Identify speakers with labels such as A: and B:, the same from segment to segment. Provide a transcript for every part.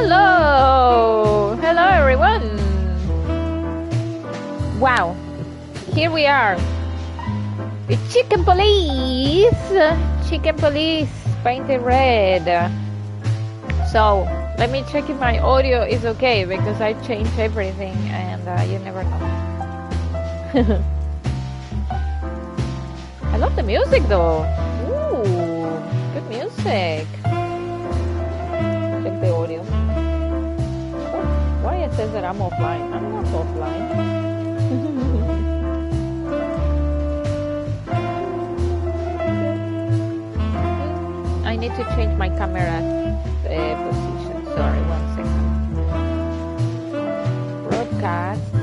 A: Hello! Hello, everyone! Wow, here we are with Chicken Police! Chicken Police painted red. So, let me check if my audio is okay because I changed everything and you never know. I love the music though. Ooh, good music. Check the audio. Oh, why it says that I'm offline? I'm not offline. I need to change my camera position. Sorry, 1 second. Broadcast.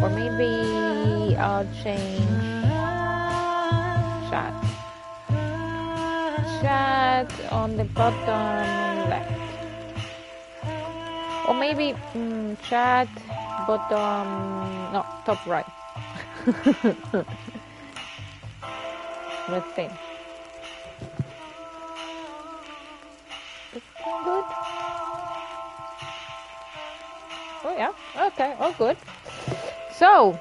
A: Or maybe I'll change chat. Chat on the bottom left. Or maybe chat bottom, no, top right. Let's see. Is that good? Oh yeah, okay, all good. So,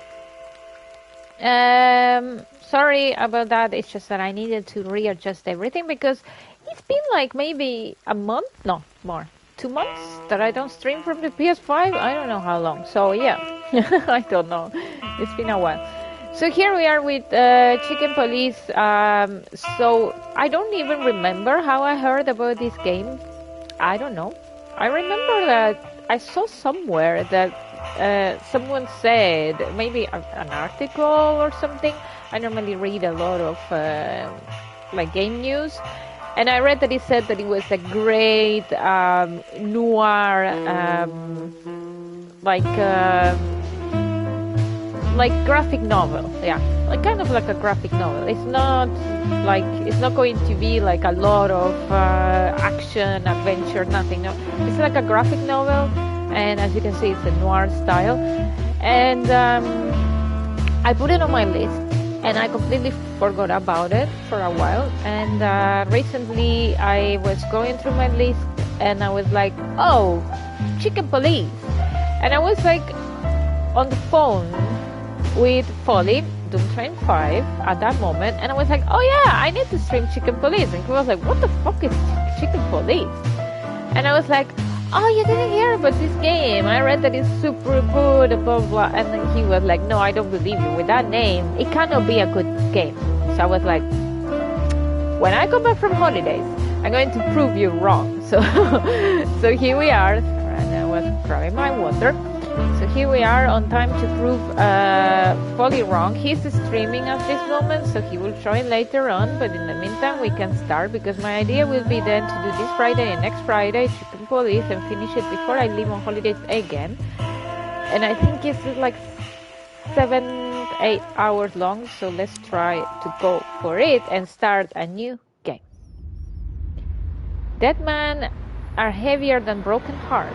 A: sorry about that. It's just that I needed to readjust everything because it's been like maybe a month, no, more, 2 months that I don't stream from the PS5. I don't know how long. So yeah, I don't know. It's been a while. So here we are with Chicken Police. So I don't even remember how I heard about this game. I don't know. I remember that I saw somewhere that someone said, maybe an article or something. I normally read a lot of like game news, and I read that it said that it was a great noir, like graphic novel. Yeah, like kind of like a graphic novel. It's not going to be like a lot of action, adventure, nothing. No, it's like a graphic novel. And as you can see, it's a noir style. And I put it on my list, and I completely forgot about it for a while. And recently, I was going through my list, and I was like, oh, Chicken Police. And I was like on the phone with Folly, Doom Train 5 at that moment, and I was like, oh yeah, I need to stream Chicken Police. And he was like, what the fuck is Chicken Police? And I was like, oh, you didn't hear about this game. I read that it's super good, blah, blah. And then he was like, no, I don't believe you. With that name, it cannot be a good game. So I was like, when I come back from holidays, I'm going to prove you wrong. So here we are. And I was grabbing my water. So here we are on time to prove Folly wrong. He's streaming at this moment, so he will join later on. But in the meantime, we can start because my idea will be then to do this Friday and next Friday, Chicken Police, and finish it before I leave on holidays again. And I think it's like 7-8 hours long, so let's try to go for it and start a new game. Dead men are heavier than broken hearts.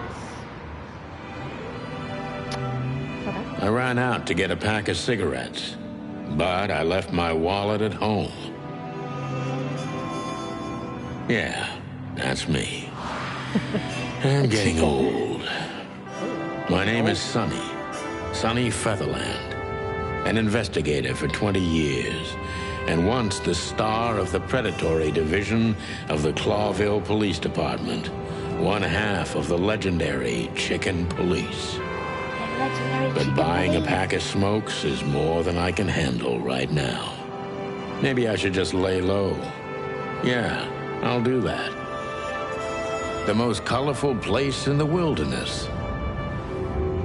B: I ran out to get a pack of cigarettes, but I left my wallet at home. Yeah, that's me. I'm getting old. My name is Sonny Featherland, an investigator for 20 years, and once the star of the predatory division of the Clawville Police Department, one half of the legendary Chicken Police. But buying a pack of smokes is more than I can handle right now. Maybe I should just lay low. Yeah, I'll do that. The most colorful place in the wilderness.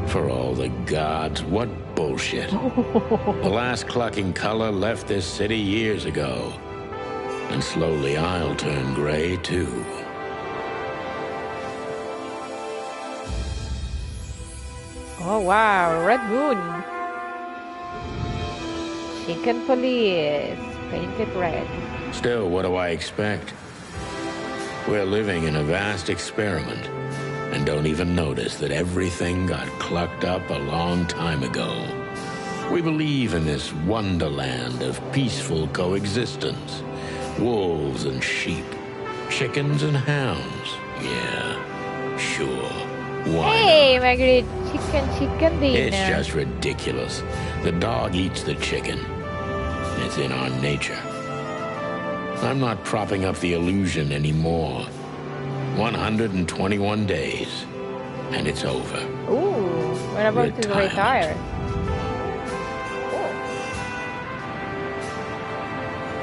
B: For all the gods, what bullshit. The last clucking color left this city years ago. And slowly I'll turn gray too.
A: Oh wow, Red Moon. Chicken Police, painted red.
B: Still, what do I expect? We're living in a vast experiment, and don't even notice that everything got clucked up a long time ago. We believe in this wonderland of peaceful coexistence. Wolves and sheep, chickens and hounds, Yeah, sure. Why
A: Hey,
B: not?
A: Margaret, chicken dinner.
B: It's just ridiculous. The dog eats the chicken. It's in our nature. I'm not propping up the illusion anymore. 121 days, and it's over.
A: Ooh, we're about to retire.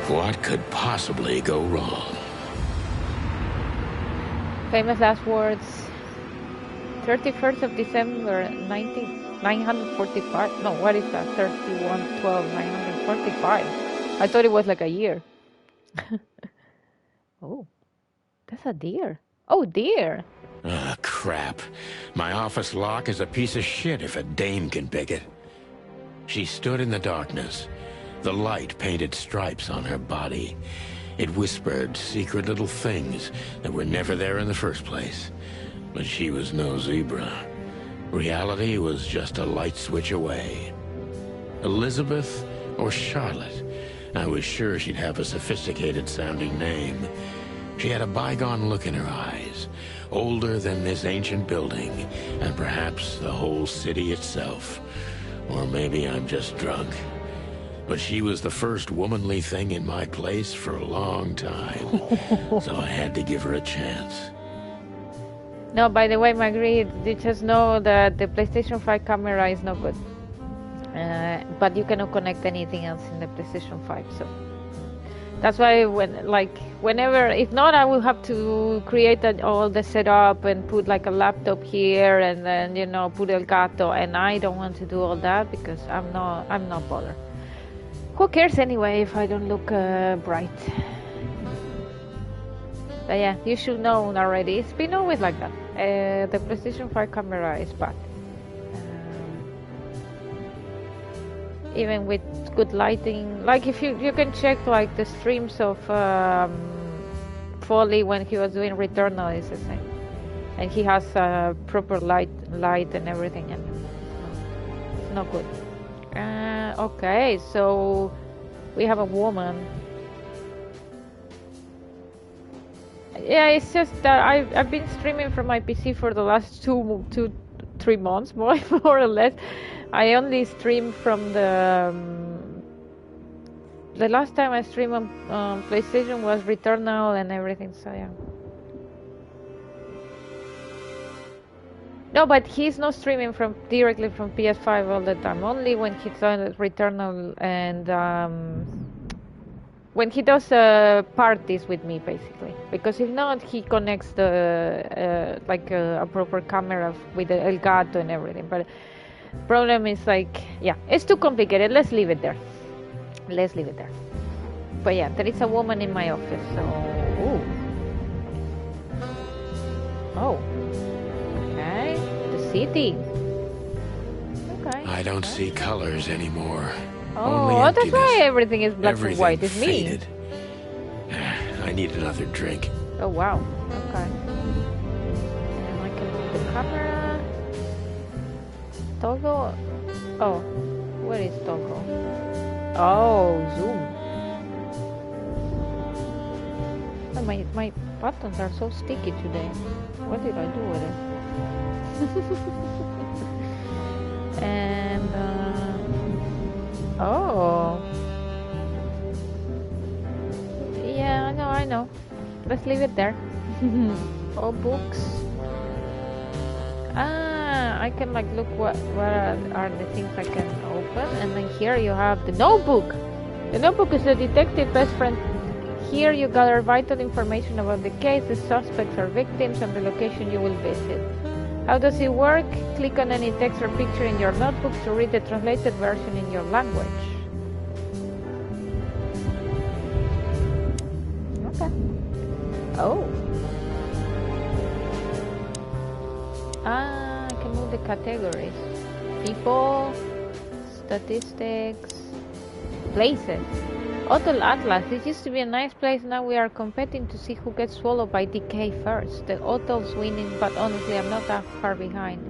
A: Cool.
B: What could possibly go wrong?
A: Famous last words. 31st of December, 945. No, what is that? 31/12/945. I thought it was like a year. Oh, that's a deer. Oh, deer.
B: Ah, crap. My office lock is a piece of shit if a dame can pick it. She stood in the darkness. The light painted stripes on her body. It whispered secret little things that were never there in the first place. But she was no zebra. Reality was just a light switch away. Elizabeth or Charlotte? I was sure she'd have a sophisticated-sounding name. She had a bygone look in her eyes, older than this ancient building, and perhaps the whole city itself. Or maybe I'm just drunk. But she was the first womanly thing in my place for a long time, so I had to give her a chance.
A: No, by the way, Marguerite, you just know that the PlayStation 5 camera is no good. But you cannot connect anything else in the PlayStation 5, so that's why whenever, if not, I will have to create all the setup and put like a laptop here and then, you know, put Elgato, and I don't want to do all that because I'm not bothered. Who cares anyway if I don't look bright? But yeah, you should know already. It's been always like that. The PlayStation 5 camera is bad. Even with good lighting, like if you can check like the streams of Foley when he was doing Returnal, is the same, and he has proper light and everything, and it's not good. Okay, so we have a woman. Yeah, it's just that I've been streaming from my PC for the last 3 months, more or less. I only streamed from the last time I streamed on PlayStation was Returnal and everything. So yeah. No, but he's not streaming directly from PS5 all the time. Only when he's on Returnal and when he does parties with me, basically. Because if not, he connects the a proper camera with the Elgato and everything. But problem is like, yeah, it's too complicated. Let's leave it there. But yeah, there is a woman in my office. So, ooh. Oh. Okay. The city. Okay.
B: I don't see colors anymore.
A: Oh, that's why everything is black and white. It's me.
B: Faded. I need another drink.
A: Oh wow. Okay. And I can move the camera. Toggle. Oh, where is toggle? Oh, zoom. Oh, my buttons are so sticky today. What did I do with it? And oh. Yeah, I know. Let's leave it there. All books. I can like look what are the things I can open, and then here you have the notebook. The notebook is the detective best friend. Here you gather vital information about the case, the suspects or victims, and the location you will visit. How does it work? Click on any text or picture in your notebook to read the translated version in your language. Okay. Oh. I can move the categories. People, statistics, places. Hotel Atlas. This used to be a nice place. Now we are competing to see who gets swallowed by decay first. The hotel's winning, but honestly, I'm not that far behind.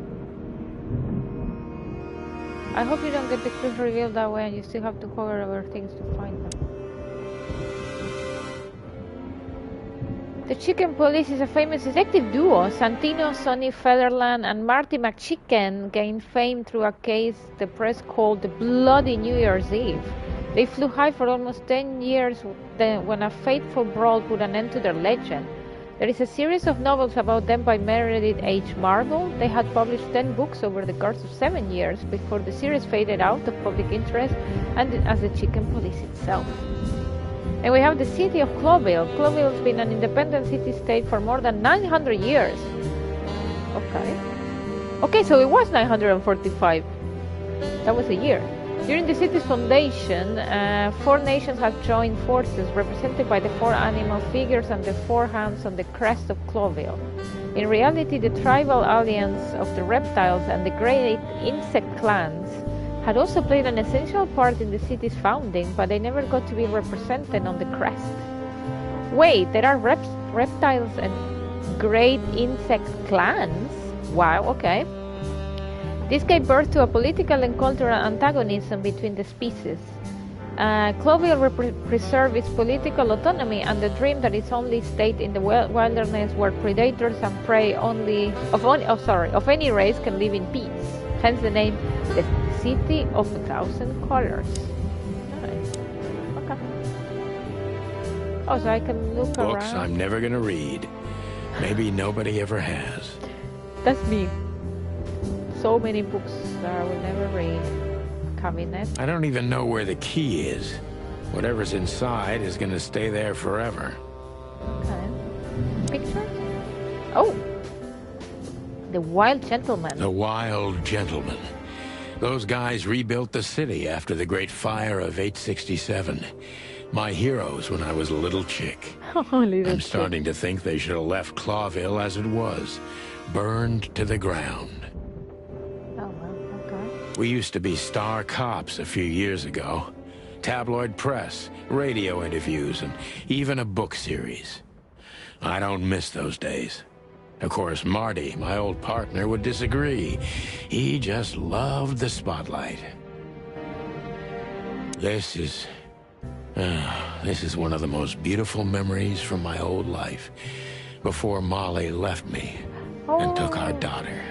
A: I hope you don't get the clues revealed that way and you still have to hover over things to find them. The Chicken Police is a famous detective duo. Santino, Sonny Featherland, and Marty McChicken gained fame through a case the press called the Bloody New Year's Eve. They flew high for almost 10 years when a fateful brawl put an end to their legend. There is a series of novels about them by Meredith H. Marble. They had published 10 books over the course of 7 years before the series faded out of public interest and as the Chicken Police itself. And we have the city of Cloville. Cloville's been an independent city-state for more than 900 years. Okay, so it was 945. That was a year. During the city's foundation, 4 nations have joined forces represented by the 4 animal figures and the 4 hands on the crest of Cloville. In reality, the tribal alliance of the reptiles and the great insect clans had also played an essential part in the city's founding, but they never got to be represented on the crest. Wait, there are reptiles and great insect clans? Wow, okay. This gave birth to a political and cultural antagonism between the species. Cloville preserved its political autonomy and the dream that its only state in the wilderness where predators and prey of any race can live in peace. Hence the name, the City of a Thousand Colors. Nice. Okay. Oh, so I can look around.
B: Books I'm never gonna read. Maybe nobody ever has.
A: That's me. So many books that I will never read. Cabinet.
B: I don't even know where the key is. Whatever's inside is gonna stay there forever.
A: Okay. Pictures? Oh! The Wild Gentleman.
B: The Wild Gentleman. Those guys rebuilt the city after the Great Fire of 867. My heroes when I was a little chick. I'm starting to think they should have left Clawville as it was. Burned to the ground.
A: Oh, well, okay.
B: We used to be star cops a few years ago. Tabloid press, radio interviews, and even a book series. I don't miss those days. Of course, Marty, my old partner, would disagree. He just loved the spotlight. This is one of the most beautiful memories from my whole life. Before Molly left me and took our daughter.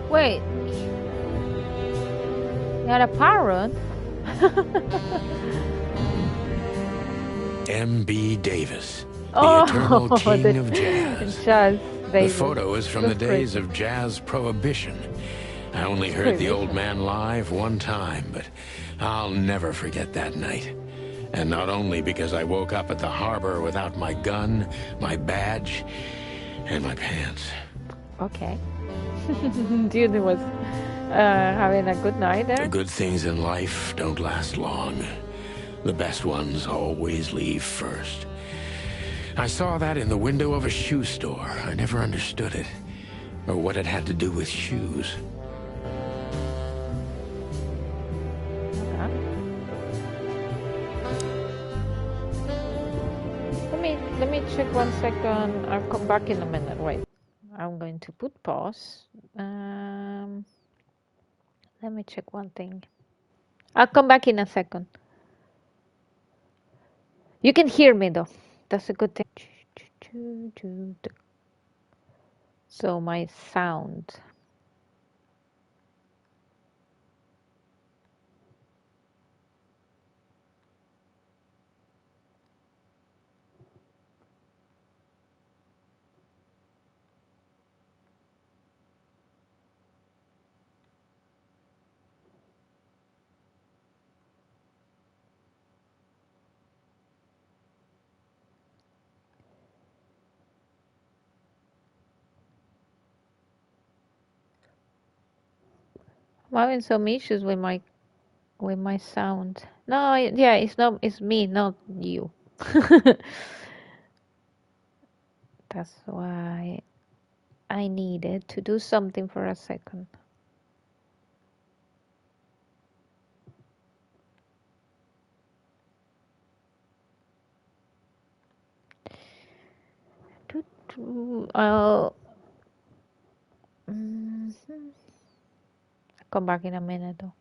A: Wait. You had a parrot?
B: M.B. Davis. The eternal king of jazz. The photo is from the days of jazz prohibition. I only heard the old man live one time, but I'll never forget that night. And not only because I woke up at the harbor without my gun, my badge, and my pants.
A: Okay. Dude was having a good night there.
B: The good things in life don't last long. The best ones always leave first. I saw that in the window of a shoe store. I never understood it, or what it had to do with shoes.
A: Let me check 1 second. I'll come back in a minute. Wait. I'm going to put pause. Let me check one thing. I'll come back in a second. You can hear me though. That's a good thing. So my sound. I'm having some issues with my sound. No, yeah, it's me, not you. That's why I needed to do something for a second. I'll come back in a minute though.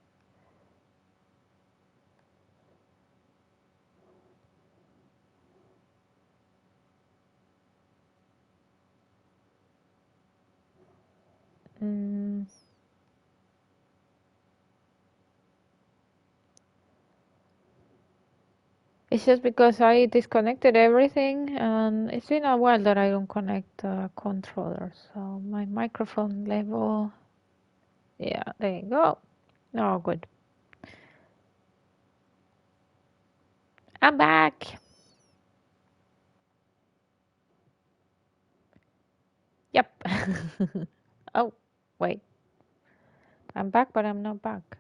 A: It's just because I disconnected everything, and it's been a while that I don't connect the controller. So my microphone level, yeah, there you go. Oh, good. I'm back. Yep. Oh, wait. I'm back, but I'm not back.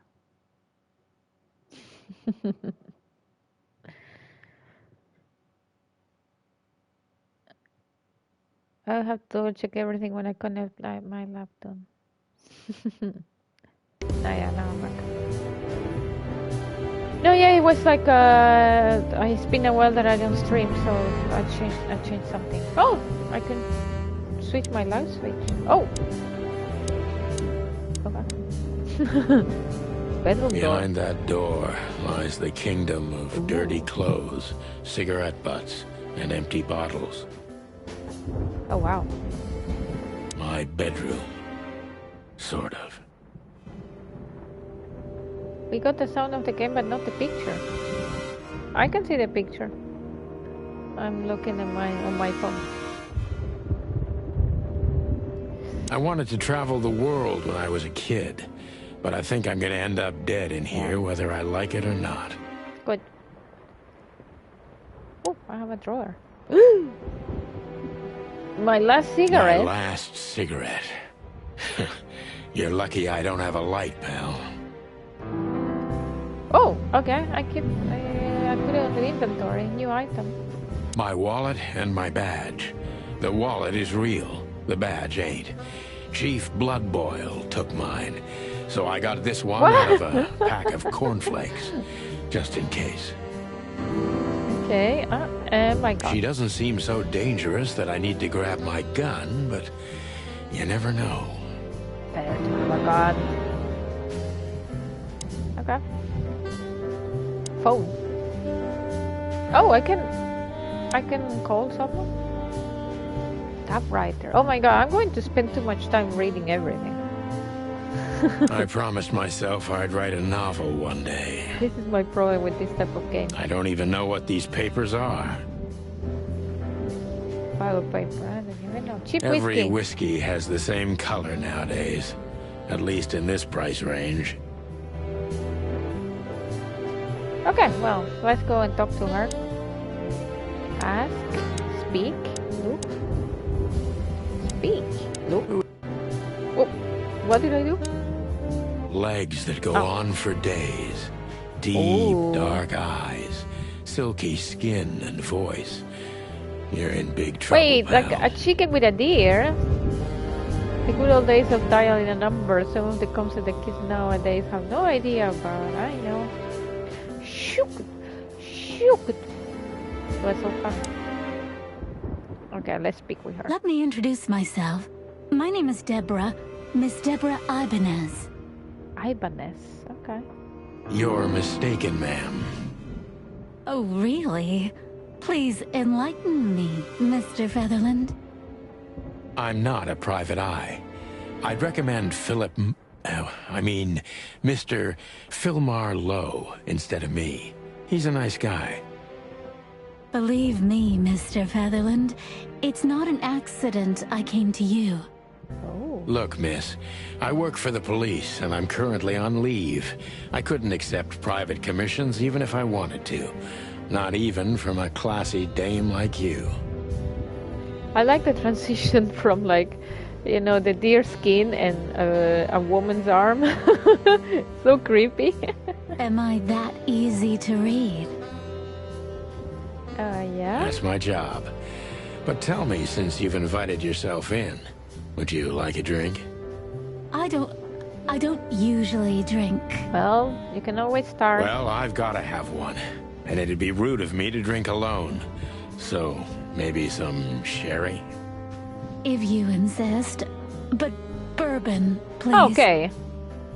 A: I'll have to check everything when I connect my laptop. Yeah, now I'm back. No, yeah, it was like it's been a while that I don't stream, so I changed something. Oh, I can switch my light switch. Oh, okay. Bedroom door.
B: Behind that door lies the kingdom of dirty clothes, cigarette butts, and empty bottles.
A: Oh wow.
B: My bedroom. Sort of.
A: We got the sound of the game, but not the picture. I can see the picture. I'm looking at on my phone.
B: I wanted to travel the world when I was a kid, but I think I'm gonna end up dead in here, whether I like it or not.
A: Good. Oh, I have a drawer. My last cigarette.
B: My last cigarette. You're lucky I don't have a light, pal.
A: Oh, okay. I put it on the inventory. New item.
B: My wallet and my badge. The wallet is real. The badge ain't. Chief Bloodboil took mine, so I got this one out of a pack of cornflakes, just in case.
A: Okay. My God.
B: She doesn't seem so dangerous that I need to grab my gun, but you never know.
A: Better to have a gun. Okay. Phone. Oh, I can call someone. Typewriter. Oh my God, I'm going to spend too much time reading everything.
B: I promised myself I'd write a novel one day.
A: This is my problem with this type of game.
B: I don't even know what these papers are.
A: Pile of paper. I don't even know. Cheap
B: Every
A: whiskey.
B: whiskey has the same color nowadays, at least in this price range.
A: Okay, well, let's go and talk to her. Ask, speak, look. Speak, look. Oh, what did I do?
B: Legs that go on for days. Deep, dark eyes. Silky skin and voice. You're in big trouble,
A: Wait,
B: pal.
A: like a chicken with a deer? The good old days of dialing a number. Some of the concepts the kids nowadays have no idea about. I know. Shook. It was so fun. Okay, let's speak with her.
C: Let me introduce myself. My name is Deborah, Miss Deborah Ibanez.
A: Ibanez, okay.
B: You're mistaken, ma'am.
C: Oh, really? Please enlighten me, Mr. Featherland.
B: I'm not a private eye. I'd recommend Mr. Philmar Lowe instead of me. He's a nice guy.
C: Believe me, Mr. Featherland, it's not an accident I came to you.
A: Oh.
B: Look, miss, I work for the police, and I'm currently on leave. I couldn't accept private commissions even if I wanted to. Not even from a classy dame like you.
A: I like the transition from like, you know, the deer skin and a woman's arm. So creepy.
C: Am I that easy to read?
A: Yeah.
B: That's my job. But tell me, since you've invited yourself in, would you like a drink?
C: I don't usually drink.
A: Well, you can always start.
B: Well, I've got to have one. And it'd be rude of me to drink alone. So, maybe some sherry?
C: If you insist. But bourbon, please.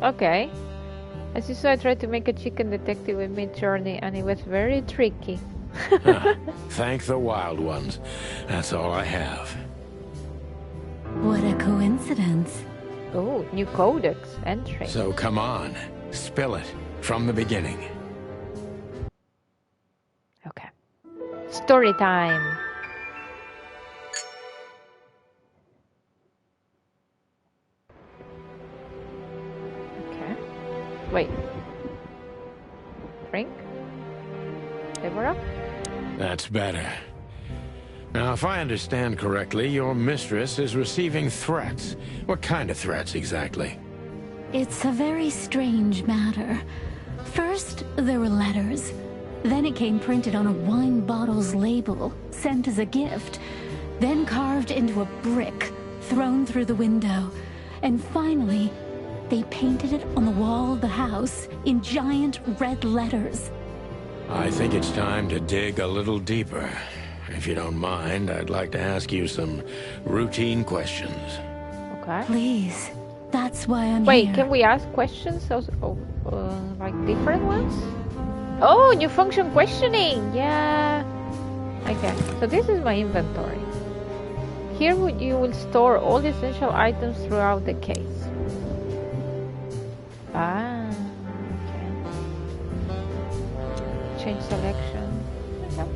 A: Okay. As you saw, I tried to make a chicken detective with Mid-Journey, and it was very tricky.
B: Thank the wild ones. That's all I have.
C: What a coincidence.
A: Oh, new codex entry.
B: So come on, spill it from the beginning.
A: Okay. Story time. Okay. Wait. Drink? Deborah?
B: That's better. Now, if I understand correctly, your mistress is receiving threats. What kind of threats exactly?
C: It's a very strange matter. First, there were letters. Then it came printed on a wine bottle's label, sent as a gift. Then carved into a brick, thrown through the window. And finally, they painted it on the wall of the house in giant red letters.
B: I think it's time to dig a little deeper. If you don't mind, I'd like to ask you some routine questions.
A: Okay.
C: Please, that's why I'm
A: Wait,
C: here.
A: can we ask questions? Like different ones? Oh, new function questioning. Yeah. Okay, so this is my inventory. Here you will store all the essential items throughout the case. Ah, okay. Change selection. Okay.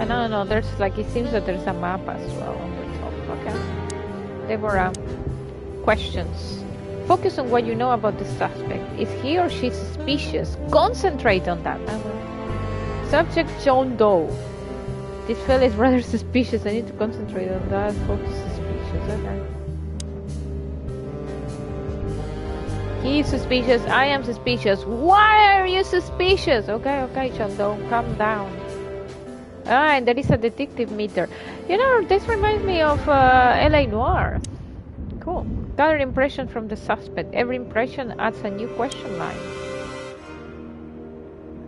A: And no, there's like, it seems that there's a map as well on the top. Okay. Deborah, questions. Focus on what you know about the suspect. Is he or she suspicious? Concentrate on that. Subject John Doe. This fella is rather suspicious. I need to concentrate on that. Focus suspicious. Okay. He is suspicious. I am suspicious. Why are you suspicious? Okay, John Doe. Calm down. Ah, and there is a detective meter. You know, this reminds me of L.A. Noire. Cool. Gather impression from the suspect. Every impression adds a new question line.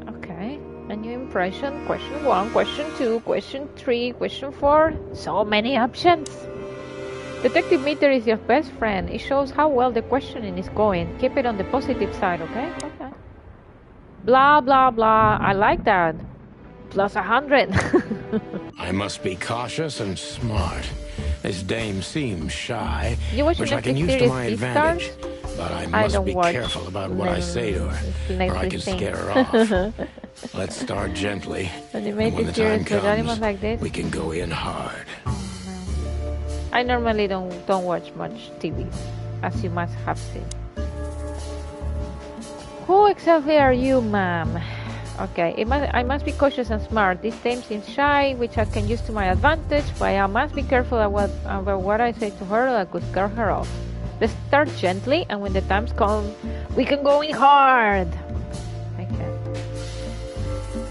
A: Okay. A new impression. Question 1, question 2, question 3, question 4. So many options. Detective meter is your best friend. It shows how well the questioning is going. Keep it on the positive side, okay? Okay. Blah, blah, blah. I like that. Plus 100.
B: I must be cautious and smart. This dame seems shy,
A: You watch
B: which I can
A: Netflix
B: use to
A: series
B: my
A: Beastars?
B: advantage. But I
A: I
B: must
A: don't
B: be
A: watch
B: careful about what I say to her, or I can scare her off. Let's start gently, and when
A: Animated
B: the time
A: series with animals
B: comes,
A: like this.
B: we can go in hard.
A: I normally don't watch much TV, as you must have seen. Who exactly are you, ma'am? Okay, I must be cautious and smart. This dame seems shy, which I can use to my advantage, but I must be careful about what I say to her that could scare her off. Let's start gently, and when the times come, we can go in hard. Okay.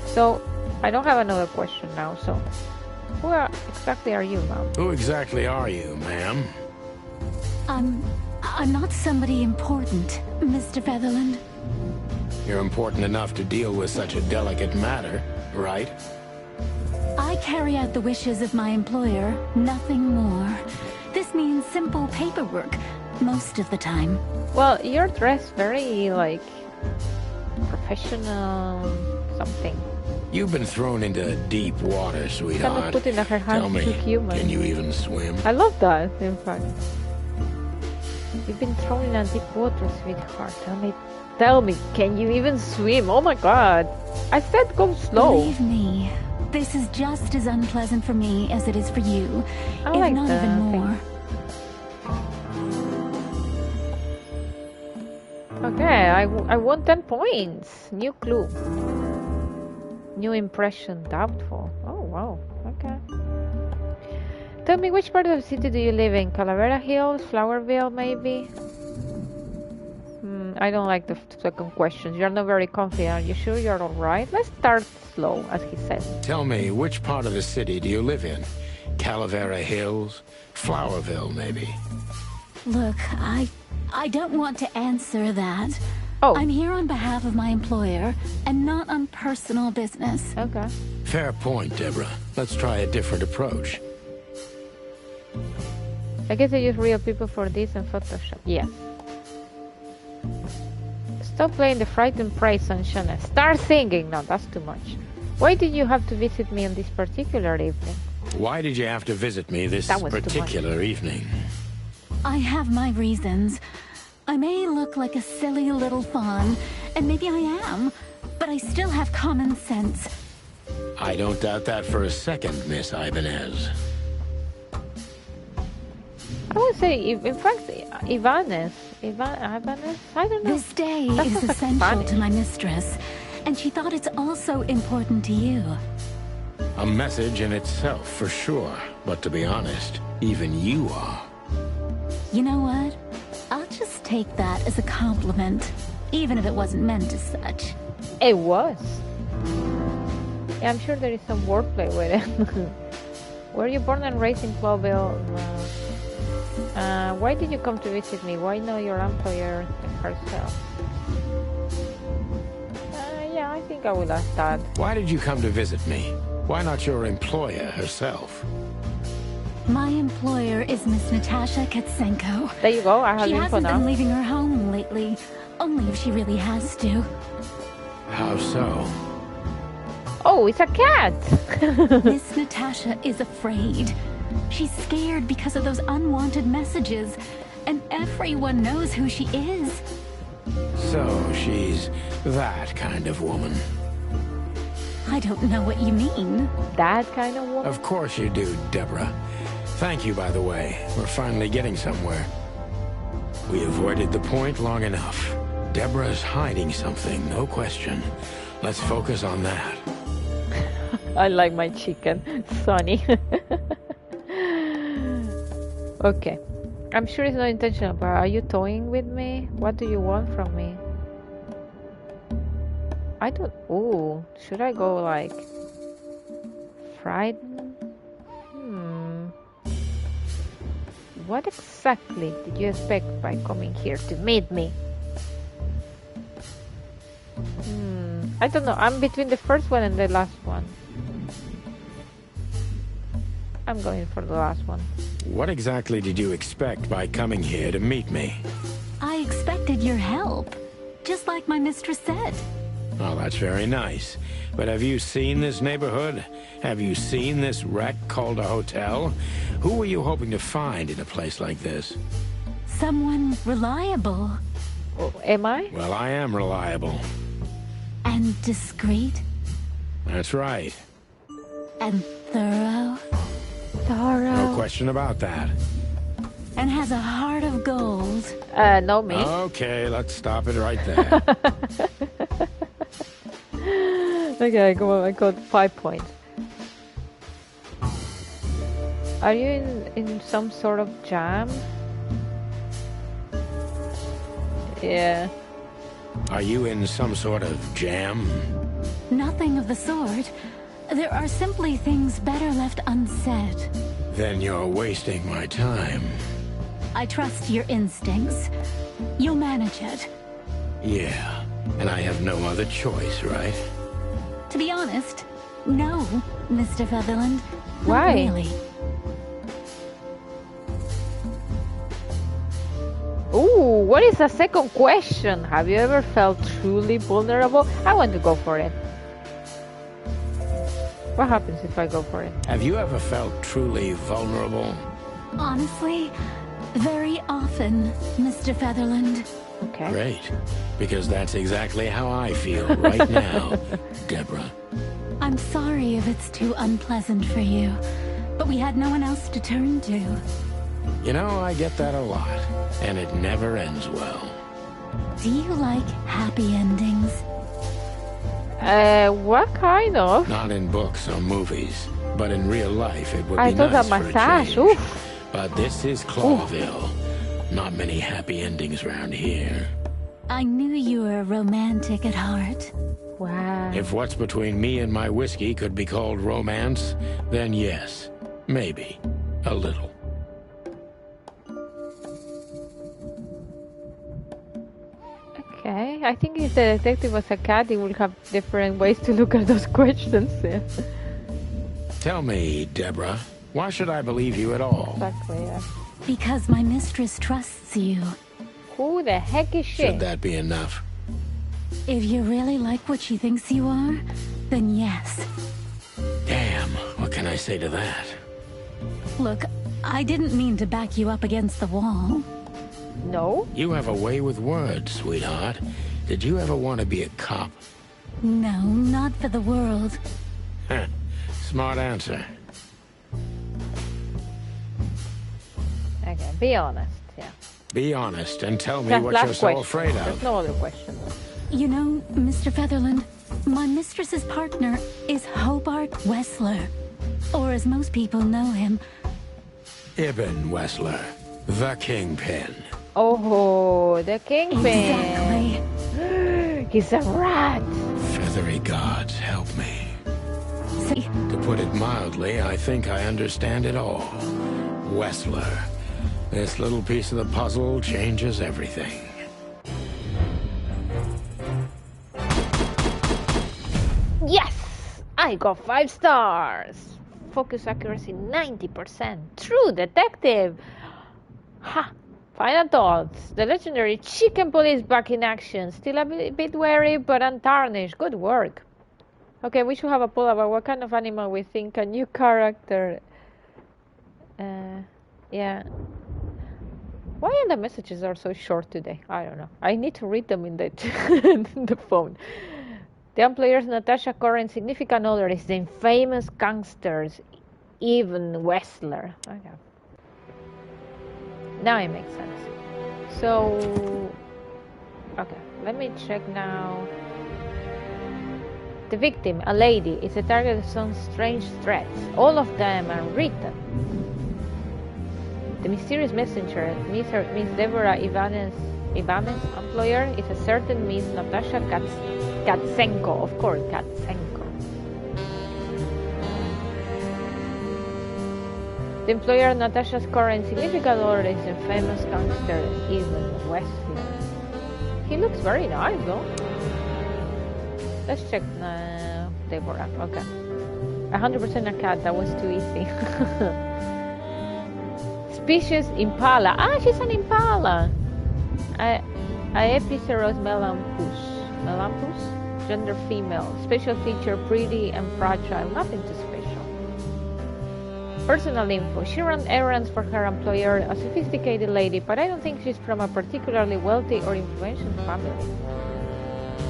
A: So, I don't have another question now, so... exactly are you, ma'am?
B: Who exactly are you, ma'am?
C: I'm not somebody important, Mr. Featherland.
B: You're important enough to deal with such a delicate matter, right?
C: I carry out the wishes of my employer, nothing more. This means simple paperwork, most of the time.
A: Well, you're dressed very, like, professional something.
B: You've been thrown into deep water,
A: Kind of
B: sweetheart.
A: putting her hand
B: Tell me,
A: to human.
B: can you even swim?
A: I love that, in fact. You've been thrown in a deep water, sweetheart. Tell me, can you even swim? Oh my god. I said go slow.
C: Believe me, this is just as unpleasant for me as it is for you,
A: I
C: if
A: like
C: not
A: that
C: even
A: thing.
C: more.
A: Okay, I won 10 points. New clue. New impression, doubtful. Oh, wow. Okay. Tell me, which part of the city do you live in? Calavera Hills? Flowerville, maybe? I don't like the second question. You're not very confident. Are you sure you're alright? Let's start slow, as he said.
B: Tell me, which part of the city do you live in? Calavera Hills? Flowerville, maybe?
C: Look, I don't want to answer that.
A: Oh.
C: I'm here on behalf of my employer, and not on personal business.
A: Okay.
B: Fair point, Deborah. Let's try a different approach.
A: I guess I use real people for this and Photoshop. Yes. Stop playing the frightened prey, Sunshine. Start singing! No, that's too much. Why did you have to visit me on this particular evening?
B: Why did you have to visit me this
A: That was too much.
B: particular evening?
C: I have my reasons. I may look like a silly little fawn, and maybe I am, but but I still have common sense.
B: I don't doubt that for a second, Miss Ibanez.
A: I would say, in fact, Ibanez, I don't know.
C: This day
A: That
C: is
A: sounds like
C: essential
A: Spanish.
C: to my mistress, and she thought it's also important to you.
B: A message in itself, for sure. But to be honest, even you are.
C: You know what? I'll just take that as a compliment, even if it wasn't meant as such.
A: It was. Yeah, I'm sure there is some wordplay with it. Were you born and raised in Clawville? Why did you come to visit me? Why know your employer herself? Yeah, I think I will ask that.
B: Why did you come to visit me? Why not your employer herself?
C: My employer is Miss Natasha Katsenko.
A: There you go, I have
C: She
A: info
C: hasn't
A: now.
C: been leaving her home lately, only if she really has to.
B: How so?
A: Oh, it's a cat!
C: Miss Natasha is afraid. She's scared because of those unwanted messages, and everyone knows who she is.
B: So she's that kind of woman.
C: I don't know what you mean.
A: That kind of woman?
B: Of course you do, Deborah. Thank you, by the way. We're finally getting somewhere. We avoided the point long enough. Deborah's hiding something, no question. Let's focus on that.
A: I like my chicken, Sonny. Okay. I'm sure it's not intentional, but are you toying with me? What do you want from me? I don't... Ooh, should I go like... frightened? What exactly did you expect by coming here to meet me? I don't know. I'm between the first one and the last one. I'm going for the last one.
B: What exactly did you expect by coming here to meet me?
C: I expected your help, just like my mistress said.
B: Oh, that's very nice. But have you seen this neighborhood? Have you seen this wreck called a hotel? Who were you hoping to find in a place like this?
C: Someone reliable
A: Oh, am I?
B: Well, I am reliable.
C: and discreet
B: That's right.
C: and thorough
B: No question about that.
C: and has a heart of gold.
A: No, me.
B: Okay, let's stop it right there.
A: Okay, come on, I got 5 points. Are you in some sort of jam? Yeah.
B: Are you in some sort of jam?
C: Nothing of the sort. There are simply things better left unsaid.
B: Then you're wasting my time.
C: I trust your instincts. You'll manage it.
B: Yeah, and I have no other choice, right?
C: To be honest, no, Mr. Featherland. Not
A: Why?
C: really.
A: Ooh, what is the second question? Have you ever felt truly vulnerable? I want to go for it. What happens if I go for it?
B: Have you ever felt truly vulnerable?
C: Honestly, very often, Mr. Featherland.
A: Okay.
B: Great, because that's exactly how I feel right now, Deborah.
C: I'm sorry if it's too unpleasant for you, but we had no one else to turn to.
B: You know, I get that a lot, and it never ends well.
C: Do you like happy endings?
A: What kind of?
B: Not in books or movies, but in real life it would
A: I
B: be
A: thought
B: nice
A: that
B: for a
A: massage.
B: change.
A: Oof.
B: But this is Clawville. Not many happy endings around here.
C: I knew you were romantic at heart.
A: Wow.
B: If what's between me and my whiskey could be called romance, then yes, maybe, a little.
A: Okay, I think if the detective was a cat, he would have different ways to look at those questions. Yeah.
B: Tell me, Deborah, why should I believe you at all?
A: Exactly, yeah.
C: Because my mistress trusts you.
A: Who the heck is she?
B: Should that be enough?
C: If you really like what she thinks you are, then yes.
B: Damn, what can I say to that?
C: Look, I didn't mean to back you up against the wall.
A: No?
B: You have a way with words, sweetheart. Did you ever want to be a cop?
C: No, not for the world.
B: Smart answer.
A: Okay, be honest, yeah.
B: Be honest and tell me
A: That
B: what
A: last
B: you're so
A: question.
B: afraid
A: There's
B: of.
A: no other question.
C: You know, Mr. Featherland, my mistress's partner is Hobart Wessler. Or as most people know him,
B: Ibn Wessler, the Kingpin.
A: Oh, the Kingpin.
C: exactly.
A: He's a rat.
B: Feathery gods, help me.
C: See,
B: To put it mildly, I think I understand it all. Wessler. This little piece of the puzzle changes everything.
A: Yes! I got 5 stars. Focus accuracy 90%. True detective. Ha! Final thoughts. The legendary Chicken Police back in action. Still a bit wary, but untarnished. Good work. Okay, we should have a poll about what kind of animal we think a new character. Yeah. Why are the messages are so short today? I don't know. I need to read them in the in the phone. The employer's Natasha Corrin's significant other is the infamous gangsters Ibn Wessler. Okay. Now it makes sense. So, okay, let me check now. The victim, a lady, is the target of some strange threats. All of them are written. The mysterious messenger, Miss Deborah Ivanez' employer, is a certain Miss Natasha Katsenko. Of course, Katsenko. The employer, Natasha's current significant other, is the famous gangster Ibn Wessler. He looks very nice, though. Let's check Deborah. Okay. 100% a cat. That was too easy. Species impala. Ah, she's an impala. Aepiceros melampus. Melampus? Gender female. Special feature pretty and fragile. Nothing too special. Personal info. She ran errands for her employer, a sophisticated lady, but I don't think she's from a particularly wealthy or influential family.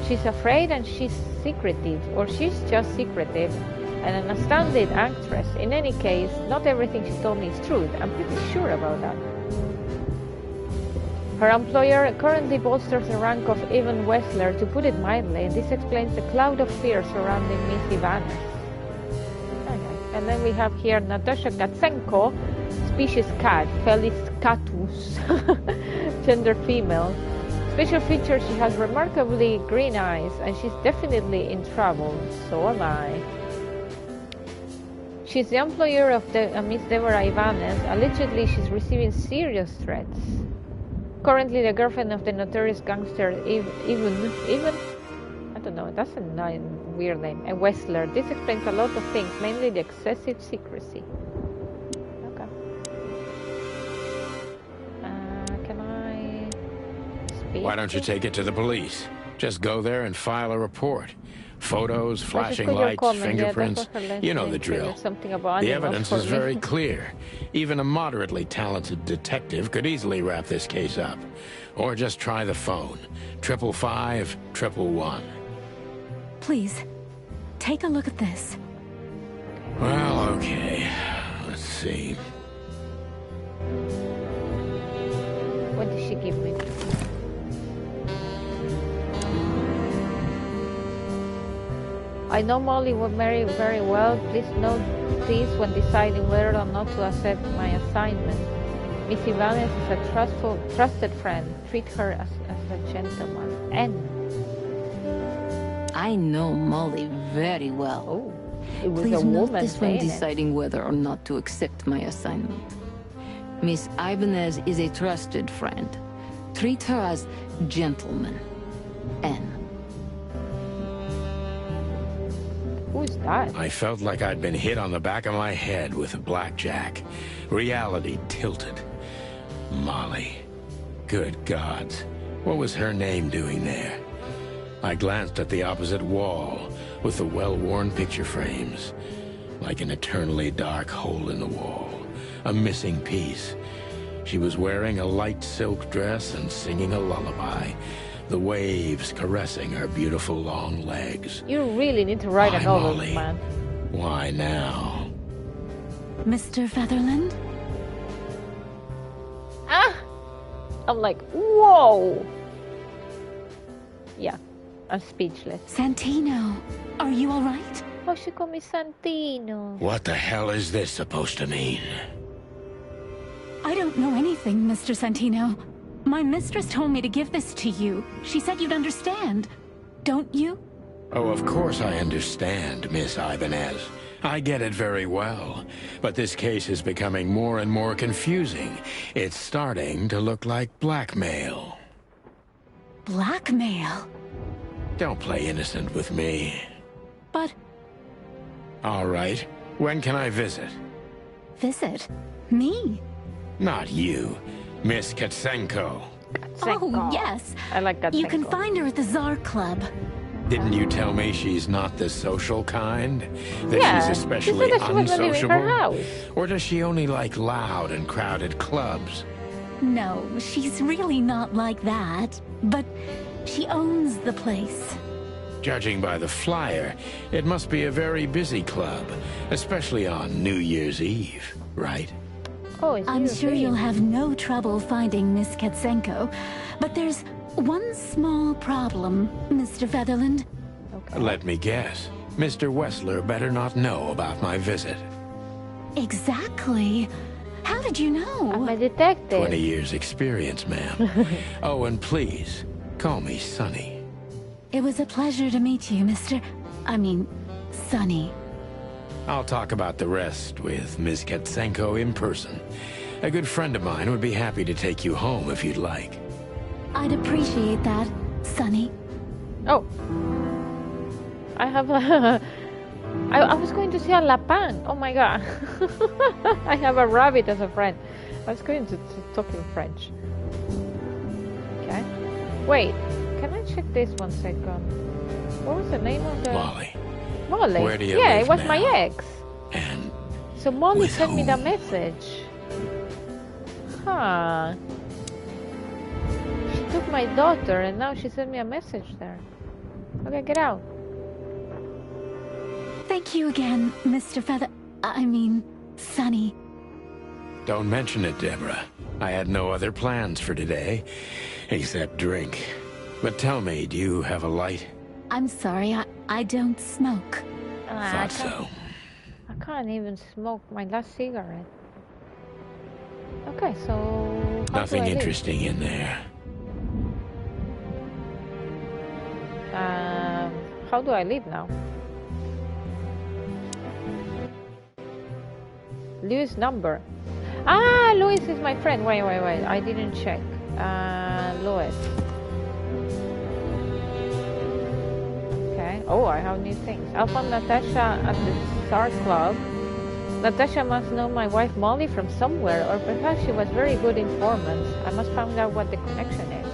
A: She's afraid and she's secretive, or she's just secretive and an astounded actress. In any case, not everything she told me is true. I'm pretty sure about that. Her employer currently bolsters the rank of Ibn Wessler, to put it mildly. This explains the cloud of fear surrounding Miss Ivanez. Okay. And then we have here Natasha Katsenko, species cat, Felis catus, gender female. Special feature, she has remarkably green eyes, and she's definitely in trouble. So am I. She's the employer of Miss Deborah Ivanez. Allegedly, she's receiving serious threats. Currently, the girlfriend of the notorious gangster even I don't know. That's a weird name. A Wessler. This explains a lot of things, mainly the excessive secrecy. Okay. Can I speak?
B: Why don't you take it to the police? Just go there and file a report. Photos, flashing lights, fingerprints. You know the drill. The evidence is very clear. Even a moderately talented detective could easily wrap this case up. Or just try the phone. 555-111.
C: please, take a look at this.
B: Well, okay. Let's see.
A: What did she give me? I know Molly very, very well. Please note this when deciding whether or not to accept my assignment. Miss Ivanez is a trusted friend. Treat her as a gentleman. And
D: I know Molly very well.
A: oh, it was
D: Please
A: a
D: note
A: woman
D: this when
A: saying it.
D: deciding whether or not to accept my assignment. Miss Ibanez is a trusted friend. Treat her as gentleman. N.
A: Who's that?
B: I felt like I'd been hit on the back of my head with a blackjack. Reality tilted. Molly. Good gods. What was her name doing there? I glanced at the opposite wall with the well-worn picture frames. Like an eternally dark hole in the wall. A missing piece. She was wearing a light silk dress and singing a lullaby. the waves caressing her beautiful long legs.
A: You really need to write a
B: Why,
A: novel,
B: Molly?
A: man.
B: Why now?
C: Mr. Featherland?
A: Ah! I'm like, whoa! Yeah, I'm speechless.
C: Santino, are you all right?
A: Oh, she called me Santino.
B: What the hell is this supposed to mean?
C: I don't know anything, Mr. Santino. My mistress told me to give this to you. She said you'd understand. Don't you?
B: Oh, of course I understand, Miss Ibanez. I get it very well. But this case is becoming more and more confusing. It's starting to look like blackmail.
C: Blackmail?
B: Don't play innocent with me.
C: But...
B: All right. When can I visit?
C: visit? Me?
B: Not you. Miss Katsenko.
C: Oh, yes.
A: I like that.
C: You can find her at the Tsar Club.
B: Didn't you tell me she's not the social kind? That
A: Yeah,
B: she's especially
A: she said that she was living in her
B: unsociable?
A: house.
B: Or does she only like loud and crowded clubs?
C: No, she's really not like that. But she owns the place.
B: Judging by the flyer, it must be a very busy club, especially on New Year's Eve, right?
A: Oh, it's
C: I'm sure
A: European.
C: you'll have no trouble finding Miss Katsenko. But there's one small problem, Mr. Featherland.
A: Okay.
B: Let me guess. Mr. Wessler better not know about my visit.
C: Exactly. How did you
A: I'm
C: know?
A: a detective.
B: 20 years experience, ma'am. Oh, and please, call me Sonny.
C: It was a pleasure to meet you, Sonny.
B: I'll talk about the rest with Ms. Katsenko in person. A good friend of mine would be happy to take you home if you'd like.
C: I'd appreciate that, Sonny.
A: Oh. I have a... I was going to say a lapin. Oh my god. I have a rabbit as a friend. I was going to talk in French. Okay. Wait. Can I check this 1 second? What was the name of the...
B: Molly.
A: Molly.
B: Where do you
A: yeah,
B: live
A: it was
B: now?
A: my ex.
B: And
A: So Molly
B: with
A: sent me the
B: whom?
A: message. Huh. She took my daughter and now she sent me a message there. Okay, get out.
C: Thank you again, Mr. Sonny.
B: don't mention it, Deborah. I had no other plans for today, except drink. But tell me, do you have a light?
C: I'm sorry, I don't smoke.
A: I
B: Thought
A: can't,
B: so.
A: I can't even smoke my last cigarette. Okay, so... how
B: Nothing
A: do I leave?
B: interesting in there.
A: How do I leave now? Louis' number. Ah, Louis is my friend. Wait. I didn't check. Louis. Okay. Oh, I have new things. I found Natasha at the Star Club. Natasha must know my wife Molly from somewhere, or perhaps she was very good informant. I must find out what the connection is.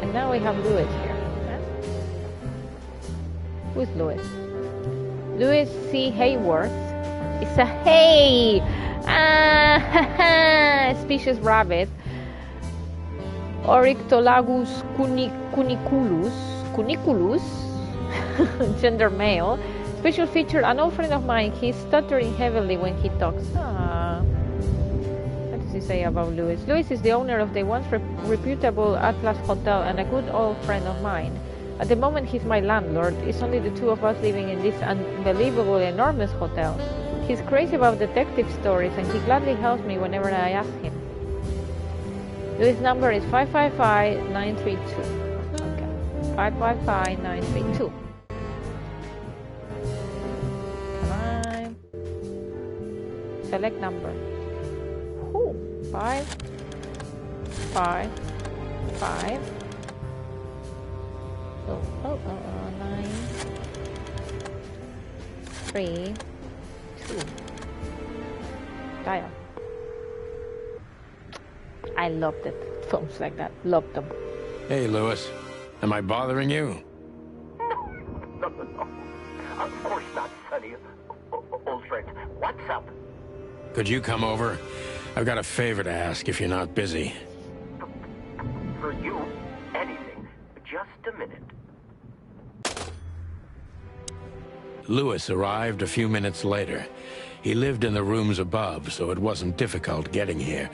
A: And now we have Louis here. Huh? Who's Louis? Louis C. Hayworth. It's a hey! Species rabbit. Oryctolagus cuniculus. Gender male. Special feature, an old friend of mine. He's stuttering heavily when he talks. What does he say about Louis? Louis is the owner of the once reputable Atlas Hotel and a good old friend of mine. At the moment, he's my landlord. It's only the two of us living in this unbelievable, enormous hotel. He's crazy about detective stories, and he gladly helps me whenever I ask him. Louis' number is 555-932. Okay, 555-932. Come on. Select number. Ooh, 555. 9 3 2. Dial. I loved it. Phones like that. Loved them.
B: Hey, Louis. Am I bothering you?
E: No. Of course not, Sonny. Old friend, what's up?
B: Could you come over? I've got a favor to ask if you're not busy.
E: For you, anything. a minute.
B: Lewis arrived a few minutes later. He lived in the rooms above, so it wasn't difficult getting here.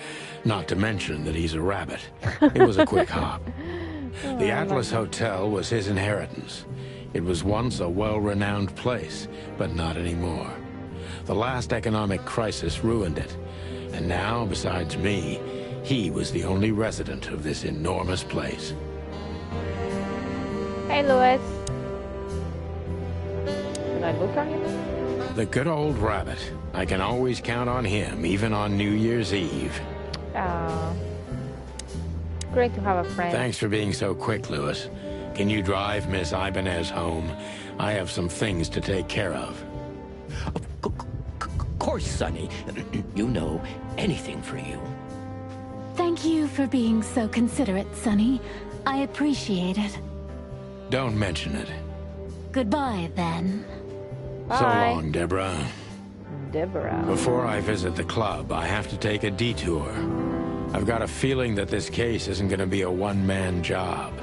B: Not to mention that he's a rabbit. It was a quick hop. The Atlas Hotel was his inheritance. It was once a well-renowned place, but not anymore. The last economic crisis ruined it. And now, besides me, he was the only resident of this enormous place.
A: Hey, Lewis. Can I look at him?
B: The good old rabbit. I can always count on him, even on New Year's Eve.
A: Great to have a friend.
B: Thanks for being so quick, Lewis. Can you drive Miss Ibanez home? I have some things to take care of.
F: Of course, Sonny. You know, anything for you.
C: Thank you for being so considerate, Sonny. I appreciate it.
B: Don't mention it.
C: Goodbye, then.
A: Bye.
B: So long, Deborah.
A: Deborah.
B: Before I visit the club, I have to take a detour. I've got a feeling that this case isn't going to be a one-man job.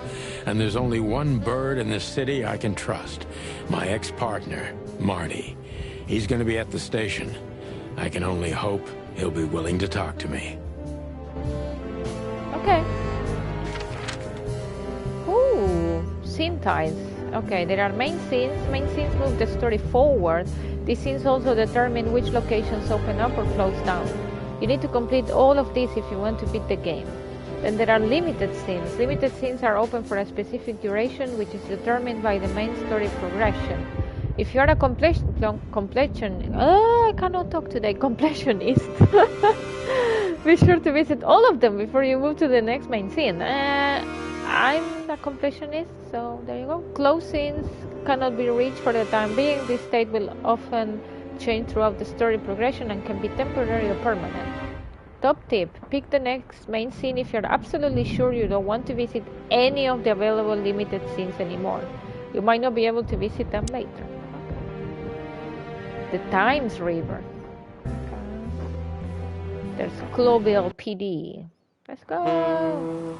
B: And there's only one bird in this city I can trust. My ex-partner, Marty. He's going to be at the station. I can only hope he'll be willing to talk to me.
A: Okay. Ooh, scene ties. Okay, there are main scenes. Main scenes move the story forward. These scenes also determine which locations open up or close down. You need to complete all of these if you want to beat the game. Then there are limited scenes. Limited scenes are open for a specific duration, which is determined by the main story progression. If you're a completionist, be sure to visit all of them before you move to the next main scene. I'm a completionist, so there you go. Close scenes cannot be reached for the time being. This state will often change throughout the story progression and can be temporary or permanent. Top tip, pick the next main scene if you're absolutely sure you don't want to visit any of the available limited scenes anymore. You might not be able to visit them later. The Times River. There's Cloville PD. Let's go.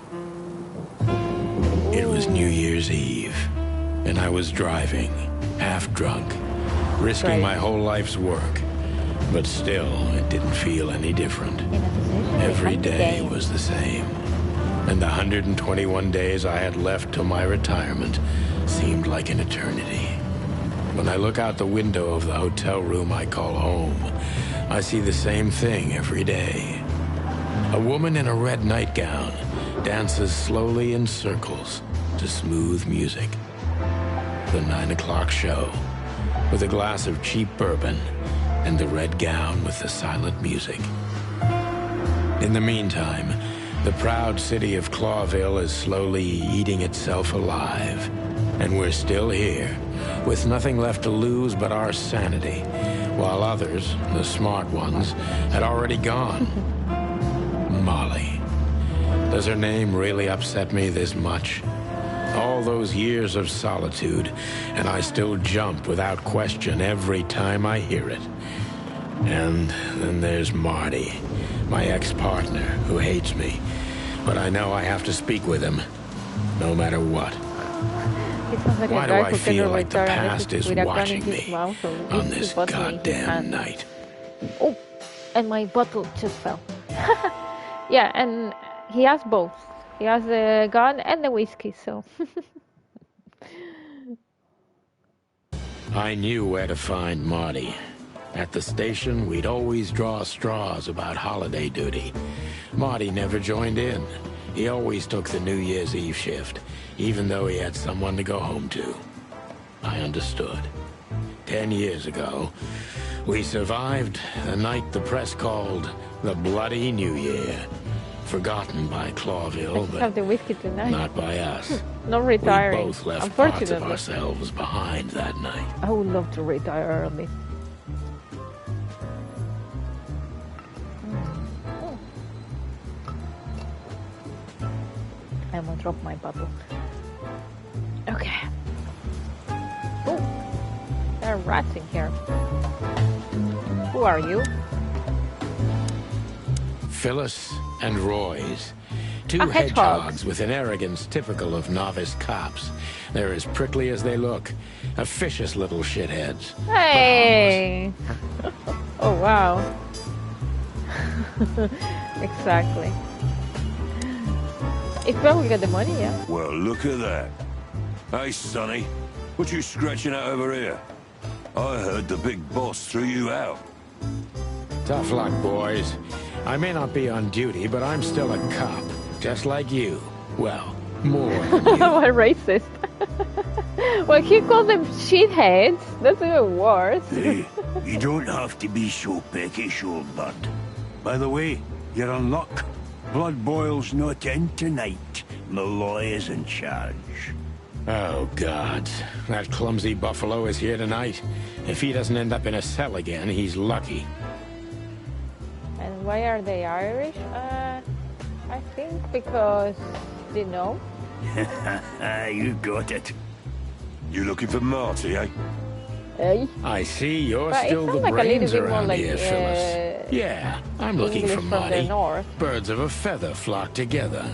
B: It was New Year's Eve, and I was driving, half drunk, risking my whole life's work. But still, it didn't feel any different. Every day was the same. And the 121 days I had left till my retirement seemed like an eternity. When I look out the window of the hotel room I call home, I see the same thing every day. A woman in a red nightgown dances slowly in circles to smooth music. The 9 o'clock show, with a glass of cheap bourbon and the red gown with the silent music. In the meantime, the proud city of Clawville is slowly eating itself alive. And we're still here, with nothing left to lose but our sanity, while others, the smart ones, had already gone. Molly. Does her name really upset me this much? All those years of solitude, and I still jump without question every time I hear it. And then there's Marty, my ex-partner, who hates me. But I know I have to speak with him, no matter what.
A: Like
B: why do I feel like the past is watching me on this goddamn night?
A: Oh, and my bottle just fell. Yeah, and he has both. He has the gun and the whiskey, so...
B: I knew where to find Marty. At the station, we'd always draw straws about holiday duty. Marty never joined in. He always took the New Year's Eve shift, even though he had someone to go home to. I understood. 10 years ago, we survived the night the press called the Bloody New Year. Forgotten by Clawville, but
A: have the whiskey tonight.
B: Not by us.
A: Not retiring.
B: We both left parts of ourselves behind that night.
A: I would love to retire early. I'm gonna drop my bottle. Okay. Oh, there are rats in here. Who are you?
B: Phyllis and Roy's, Two
A: A hedgehog.
B: hedgehogs with an arrogance typical of novice cops. They're as prickly as they look. Officious little shitheads.
A: Hey! Oh, wow. Exactly. If probably got the money, yeah.
G: Well, look at that. Hey, Sonny, what you scratching at over here? I heard the big boss threw you out.
B: Tough luck, boys. I may not be on duty, but I'm still a cop. Just like you. Well, more than you.
A: What racist. Well, he called them shitheads. That's even worse.
H: Hey, you don't have to be so peckish, old bud. By the way, you're on luck. Blood Boil's not in tonight. Malloy is in charge.
B: Oh, God. That clumsy buffalo is here tonight. If he doesn't end up in a cell again, he's lucky.
A: And why are they Irish? I think because they know.
H: You got it.
G: You looking for Marty, eh?
A: Eh?
B: I see you're
A: But it
B: still the
A: sounds like a little
B: brains
A: bit more
B: around
A: like,
B: here, Phyllis. Yeah, I'm looking
A: English
B: for
A: from the
B: Marty.
A: north.
B: Birds of a feather flock together.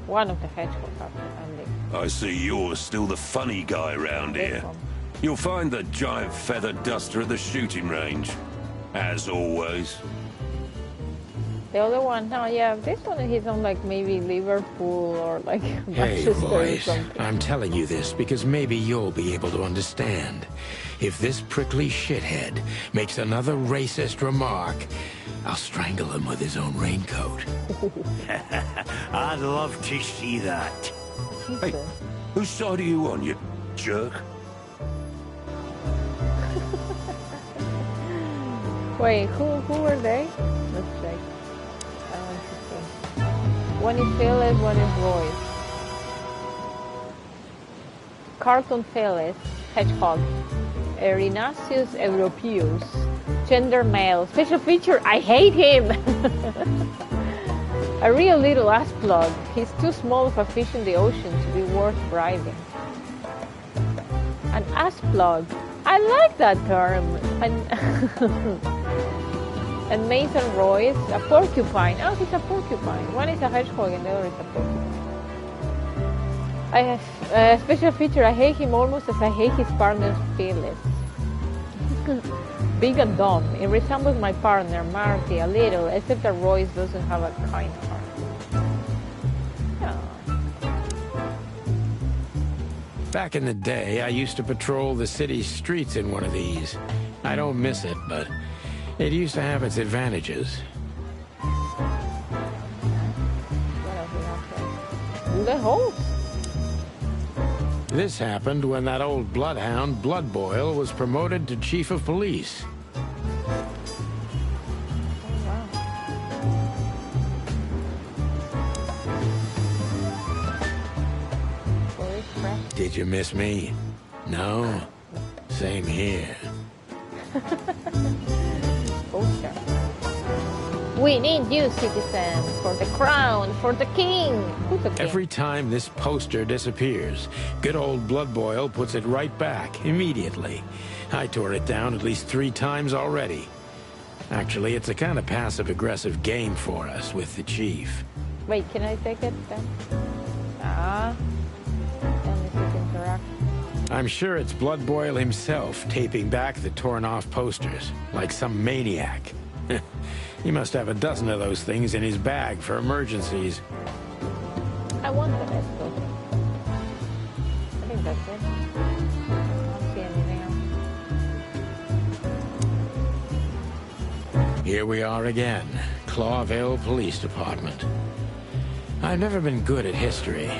A: One of the hedgehogs, only.
G: I see you're still the funny guy around
A: This
G: here.
A: one.
G: You'll find the giant feather duster at the shooting range. As always.
A: The other one, no, yeah, this one he's on like maybe Liverpool or like
B: Hey,
A: Manchester or
B: boys,
A: something.
B: I'm telling you this because maybe you'll be able to understand. If this prickly shithead makes another racist remark, I'll strangle him with his own raincoat.
H: I'd love to see that.
G: Hey,
A: Jesus.
G: whose side are you on, you jerk?
A: Wait, who were they? Let's check. I want to see. One is Phyllis, one is Royce. Carlton Phyllis, hedgehog. Erinaceus europaeus, gender male. Special feature, I hate him! A real little ass plug. He's too small of a fish in the ocean to be worth bribing. An ass plug. I like that term. And Mason Royce, a porcupine. Oh, he's a porcupine. One is a hedgehog and the other is a porcupine. I have a special feature. I hate him almost as I hate his partner, Phyllis. Big and dumb. It resembles my partner, Marty, a little, except that Royce doesn't have a kind heart.
B: Back in the day, I used to patrol the city's streets in one of these. I don't miss it, but it used to have its advantages.
A: What else we have here? The holes.
B: This happened when that old bloodhound, Blood Boil, was promoted to chief of police. Did you miss me? No? Same here.
A: Poster. We need you, citizen, for the crown, for the king. Who's the king?
B: Every time this poster disappears, good old Blood Boil puts it right back, immediately. I tore it down at least 3 times already. Actually, it's a kind of passive-aggressive game for us with the chief.
A: Wait, can I take it then? Ah. Only 6 interaction.
B: I'm sure it's Blood Boil himself taping back the torn-off posters, like some maniac. He must have a dozen of those things in his bag for emergencies.
A: I want the best book. I think that's it. I don't see anything else.
B: Here we are again, Clawville Police Department. I've never been good at history,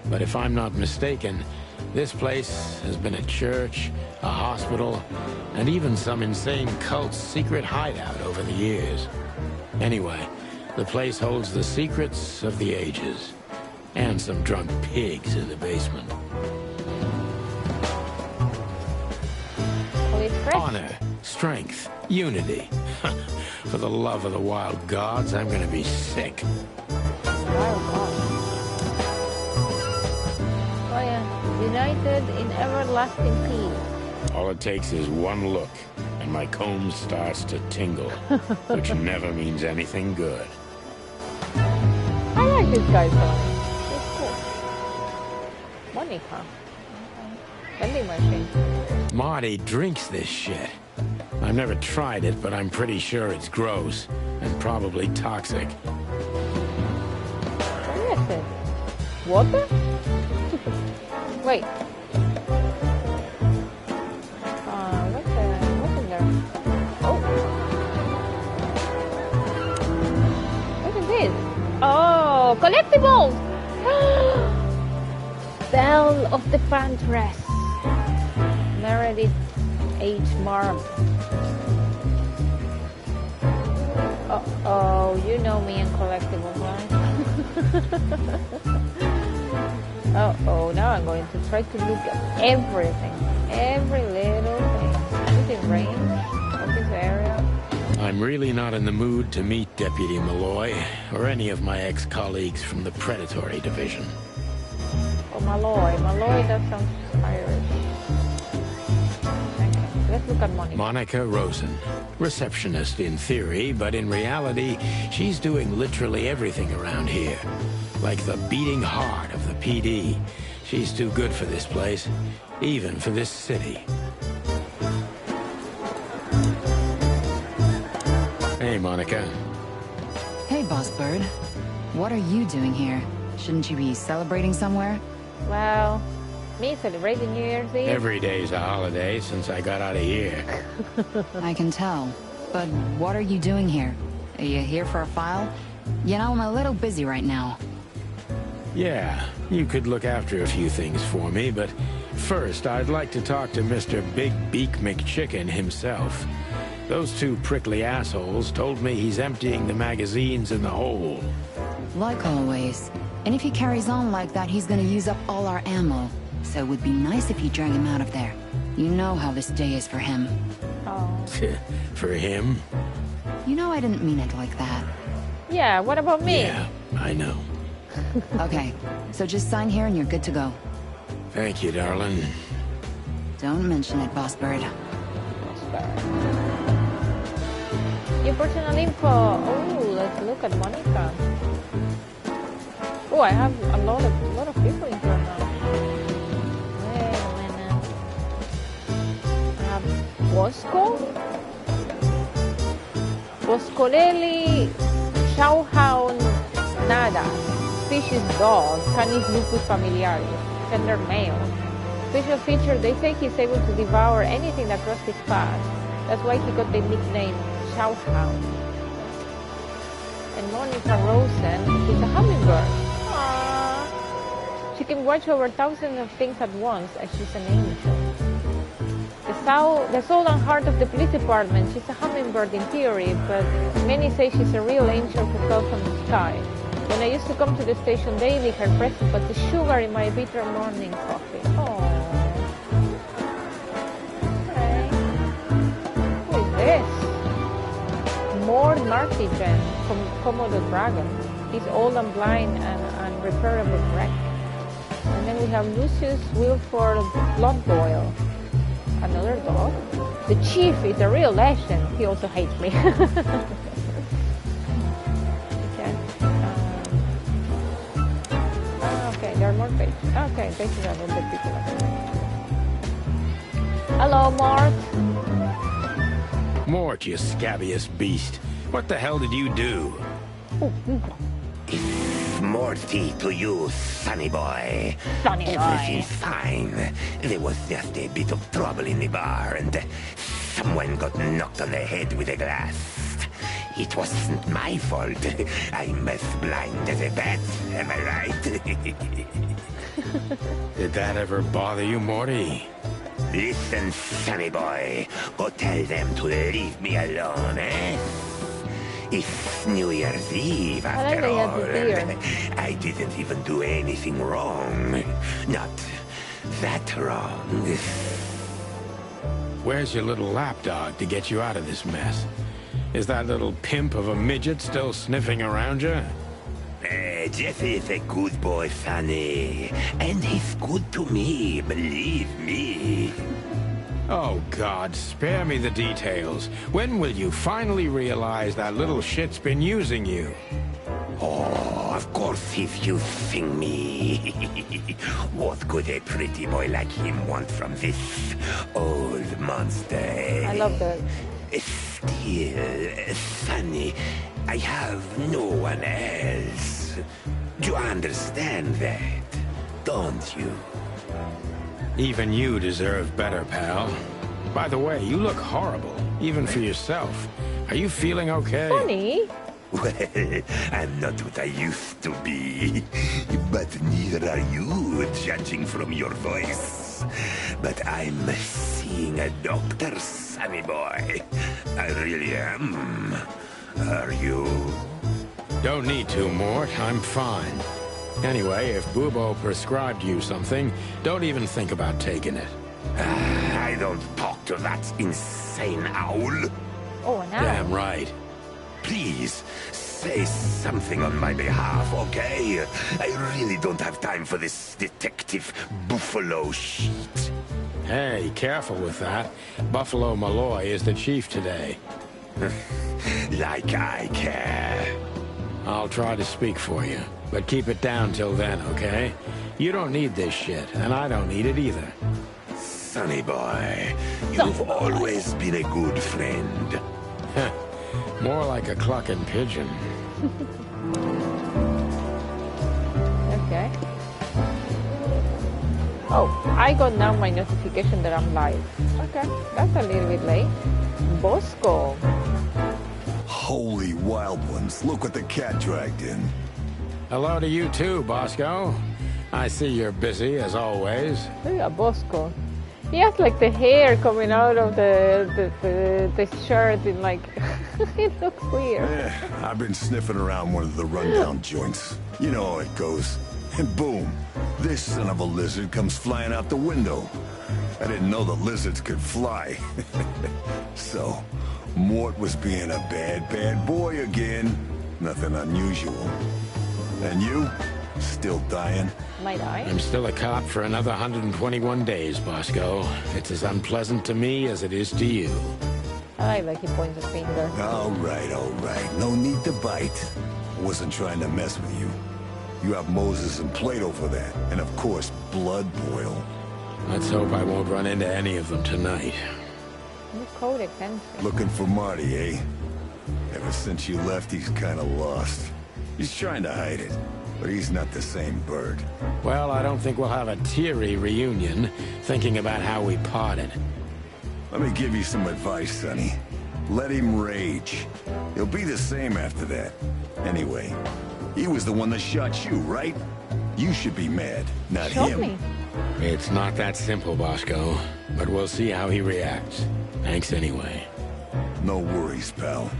B: but if I'm not mistaken, this place has been a church, a hospital, and even some insane cult's secret hideout over the years. Anyway, the place holds the secrets of the ages, and some drunk pigs in the basement.
A: Police fresh.
B: Honor, strength, unity. For the love of the wild gods, I'm gonna be sick.
A: Oh yeah, united in everlasting peace.
B: All it takes is one look, and my comb starts to tingle, which never means anything good.
A: I like this guy doing? He's cool. Monica. Vending machine.
B: Marty drinks this shit. I've never tried it, but I'm pretty sure it's gross and probably toxic.
A: What is it? Water? Wait. What's in there? Oh. What is this? Oh, collectibles! Bell of the Fantress. Meredith H. Marm. Uh-oh, you know me and collectibles, right? Uh-oh, now I'm going to try to look at everything. Every little thing. Within range of this area.
B: I'm really not in the mood to meet Deputy Malloy or any of my ex-colleagues from the Predatory Division.
A: Oh, Malloy. Malloy, that sounds Irish. Okay, let's look at Monica.
B: Monica Rosen. Receptionist in theory, but in reality, she's doing literally everything around here. Like the beating heart of the PD. She's too good for this place, even for this city. Hey, Monica.
I: Hey, Boss Bird. What are you doing here? Shouldn't you be celebrating somewhere?
A: Well, me celebrating New Year's Eve.
B: Every day's a holiday since I got out of here.
I: I can tell. But what are you doing here? Are you here for a file? You know, I'm a little busy right now.
B: Yeah, you could look after a few things for me, but first I'd like to talk to Mr. Big Beak McChicken himself. Those two prickly assholes told me he's emptying the magazines in the hole.
I: Like always. And if he carries on like that, he's gonna use up all our ammo. So it would be nice if you drag him out of there. You know how this day is for him.
A: Oh.
B: For him?
I: You know I didn't mean it like that.
A: Yeah, what about me?
B: Yeah, I know.
I: Okay, so just sign here and you're good to go.
B: Thank you, darling.
I: Don't mention it, Boss Bird.
A: Your personal info. Oh, let's look at Monica. Oh, I have a lot of people in here now. Wait a minute. I have Bosco, Boscolelli, Showhound Nada, species dog, Canis lupus familiaris, gender male. Special feature, they say he's able to devour anything that crosses his path. That's why he got the nickname Showhound. And Monica Rosen, she's a hummingbird. Aww. She can watch over thousands of things at once, and she's an angel. The soul and heart of the police department, she's a hummingbird in theory, but many say she's a real angel who fell from the sky. When I used to come to the station daily, her presence was the sugar in my bitter morning coffee. Aww. Okay. Who is this? Mord Martigen from Komodo Dragon. He's old and blind and unrepairable wreck. And then we have Lucius Wilford Bloodboil. Another dog. The chief is a real legend. He also hates me. Okay. Okay, there are more pages. Okay, pages are a little bit people. Hello, Mort.
B: Mort, you scabbiest beast. What the hell did you do?
F: Morty to you, sonny boy.
A: Sonny boy.
F: Everything's fine. There was just a bit of trouble in the bar, and someone got knocked on the head with a glass. It wasn't my fault. I'm as blind as a bat, am I right?
B: Did that ever bother you, Morty?
F: Listen, sonny boy. Go tell them to leave me alone, eh? It's New Year's Eve, after all. I didn't even do anything wrong. Not that wrong.
B: Where's your little lapdog to get you out of this mess? Is that little pimp of a midget still sniffing around you?
F: Jeffy is a good boy, Sonny. And he's good to me, believe me.
B: Oh, God, spare me the details. When will you finally realize that little shit's been using you?
F: Oh, of course he's using me. What could a pretty boy like him want from this old monster?
A: I love that.
F: Still, Sonny, I have no one else. You understand that, don't you?
J: Even you deserve better, pal. By the way, you look horrible, even for yourself. Are you feeling okay?
A: Funny.
F: Well, I'm not what I used to be. But neither are you, judging from your voice. But I'm seeing a doctor, Sonny boy. I really am. Are you?
J: Don't need to, Mort. I'm fine. Anyway, if Bubo prescribed you something, don't even think about taking it.
F: I don't talk to that insane owl.
A: Oh, no.
J: Damn right.
F: Please, say something on my behalf, okay? I really don't have time for this Detective Buffalo shit.
J: Hey, careful with that. Buffalo Malloy is the chief today.
F: Like I care.
J: I'll try to speak for you, but keep it down till then, okay? You don't need this shit, and I don't need it either.
F: Sonny boy, you've always been a good friend.
J: More like a clucking pigeon.
A: Okay. Oh, I got now my notification that I'm live. Okay, that's a little bit late. Bosco.
H: Holy wild ones, look what the cat dragged in.
J: Hello to you too, Bosco. I see you're busy, as always.
A: Look at Bosco. He has like the hair coming out of the shirt in like... It looks weird.
H: Yeah, I've been sniffing around one of the rundown joints. You know how it goes. And boom, this son of a lizard comes flying out the window. I didn't know the lizards could fly. So, Mort was being a bad boy again. Nothing unusual. And you? Still dying?
A: Might I?
J: I'm still a cop for another 121 days, Bosco. It's as unpleasant to me as it is to you.
A: I like he points a finger.
H: All right. No need to bite. I wasn't trying to mess with you. You have Moses and Plato for that. And of course, Blood Boil.
J: Let's hope I won't run into any of them tonight.
A: New codex entry.
H: Looking for Marty, eh? Ever since you left, he's kind of lost. He's trying to hide it, but he's not the same bird.
J: Well, I don't think we'll have a teary reunion, thinking about how we parted.
H: Let me give you some advice, Sonny. Let him rage. He'll be the same after that. Anyway, he was the one that shot you, right? You should be mad, not him.
A: Me.
J: It's not that simple, Bosco, but we'll see how he reacts. Thanks anyway.
H: No worries, pal.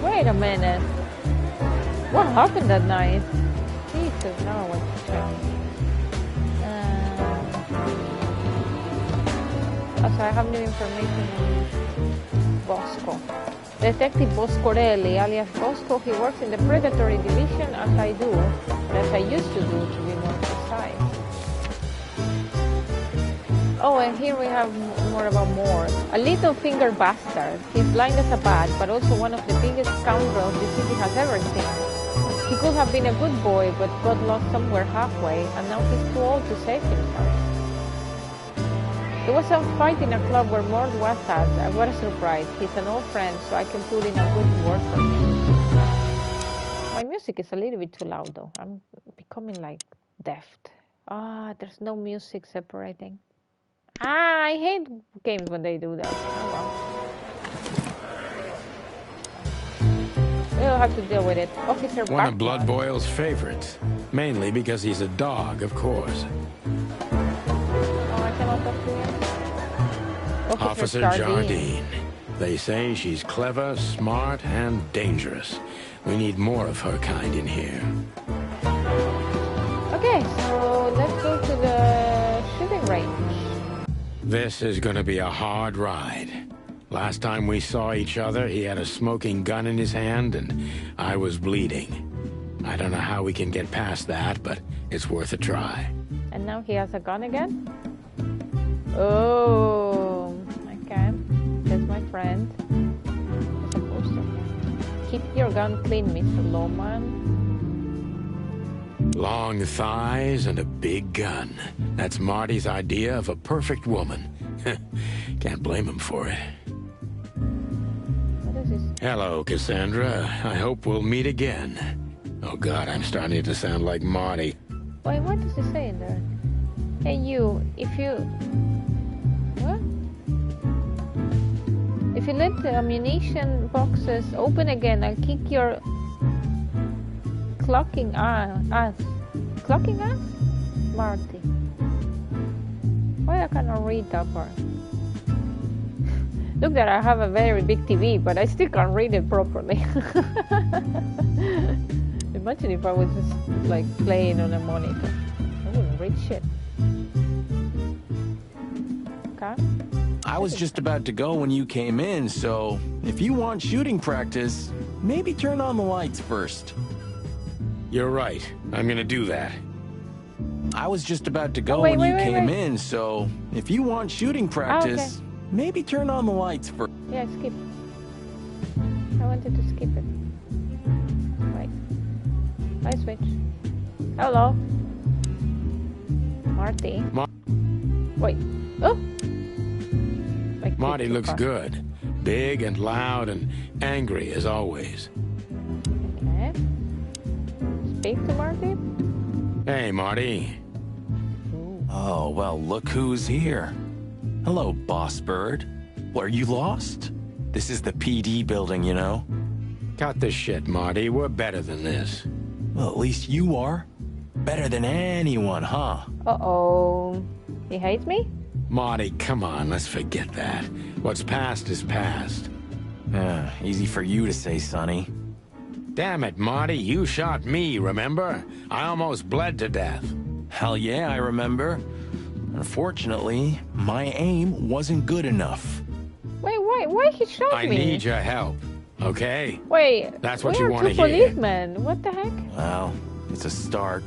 A: Wait a minute. What happened that night? Jesus, now I want to check. Also, I have new information on Bosco. Detective Boscorelli, alias Bosco, he works in the predatory division as I do, or as I used to do, to be more precise. Oh, and here we have more about Mort. A little-finger bastard. He's blind as a bat, but also one of the biggest scoundrels the city has ever seen. He could have been a good boy, but got lost somewhere halfway, and now he's too old to save himself. There was a fight in a club where Mort was at. What a surprise. He's an old friend, so I can put in a good word for him. My music is a little bit too loud, though. I'm becoming, like, deft. There's no music separating. I hate games when they do that. Oh, well. We'll have to deal with it. Officer
J: One of Blood Boil's favorites. Mainly because he's a dog, of course.
A: I cannot talk to him.
J: Officer Jardine. They say she's clever, smart, and dangerous. We need more of her kind in here.
A: Okay, so let's go to the shooting range.
J: This is gonna be a hard ride. Last time we saw each other, he had a smoking gun in his hand, and I was bleeding. I don't know how we can get past that, but it's worth a try.
A: And now he has a gun again? Oh, okay. That's my friend. Supposed to keep your gun gun clean, Mr. Lawman?
J: Long thighs and a big gun. That's Marty's idea of a perfect woman. Can't blame him for it.
A: What is this?
J: Hello, Cassandra. I hope we'll meet again. Oh God, I'm starting to sound like Marty.
A: Wait, what does it say in there? Hey you, if you... What? If you let the ammunition boxes open again, I'll kick your... Clocking ass. Clocking ass? Marty. Why I cannot read that part? Look that I have a very big TV, but I still can't read it properly. Imagine if I was just like playing on a monitor. I wouldn't read shit. Okay.
K: I was just about to go when you came in, so if you want shooting practice, maybe turn on the lights first.
J: You're right. I'm gonna do that.
K: I was just about to go when you came in, so if you want shooting practice, maybe turn on the lights first.
A: Yeah, skip. I wanted to skip it. Right. I switch. Hello. Marty. Wait. Oh! Like
J: Marty looks good. Big and loud and angry as always.
A: Okay. Speak to Marty?
J: Hey, Marty.
K: Oh, well, look who's here. Hello, Boss Bird. Are you lost? This is the PD building, you know.
J: Cut the shit, Marty. We're better than this.
K: Well, at least you are. Better than anyone, huh?
A: Uh-oh. He hates me?
J: Marty, come on, let's forget that. What's past is past.
K: Easy for you to say, Sonny.
J: Damn it, Marty, you shot me, remember? I almost bled to death.
K: Hell yeah, I remember. Unfortunately, my aim wasn't good enough.
A: Wait, why he shot me?
J: I need your help, okay?
A: Wait,
J: that's what you want to
A: hear.
J: We're
A: 2 policemen. What the heck?
K: Well, it's a start.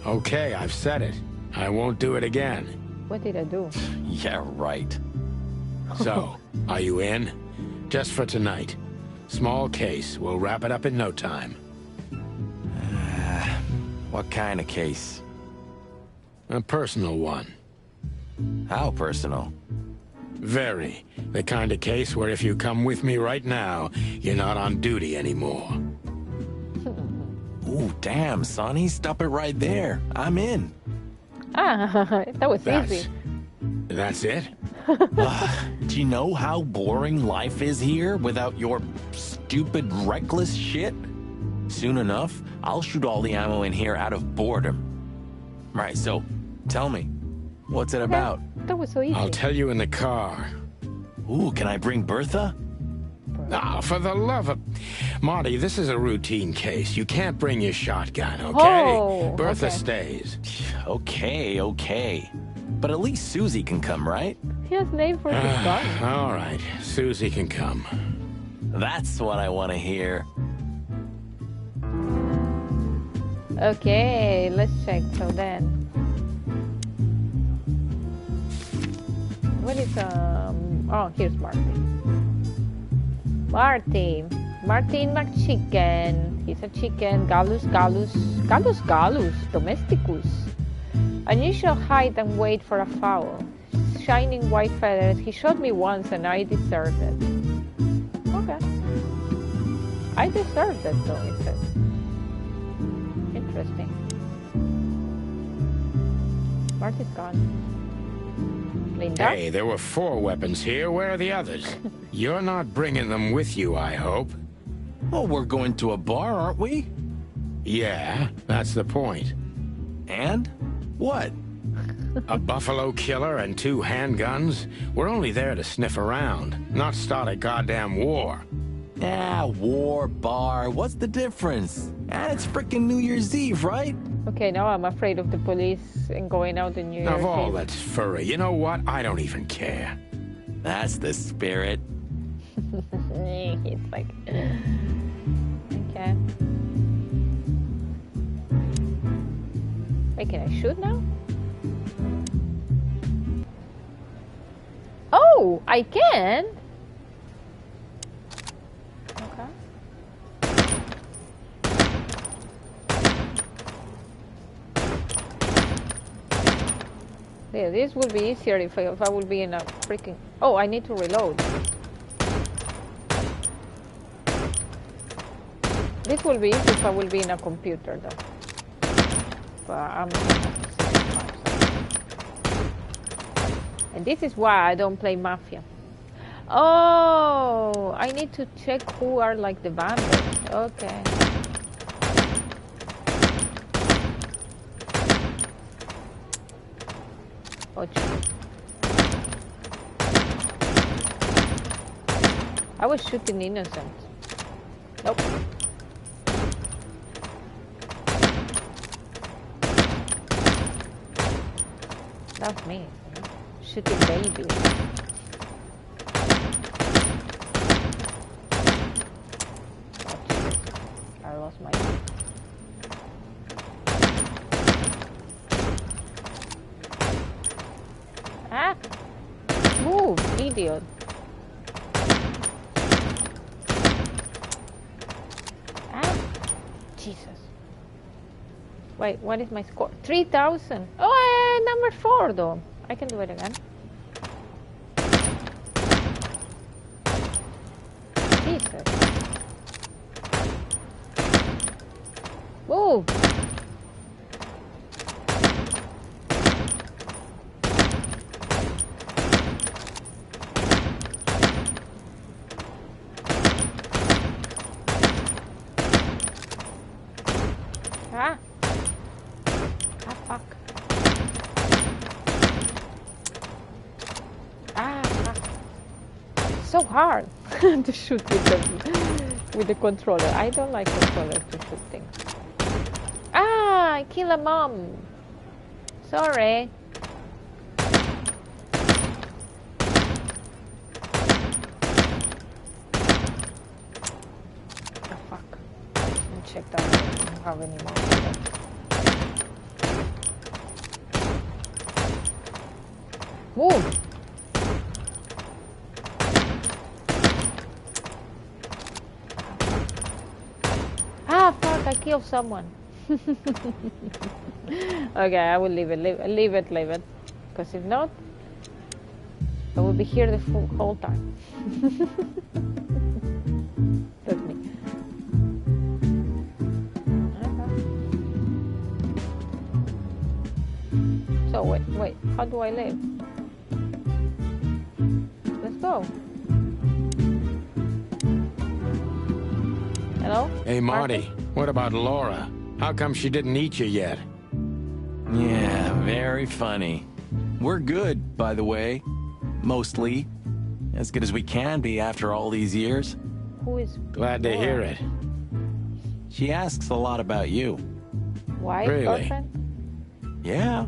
J: Okay, I've said it. I won't do it again.
A: What did I do?
K: Yeah, right.
J: So, are you in? Just for tonight. Small case. We'll wrap it up in no time.
K: What kind of case?
J: A personal one.
K: How personal?
J: Very. The kind of case where if you come with me right now, you're not on duty anymore.
K: Ooh, damn, Sonny. Stop it right there. I'm in.
A: Ah, that was easy.
J: That's it?
K: Do you know how boring life is here without your stupid, reckless shit? Soon enough, I'll shoot all the ammo in here out of boredom. Right, so, tell me, what's it about?
A: That was so easy.
J: I'll tell you in the car.
K: Ooh, can I bring Bertha?
J: Ah, for the love of... Marty, this is a routine case. You can't bring your shotgun, okay?
A: Oh,
J: Bertha
A: okay.
J: stays.
K: Okay. But at least Susie can come, right?
A: He has name for his gun.
J: All right, Susie can come.
K: That's what I want to hear.
A: Okay, let's check. So then, what is Oh, here's Marty. Martin McChicken. He's a chicken. Gallus, domesticus. Unusual height and weight for a fowl. Shining white feathers. He shot me once and I deserved it. Okay. I deserved it though, he said. Interesting. Marty's gone. Linda?
J: Hey, there were 4 weapons here. Where are the others? You're not bringing them with you, I hope.
K: Well, we're going to a bar, aren't we?
J: Yeah, that's the point.
K: And? What?
J: A buffalo killer and 2 handguns? We're only there to sniff around, not start a goddamn war.
K: War, bar, what's the difference? It's frickin' New Year's Eve, right?
A: Okay, now I'm afraid of the police and going out in New Year's
J: Of all
A: Eve.
J: that's furry, you know what? I don't even care.
K: That's the spirit.
A: He's like... Okay. Wait, can I shoot now? Oh, I can? Okay. Yeah, this would be easier if I would be in a freaking... Oh, I need to reload. This will be easy if I will be in a computer, though. But I'm... And this is why I don't play Mafia. Oh, I need to check who are like the bandits. Okay. I was shooting innocent. Nope. That's me. Shooting babies. I lost my... Ah! Move, idiot. Ah! Jesus. Wait, what is my score? 3,000. Oh, number 4 though. I can do it again. Jesus. Move. Ah. Ah, fuck. Ah, fuck. So hard to shoot with the controller. I don't like controllers to shoot things. Ah, I kill a mom. Sorry. Oh, fuck. Let me check that. I don't have any more. Move! Ah, fuck, I killed someone. Okay, I will leave it. Because if not, I will be here the whole time. That's me. So, wait, how do I live? Let's go. Hello?
J: Hey, Marty, what about Laura? How come she didn't eat you yet?
K: Yeah, very funny. We're good, by the way. Mostly. As good as we can be after all these years.
A: Who is...
J: Glad to hear it.
K: She asks a lot about you.
A: Why,
J: really?
A: girlfriend?
K: Yeah.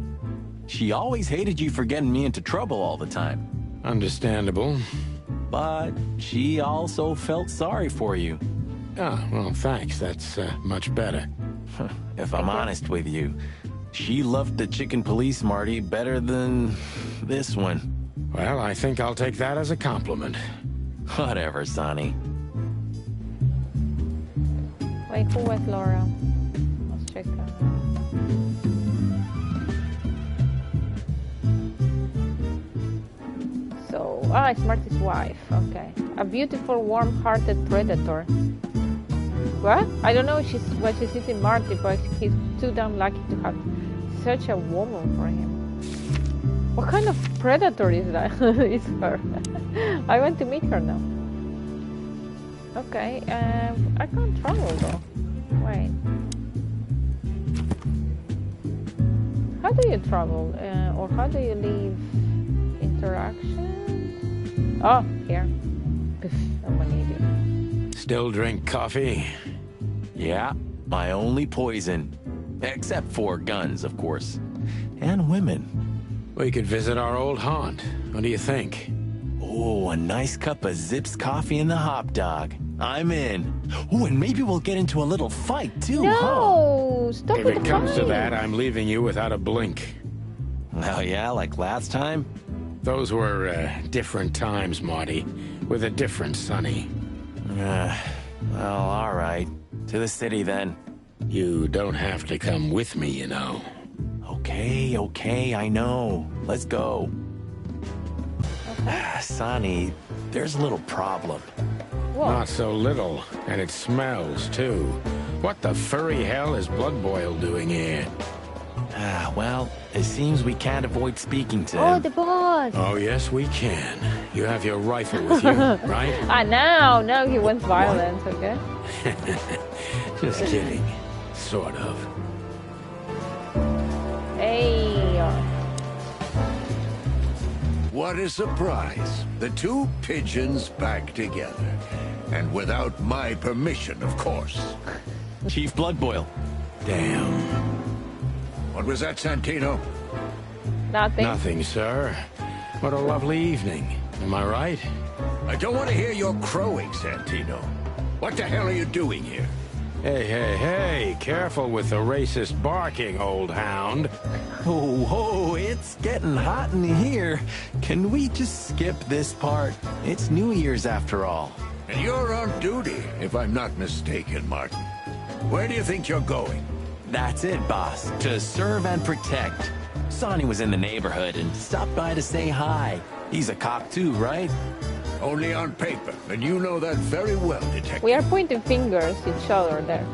K: She always hated you for getting me into trouble all the time.
J: Understandable.
K: But she also felt sorry for you.
J: Oh, well, thanks. That's much better.
K: If I'm honest with you, she loved the chicken police, Marty, better than this one.
J: Well, I think I'll take that as a compliment.
K: Whatever, Sonny.
A: Wait, who was Laura? Let's check that. So, it's Marty's wife. Okay. A beautiful, warm-hearted predator. What? I don't know what she sees in Marty, but he's too damn lucky to have such a woman for him. What kind of predator is that? It's her. I want to meet her now. Okay, I can't travel though. Wait. How do you travel? Or how do you leave interaction? Oh, here. I'm an idiot.
J: Still drink coffee?
K: Yeah, my only poison. Except for guns, of course. And women.
J: We could visit our old haunt. What do you think?
K: Oh, a nice cup of Zips coffee and the hot dog. I'm in. Oh, and maybe we'll get into a little fight, too,
A: No! Stop
J: If
A: with
J: it
A: the
J: comes to
A: fight.
J: that, I'm leaving you without a blink.
K: Oh, yeah, like last time?
J: Those were different times, Marty, with a different Sonny.
K: Well, all right. To the city, then.
J: You don't have to come with me, you know.
K: Okay, I know. Let's go. Sonny, there's a little problem.
A: What?
J: Not so little, and it smells, too. What the furry hell is Blood Boil doing here?
K: Well, it seems we can't avoid speaking to
A: Oh,
K: him.
A: the boss.
J: Oh, yes, we can. You have your rifle with you, right?
A: Now he wants violence, okay?
J: Just kidding. Sort of.
A: Hey.
H: What a surprise. The two pigeons back together. And without my permission, of course.
K: Chief Bloodboil.
J: Damn.
H: What was that, Santino?
A: Nothing.
J: Nothing, sir. What a lovely evening. Am I right?
H: I don't want to hear your crowing, Santino. What the hell are you doing here?
J: Hey, careful with the racist barking, old hound.
K: Oh, it's getting hot in here. Can we just skip this part? It's New Year's after all.
H: And you're on duty, if I'm not mistaken, Martin. Where do you think you're going?
K: That's it, boss. To serve and protect. Sonny was in the neighborhood and stopped by to say hi. He's a cop too, right?
H: Only on paper, and you know that very well, Detective.
A: We are pointing fingers at each other there.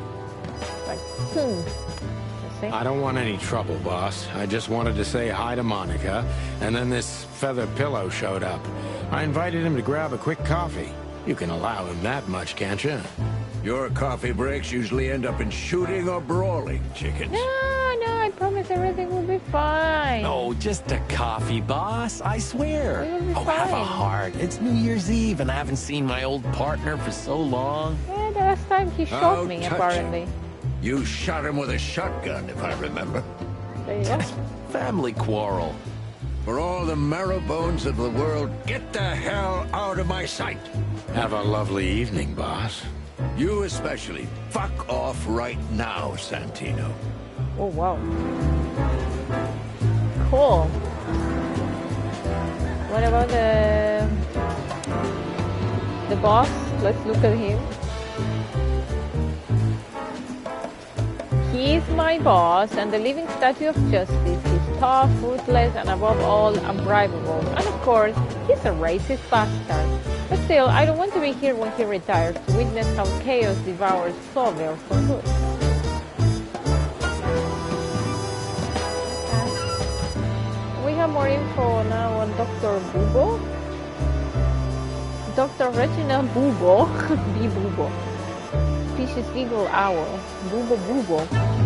A: Like, You see?
J: I don't want any trouble, boss. I just wanted to say hi to Monica, and then this feather pillow showed up. I invited him to grab a quick coffee. You can allow him that much, can't you?
H: Your coffee breaks usually end up in shooting or brawling, chickens.
A: No, I promise everything will be fine.
K: Oh, just a coffee, boss. I swear.
A: It will be
K: Oh, have a
A: fine.
K: heart. It's New Year's Eve, and I haven't seen my old partner for so long.
A: Yeah, the last time he shot
H: How
A: me,
H: touching.
A: apparently.
H: You shot him with a shotgun, if I remember.
A: There you go.
K: Family quarrel.
H: For all the marrow bones of the world, get the hell out of my sight.
J: Have a lovely evening, boss.
H: You especially. Fuck off right now, Santino.
A: Oh, wow. Cool. What about the boss? Let's look at him. He is my boss and the living statue of justice. He's tough, ruthless, and above all, unbribable. And of course, he's a racist bastard. But still, I don't want to be here when he retires to witness how chaos devours Clawville for good. We have more info now on Dr. Bubo. Dr. Reginald Bubo. B. Bubo. Species Eagle Owl. Bubo Bubo.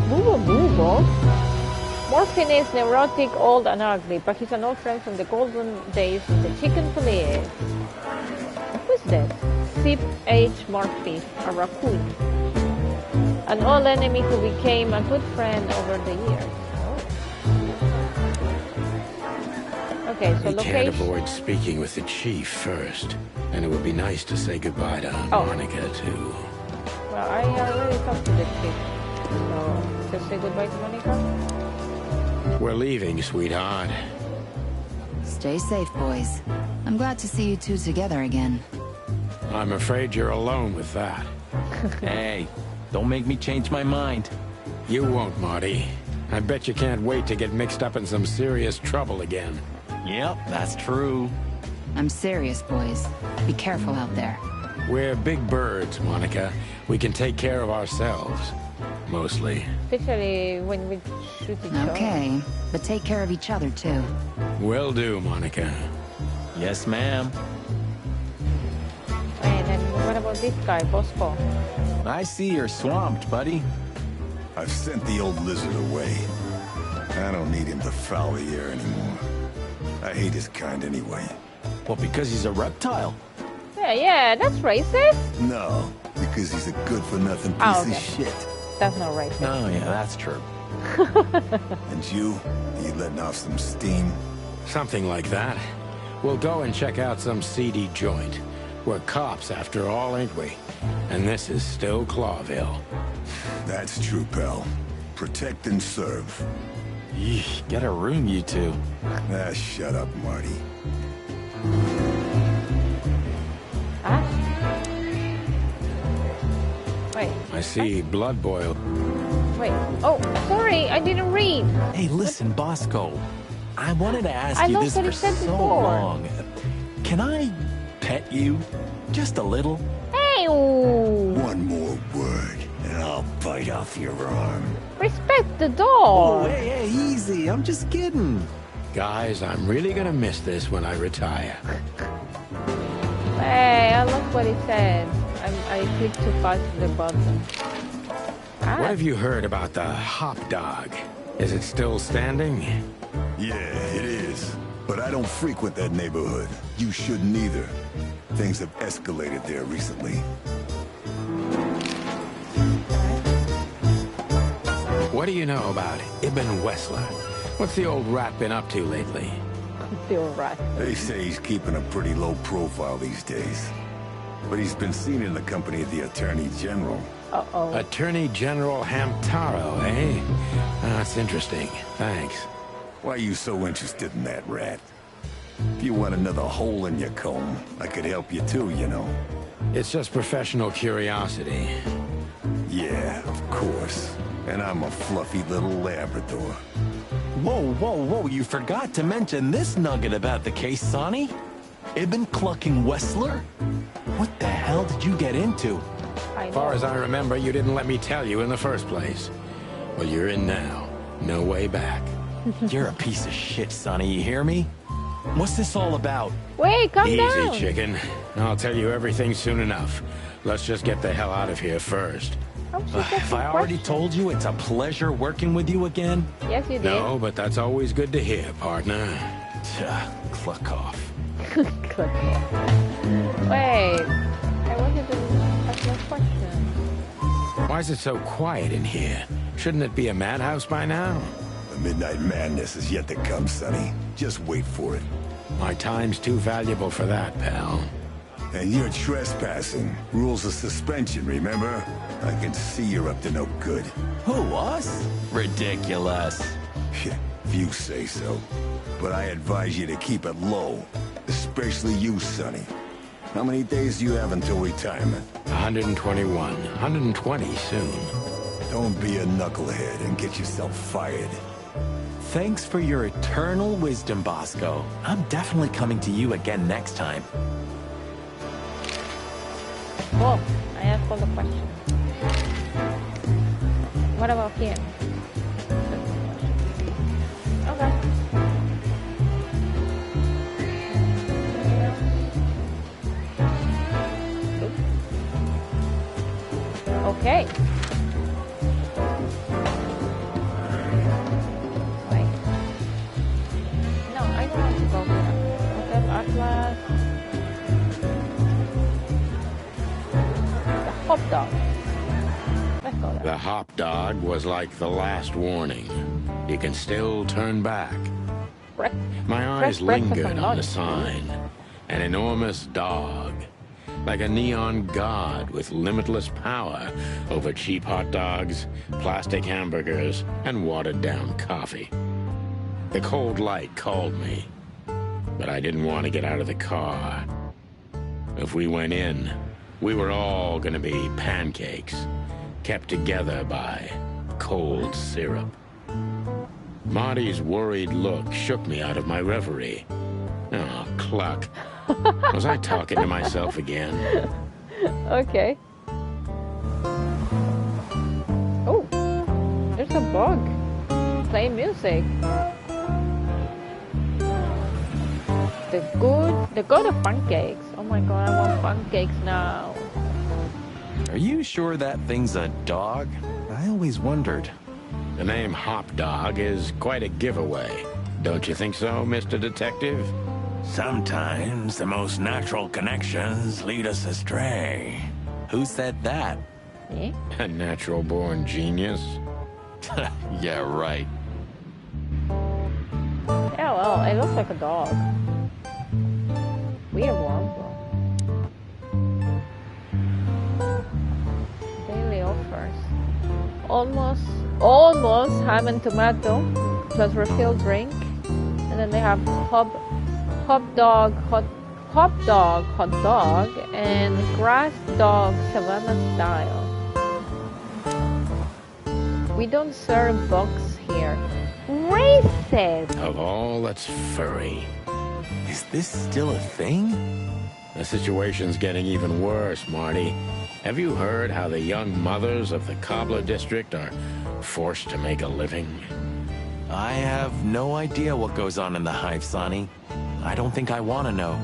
A: Bubo Bubo? Morphin is neurotic, old, and ugly, but he's an old friend from the golden days of the Chicken Police. Who's that? Sip H. Murphy, a raccoon. An old enemy who became a good friend over the years. Okay, so
J: We can't
A: location.
J: avoid speaking with the chief first. And it would be nice to say goodbye to Monica, too.
A: Well, I already talked to the chief. So, just say goodbye to Monica.
J: We're leaving, sweetheart.
I: Stay safe, boys. I'm glad to see you two together again.
J: I'm afraid you're alone with that.
K: Hey, don't make me change my mind.
J: You won't, Marty. I bet you can't wait to get mixed up in some serious trouble again.
K: Yep, that's true.
I: I'm serious, boys. Be careful out there.
J: We're big birds, Monica. We can take care of ourselves. Mostly.
A: Especially when we shoot each other.
I: Okay, but take care of each other, too.
J: Will do, Monica.
K: Yes, ma'am.
A: And then what about this guy, Bosco?
K: I see you're swamped, buddy.
H: I've sent the old lizard away. I don't need him to foul the air anymore. I hate his kind anyway.
K: Well, because he's a reptile.
A: Yeah, that's racist.
H: No, because he's a good-for-nothing piece
A: Oh, okay.
H: of shit.
A: That's not racist.
K: Oh, yeah, that's true.
H: And you letting off some steam?
J: Something like that. We'll go and check out some seedy joint. We're cops, after all, ain't we? And this is still Clawville.
H: That's true, pal. Protect and serve.
K: Yeesh, get a room, you two.
H: Ah, shut up, Marty.
A: Wait.
J: I see Blood Boil.
A: Wait. Oh, sorry, I didn't read.
K: Hey, listen, Bosco. I wanted to ask you this for so long. Can I pet you? Just a little?
A: Hey!
H: One more word, and I'll bite off your arm.
A: Respect the dog.
K: Oh, hey, easy. I'm just kidding.
J: Guys, I'm really gonna miss this when I retire.
A: Hey, I love what he said. I clicked too fast on the button.
J: What have you heard about the Hop Dog? Is it still standing?
H: Yeah, it is. But I don't frequent that neighborhood. You shouldn't either. Things have escalated there recently.
J: What do you know about Ibn Wessler? What's the old rat been up to lately?
A: The old rat.
H: They say he's keeping a pretty low profile these days. But he's been seen in the company of the Attorney General.
A: Uh-oh.
J: Attorney General Hamtaro, eh? That's interesting. Thanks.
H: Why are you so interested in that rat? If you want another hole in your comb, I could help you too, you know.
J: It's just professional curiosity.
H: Yeah, of course. And I'm a fluffy little Labrador.
K: Whoa, you forgot to mention this nugget about the case, Sonny. Ibn Clucking Wessler? What the hell did you get into?
J: As far as I remember, you didn't let me tell you in the first place. Well, you're in now. No way back.
K: You're a piece of shit, Sonny, you hear me? What's this all about?
A: Wait, calm down.
J: Easy, chicken. I'll tell you everything soon enough. Let's just get the hell out of here first.
K: If I already told you it's a pleasure working with you again?
A: Yes, you did.
J: No, but that's always good to hear, partner.
K: Cluck off.
A: Cluck off. Wait, I wanted to ask my question.
J: Why is it so quiet in here? Shouldn't it be a madhouse by now?
H: The midnight madness is yet to come, Sonny. Just wait for it.
J: My time's too valuable for that, pal.
H: And you're trespassing. Rules of suspension, remember? I can see you're up to no good.
K: Who, us? Ridiculous.
H: If you say so. But I advise you to keep it low. Especially you, Sonny. How many days do you have until retirement?
J: 121. 120 soon.
H: Don't be a knucklehead and get yourself fired.
K: Thanks for your eternal wisdom, Bosco. I'm definitely coming to you again next time.
A: Well, I asked all the questions. What about him? Okay. Okay. Wait. No, I don't want to go there. Hotel Atlas. The Hop Dog. Let's go there.
J: The Hop Dog was like the last warning. You can still turn back. My eyes lingered on the sign. An enormous dog. Like a neon god with limitless power over cheap hot dogs, plastic hamburgers, and watered-down coffee. The cold light called me, but I didn't want to get out of the car. If we went in, we were all gonna be pancakes, kept together by cold syrup. Marty's worried look shook me out of my reverie. Oh, cluck. Was I talking to myself again?
A: Okay. Oh, there's a bug playing music. The god of pancakes. Oh my god, I want pancakes now.
K: Are you sure that thing's a dog? I always wondered.
J: The name Hop Dog is quite a giveaway. Don't you think so, Mr. Detective?
F: Sometimes the most natural connections lead us astray.
K: Who said that?
A: Eh?
J: A natural-born genius?
K: Yeah, right.
A: Yeah, well, it looks like a dog. Weird one, bro. Daily offers. Almost ham and tomato plus refill drink, and then they have hot dog, and grass dog, Savannah style. We don't serve bugs here. Racist!
J: Of all that's furry.
K: Is this still a thing?
J: The situation's getting even worse, Marty. Have you heard how the young mothers of the Cobbler District are forced to make a living?
K: I have no idea what goes on in the hive, Sonny. I don't think I want to know.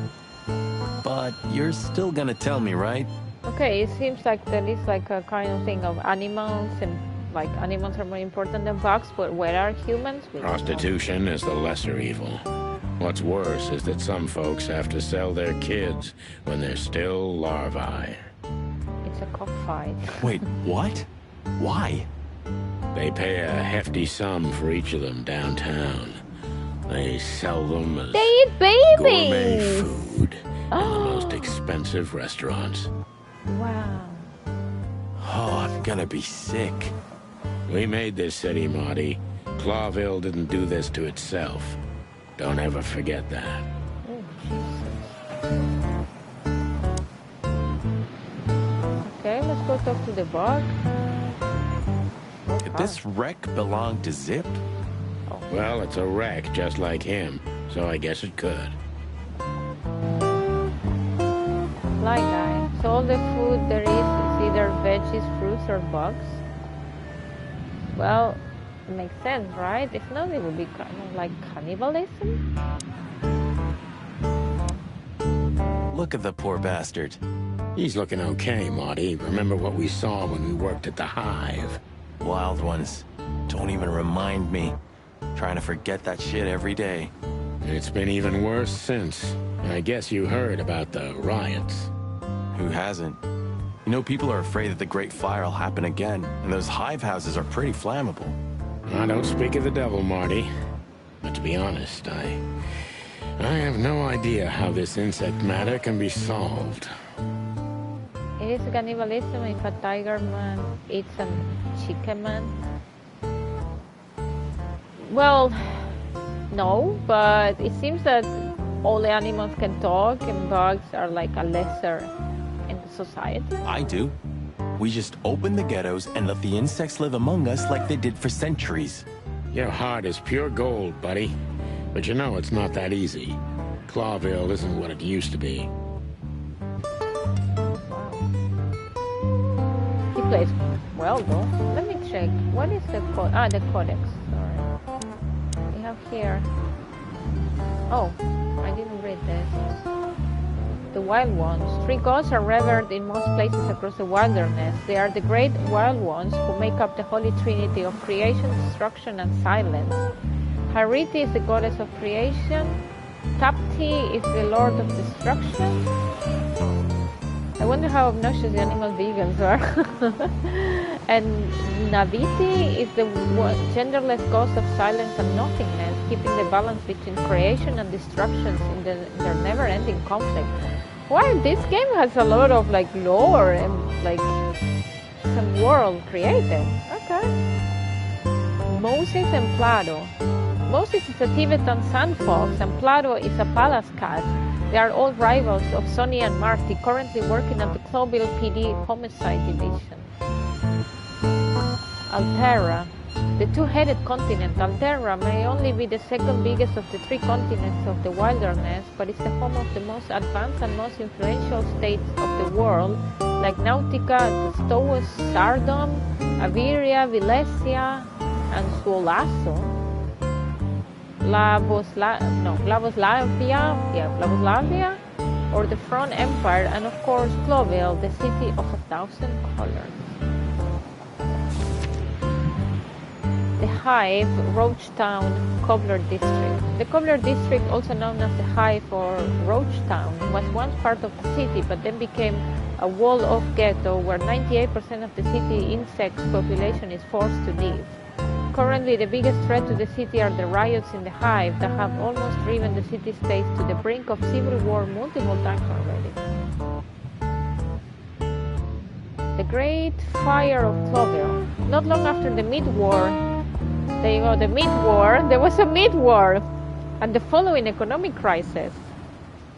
K: But you're still gonna tell me, right?
A: Okay, it seems like there is like a kind of thing of animals, and like animals are more important than bugs, but where are humans?
J: Prostitution is the lesser evil. What's worse is that some folks have to sell their kids when they're still larvae.
A: It's a cockfight.
K: Wait, what? Why?
J: They pay a hefty sum for each of them downtown. They sell them as
A: they eat babies!
J: Gourmet food in the most expensive restaurants.
A: Wow.
K: Oh, I'm gonna be sick.
J: We made this city, Marty. Clawville didn't do this to itself. Don't ever forget that.
A: Okay, let's go talk to the bug.
K: Did this wreck belong to Zip?
J: Well, it's a wreck just like him, so I guess it could.
A: Fly guy. So all the food there is either veggies, fruits, or bugs. Well, it makes sense, right? If not, it would be kind of like cannibalism.
K: Look at the poor bastard.
J: He's looking okay, Marty. Remember what we saw when we worked at the Hive?
K: Wild ones. Don't even remind me. Trying to forget that shit every day.
J: It's been even worse since. I guess you heard about the riots.
K: Who hasn't? You know, people are afraid that the Great Fire will happen again, and those hive houses are pretty flammable.
J: I don't speak of the devil, Marty. But to be honest, I have no idea how this insect matter can be solved.
A: It is cannibalism if a tiger man eats a chicken man. Well, no, but it seems that all the animals can talk and bugs are like a lesser in society.
K: I do. We just open the ghettos and let the insects live among us like they did for centuries.
J: Your heart is pure gold, buddy. But you know it's not that easy. Clawville isn't what it used to be.
A: Wow. He plays well, though. Let me check. What is the code? Ah, the codex. Sorry. We have here. Oh, I didn't read this. The Wild Ones. 3 gods are revered in most places across the wilderness. They are the great Wild Ones who make up the Holy Trinity of creation, destruction, and silence. Hariti is the goddess of creation. Tapti is the lord of destruction. I wonder how obnoxious the animal vegans are. And Naviti is the genderless ghost of silence and nothingness, keeping the balance between creation and destructions in their never-ending conflict. Wow, this game has a lot of like lore and like some world created. Okay. Moses and Plado. Moses is a Tibetan sand fox and Plado is a palace cat. They are all rivals of Sonny and Marty, currently working at the Clawville PD Homicide Division. Alterra. The two-headed continent, Alterra, may only be the second biggest of the 3 continents of the wilderness, but it's the home of the most advanced and most influential states of the world, like Nautica, Stowus, Sardom, Averia, Vilesia, and Suolasso. Flavoslavia, or the Front Empire, and of course Clawville, the city of 1,000 colors. The Hive, Roachtown, Cobbler District. The Cobbler District, also known as the Hive or Roachtown, was once part of the city, but then became a walled-off ghetto where 98% of the city insect population is forced to live. Currently, the biggest threat to the city are the riots in the Hive that have almost driven the city-states to the brink of civil war multiple times already. The Great Fire of Clawville. Not long after the Mid-War, there you go, the Mid-War, there was a Mid-War, and the following economic crisis.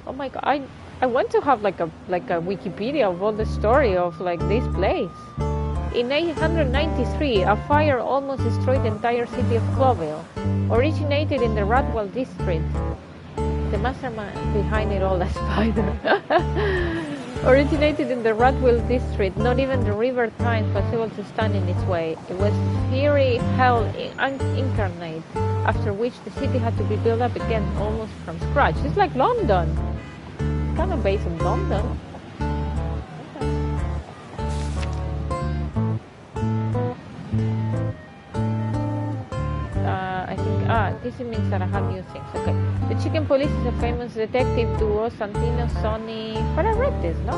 A: Oh my God, I want to have like a Wikipedia of all the story of like this place. In 893, a fire almost destroyed the entire city of Cloville. Originated in the Radwell district. The mastermind behind it all, a spider. Originated in the Radwell district, not even the River Tyne was able to stand in its way. It was Fury Hell incarnate, after which the city had to be built up again almost from scratch. It's like London. It's kind of based on London. This means that I have new things. Okay. The Chicken Police is a famous detective duo, Santino, Sonny. But I read this, no?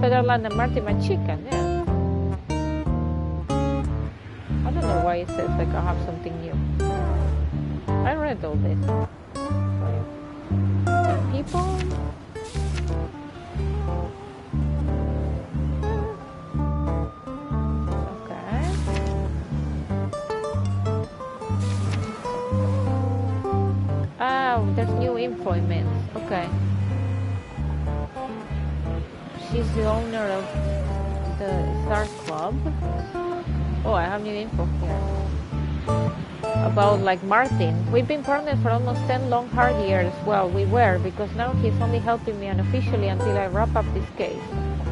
A: Sutherland and Marty McChicken, yeah. I don't know why it says like I have something new. I read all this. And people. Oh, there's new employment. Okay. She's the owner of the Star Club. Oh, I have new info here. About like Martin. We've been partners for almost 10 long hard years. Well, we were, because now he's only helping me unofficially until I wrap up this case.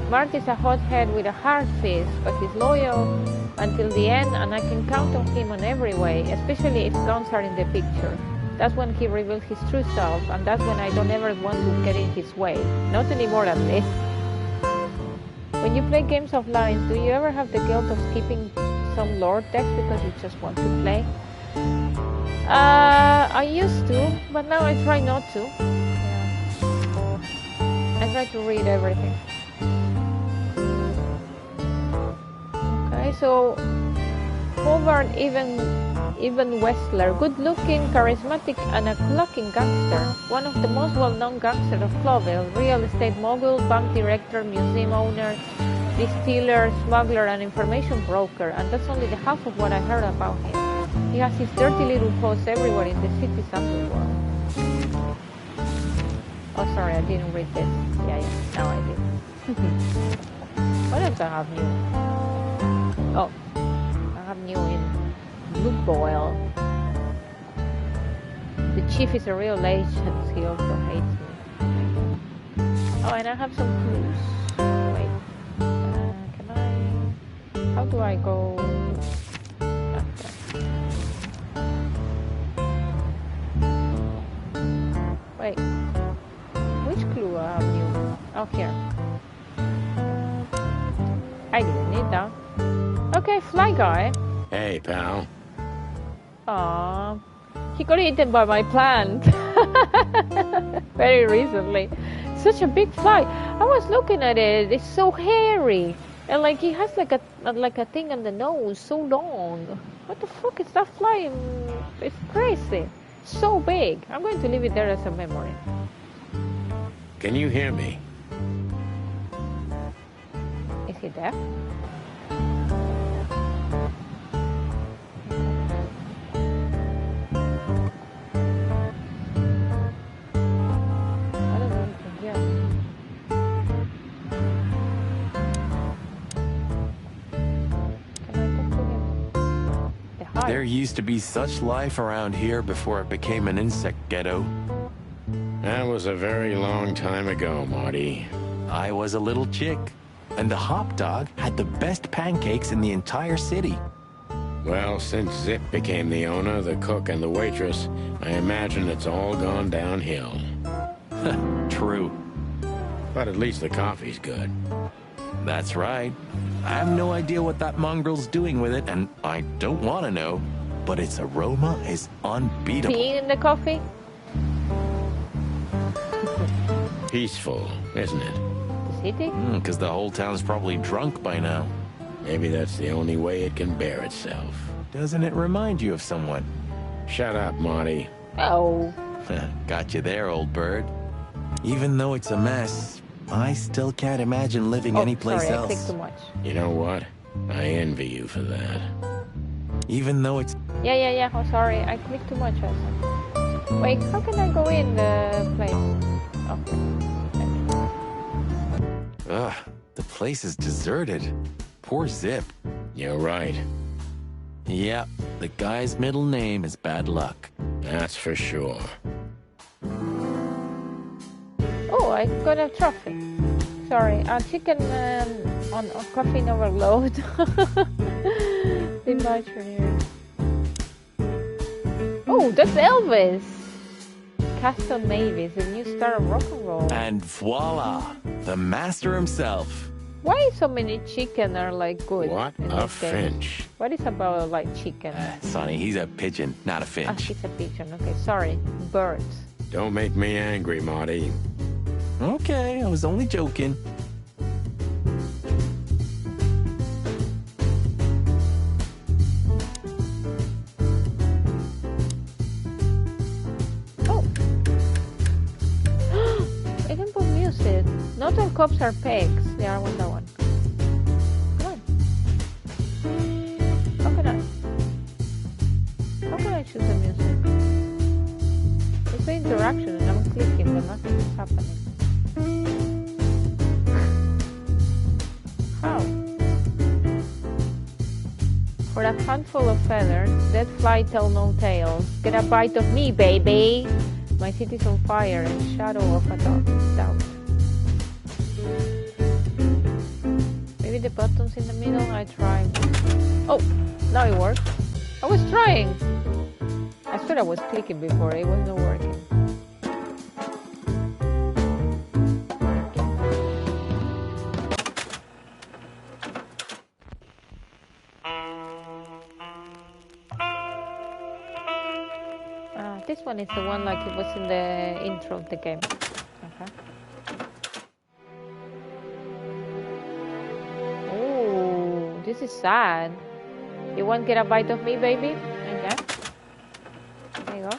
A: Martin's a hothead with a hard fist, but he's loyal until the end, and I can count on him on every way, especially if guns are in the picture. That's when he reveals his true self, and that's when I don't ever want to get in his way. Not anymore, at least. When you play games of lines, do you ever have the guilt of skipping some lore text because you just want to play? I used to, but now I try not to. Yeah. I try to read everything. Okay, so Hobart Even Westler, good-looking, charismatic, and a clocking gangster. One of the most well-known gangsters of Cloville, real estate mogul, bank director, museum owner, distiller, smuggler, and information broker. And that's only the half of what I heard about him. He has his dirty little paws everywhere in the city's underworld. Oh, sorry, I didn't read this. Yeah, now I did. What else I have new? Oh, I have new in Luke Boyle. The chief is a real agent. He also hates me. Oh, and I have some clues. Wait. Can I... How do I go... after? Wait. Which clue I have new? Oh, here. I didn't need that. Okay, Fly Guy.
J: Hey, pal.
A: Aww, he got eaten by my plant very recently. Such a big fly. I was looking at it. It's so hairy, and like he has like a thing on the nose, so long. What the fuck is that fly? It's crazy. So big. I'm going to leave it there as a memory.
J: Can you hear me?
A: Is he deaf?
K: There used to be such life around here before it became an insect ghetto.
J: That was a very long time ago, Marty.
K: I was a little chick, and the hop dog had the best pancakes in the entire city.
J: Well, since Zip became the owner, the cook, and the waitress, I imagine it's all gone downhill.
K: True.
J: But at least the coffee's good.
K: That's right. I have no idea what that mongrel's doing with it, and I don't want to know, but its aroma is unbeatable.
A: Peeing in the coffee?
J: Peaceful, isn't it?
A: The city?
K: Because the whole town's probably drunk by now.
J: Maybe that's the only way it can bear itself.
K: Doesn't it remind you of someone?
J: Shut up, Marty.
A: Oh.
K: Got you there, old bird. Even though it's a mess, I still can't imagine living anyplace else.
A: I clicked too much.
J: You know what? I envy you for that.
K: Even though it's...
A: Yeah. Oh, sorry. I clicked too much. Wait, how can I go in the place?
K: Ugh, the place is deserted. Poor Zip.
J: You're right.
K: Yep, the guy's middle name is Bad Luck.
J: That's for sure.
A: Oh, I got a trophy. Sorry, chicken on caffeine overload. Oh, that's Elvis. Castle Mavis, the new star of rock and roll.
K: And voila, the master himself.
A: Why so many chicken are like good?
J: What a finch.
A: What is about like chicken?
K: Sonny, he's a pigeon, not a
A: Ah,
K: finch.
A: he's a pigeon. Okay, sorry. Birds.
J: Don't make me angry, Marty.
K: Okay, I was only joking.
A: Oh. I can put music. Not all cops are pegs. They are one by one. Come on. How can I choose the music? It's the interaction and I'm clicking but nothing is happening. How? For a handful of feathers, dead fly tell no tales. Get a bite of me, baby! My city's on fire and shadow of a doubt. Maybe the buttons in the middle, I tried. Oh, now it worked. I was trying! I thought I was clicking before, it was not working. This one is the one like it was in the intro of the game. Okay. Oh, this is sad. You won't get a bite of me, baby? Okay. There you go.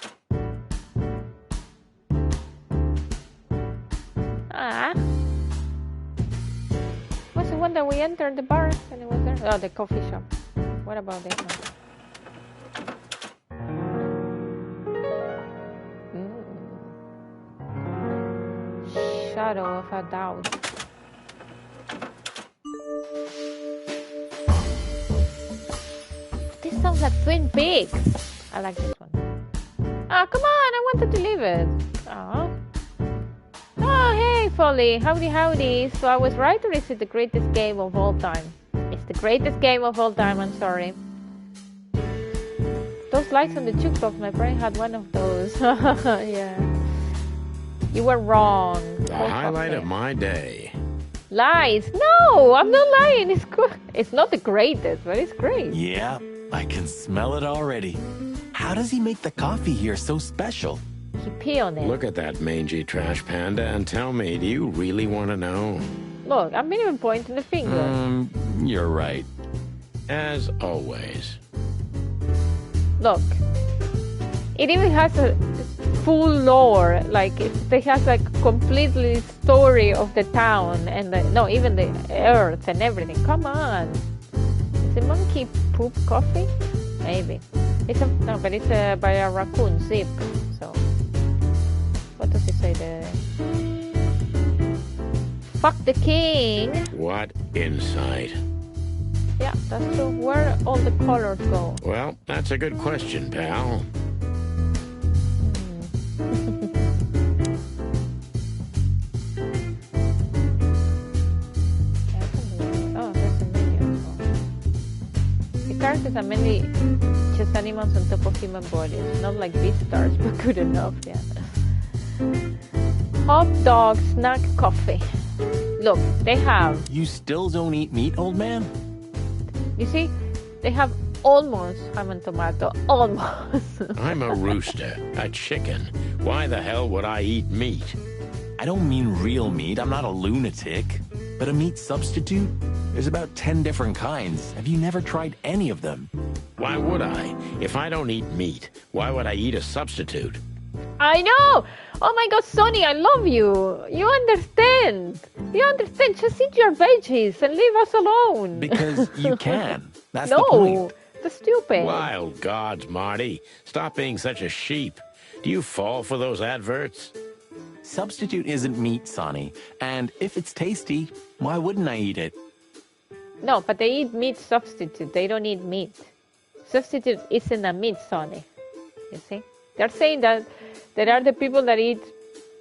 A: Ah. Was the one that we entered the bar and it was there? Oh, the coffee shop. What about this one? Shadow of a doubt. This sounds like Twin Peaks. I like this one. Ah, come on! I wanted to leave it. Oh. Oh, hey, Folly. Howdy, howdy. So I was right, or is it the greatest game of all time? It's the greatest game of all time. I'm sorry. Those lights on the jukebox. My brain had one of those. Yeah. You were wrong.
J: The highlight of my day.
A: Lies. No, I'm not lying. It's good. It's not the greatest, but it's great.
K: Yeah, I can smell it already. How does he make the coffee here so special?
A: He pee on it.
J: Look at that mangy trash panda and tell me, do you really want to know?
A: Look, I'm not even pointing the finger.
K: You're right.
J: As always.
A: Look. It even has a full lore, like it has like completely story of the town and even the earth and everything. Come on, is a monkey poop coffee? Maybe it's but it's by a raccoon zip. So what does it say there? Fuck the king.
J: What insight?
A: Yeah, that's true. Where all the colors go?
J: Well, that's a good question, pal. Characters are mainly just animals on top of human bodies, not like Beastars, but good enough, yeah. Hot dog, snack, coffee. Look, they have...
K: You still don't eat meat, old man?
A: You see, they have almost ham and tomato, almost.
J: I'm a rooster, a chicken. Why the hell would I eat meat?
K: I don't mean real meat, I'm not a lunatic. But a meat substitute? There's about 10 different kinds. Have you never tried any of them?
J: Why would I? If I don't eat meat, why would I eat a substitute?
A: I know! Oh my god, Sonny, I love you! You understand! You understand! Just eat your veggies and leave us alone!
K: Because you can. That's
A: no,
K: the point.
A: That's stupid.
J: Wild gods, Marty. Stop being such a sheep. Do you fall for those adverts?
K: Substitute isn't meat, Sonny. And if it's tasty, why wouldn't I eat it?
A: No, but they eat meat substitute. They don't eat meat. Substitute isn't a meat, Sonny. You see? They're saying that there are the people that eat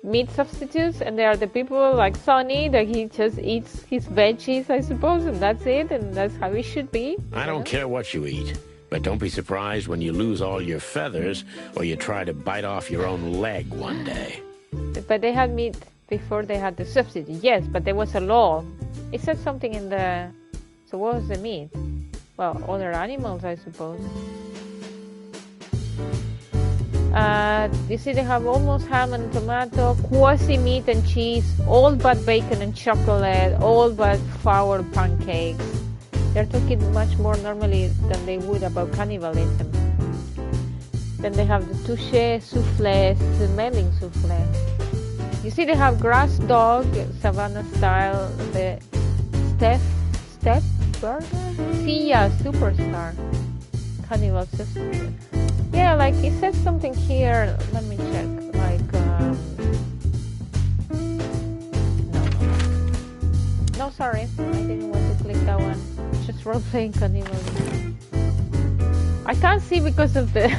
A: meat substitutes, and there are the people like Sonny that he just eats his veggies, I suppose, and that's it, and that's how it should be.
J: I don't care what you eat, but don't be surprised when you lose all your feathers or you try to bite off your own leg one day.
A: But they had meat before they had the substitute. Yes, but there was a law. It said something in the... So what was the meat? Well, other animals, I suppose. You see, they have almost ham and tomato, quasi meat and cheese, all but bacon and chocolate, all but flour pancakes. They're talking much more normally than they would about cannibalism. Then they have the touche souffle, smelling souffle. You see, they have grass dog, savannah style, the step burger, Sia superstar, cannibal substitute. Yeah, like it says something here. Let me check. Like, no, sorry, I didn't want to click that one. Just role-playing cannibalism. I can't see because of the.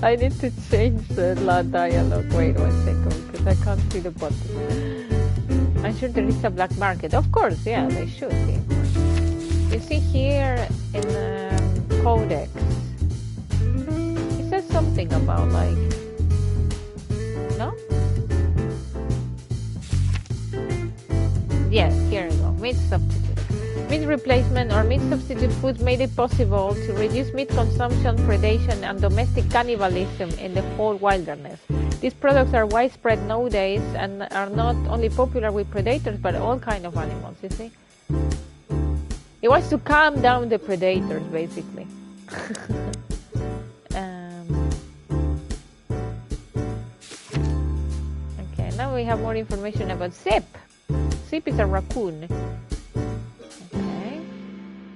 A: I need to change the dialogue. Wait 1 second, because I can't see the button. I'm sure there is a black market. Of course, yeah, they should be. You see here in the codex. Says something about like no? Yes, here we go. Meat substitute. Meat replacement or meat substitute foods made it possible to reduce meat consumption, predation, and domestic cannibalism in the whole wilderness. These products are widespread nowadays and are not only popular with predators but all kinds of animals, you see? It was to calm down the predators, basically. Now we have more information about Zip. Zip is a raccoon. Okay.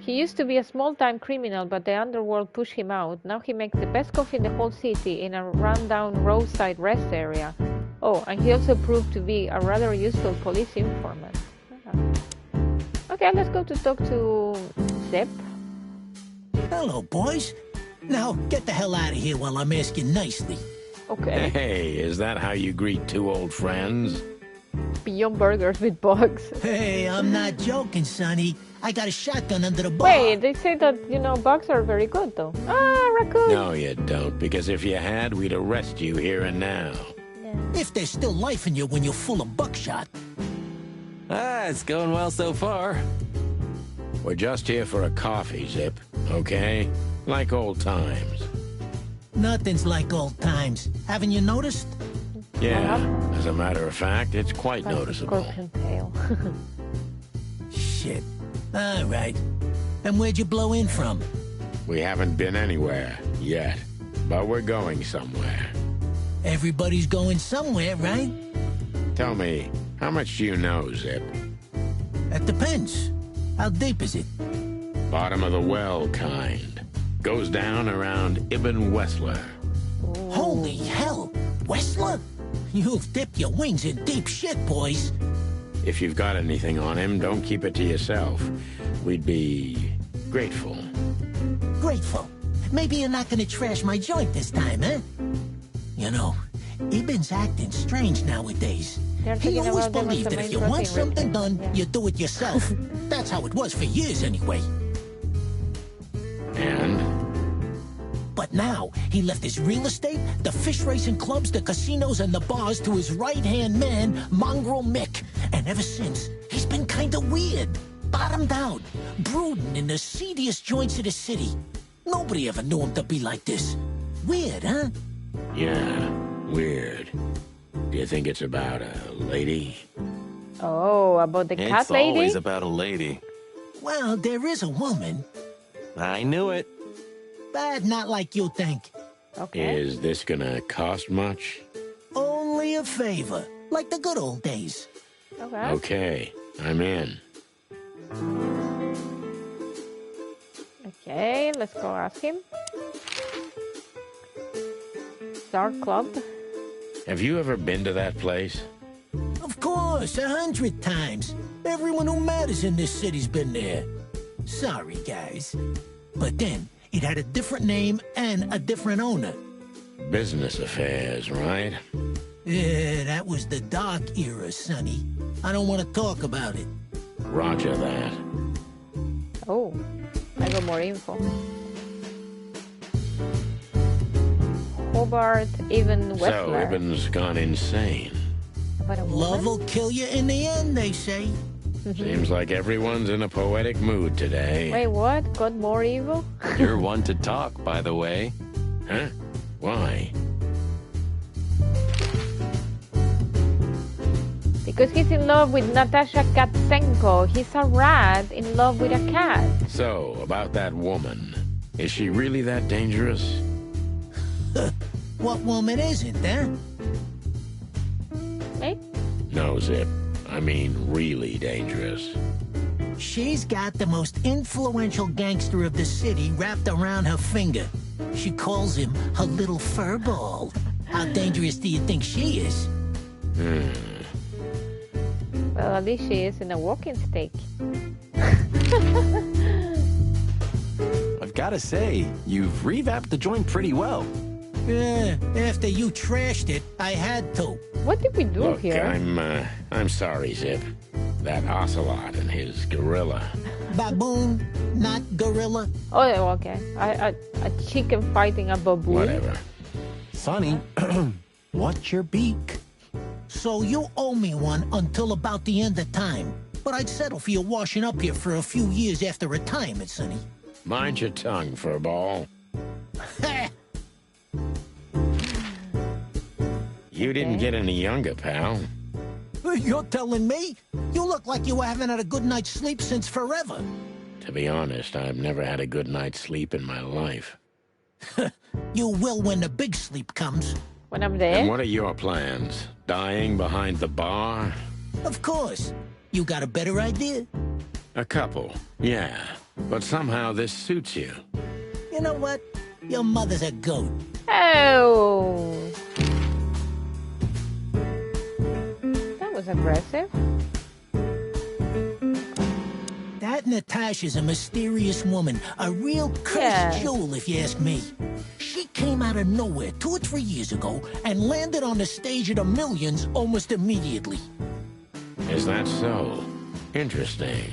A: He used to be a small-time criminal, but the underworld pushed him out. Now he makes the best coffee in the whole city in a rundown roadside rest area. Oh, and he also proved to be a rather useful police informant. Okay, let's go to talk to Zip.
L: Hello, boys. Now, get the hell out of here while I'm asking nicely.
A: Okay.
J: Hey, is that how you greet two old friends?
A: Beyond burgers with bugs.
L: Hey, I'm not joking, Sonny. I got a shotgun under the bar.
A: Wait, they say that, bugs are very good, though. Ah, raccoon.
J: No, you don't, because if you had, we'd arrest you here and now.
L: Yeah. If there's still life in you when you're full of buckshot.
K: It's going well so far.
J: We're just here for a coffee, Zip, okay? Like old times.
L: Nothing's like old times. Haven't you noticed?
J: Yeah, as a matter of fact, it's quite noticeable.
A: Scorpion tail.
L: Shit. All right. And where'd you blow in from?
J: We haven't been anywhere yet, but we're going somewhere.
L: Everybody's going somewhere, right?
J: Tell me, how much do you know, Zip?
L: That depends. How deep is it?
J: Bottom of the well kind. Goes down around Ibn Wessler.
L: Holy hell! Wessler? You've dipped your wings in deep shit, boys.
J: If you've got anything on him, don't keep it to yourself. We'd be grateful.
L: Grateful? Maybe you're not gonna trash my joint this time, eh? You know, Ibn's acting strange nowadays. He always believed that if you want something done, you do it yourself. That's how it was for years, anyway.
J: And?
L: But now, he left his real estate, the fish racing clubs, the casinos, and the bars to his right-hand man, Mongrel Mick. And ever since, he's been kinda weird. Bottomed out, brooding in the seediest joints of the city. Nobody ever knew him to be like this. Weird, huh?
J: Yeah, weird. Do you think it's about a lady?
A: Oh, about the cat lady?
K: It's always about a lady.
L: Well, there is a woman.
K: I knew it.
L: But not like you think.
A: Okay.
J: Is this gonna cost much?
L: Only a favor, like the good old days.
A: Okay.
J: Okay, I'm in.
A: Okay, let's go ask him. Star Club.
J: Have you ever been to that place?
L: Of course, 100 times. Everyone who matters in this city's been there. Sorry, guys. But then, it had a different name and a different owner.
J: Business affairs, right?
L: Yeah, that was the dark era, Sonny. I don't want to talk about it.
J: Roger that.
A: Oh, I got more info. Hobart, Ibn
J: So,
A: Wessler.
J: Ibn's gone insane.
L: Love will kill you in the end, they say.
J: Seems like everyone's in a poetic mood today.
A: Wait, what? Got more evil?
K: You're one to talk, by the way.
J: Huh? Why?
A: Because he's in love with Natasha Katsenko. He's a rat in love with a cat.
J: So, about that woman. Is she really that dangerous?
L: What woman isn't, huh?
A: Eh?
J: No, Zip. I mean, really dangerous.
L: She's got the most influential gangster of the city wrapped around her finger. She calls him her little furball. How dangerous do you think she is?
A: Well, at least she is in a walking stick.
K: I've got to say, you've revamped the joint pretty well.
L: Yeah, after you trashed it, I had to.
A: What did we do
J: Look,
A: here?
J: I'm sorry, Zip. That Ocelot and his gorilla.
L: Baboon, not gorilla.
A: Oh, okay. A chicken fighting a baboon.
J: Whatever.
K: Sonny, what's your beak?
L: So you owe me one until about the end of time. But I'd settle for you washing up here for a few years after retirement, Sonny.
J: Mind your tongue, furball. You didn't get any younger, pal.
L: You're telling me? You look like you haven't had a good night's sleep since forever.
J: To be honest, I've never had a good night's sleep in my life.
L: You will when the big sleep comes.
A: When I'm there?
J: And what are your plans? Dying behind the bar?
L: Of course. You got a better idea?
J: A couple, yeah. But somehow this suits you.
L: You know what? Your mother's a goat.
A: Oh. That was aggressive.
L: That Natasha's a mysterious woman. A real cursed jewel, if you ask me. She came out of nowhere 2 or 3 years ago and landed on the stage of the Millions almost immediately.
J: Is that so? Interesting.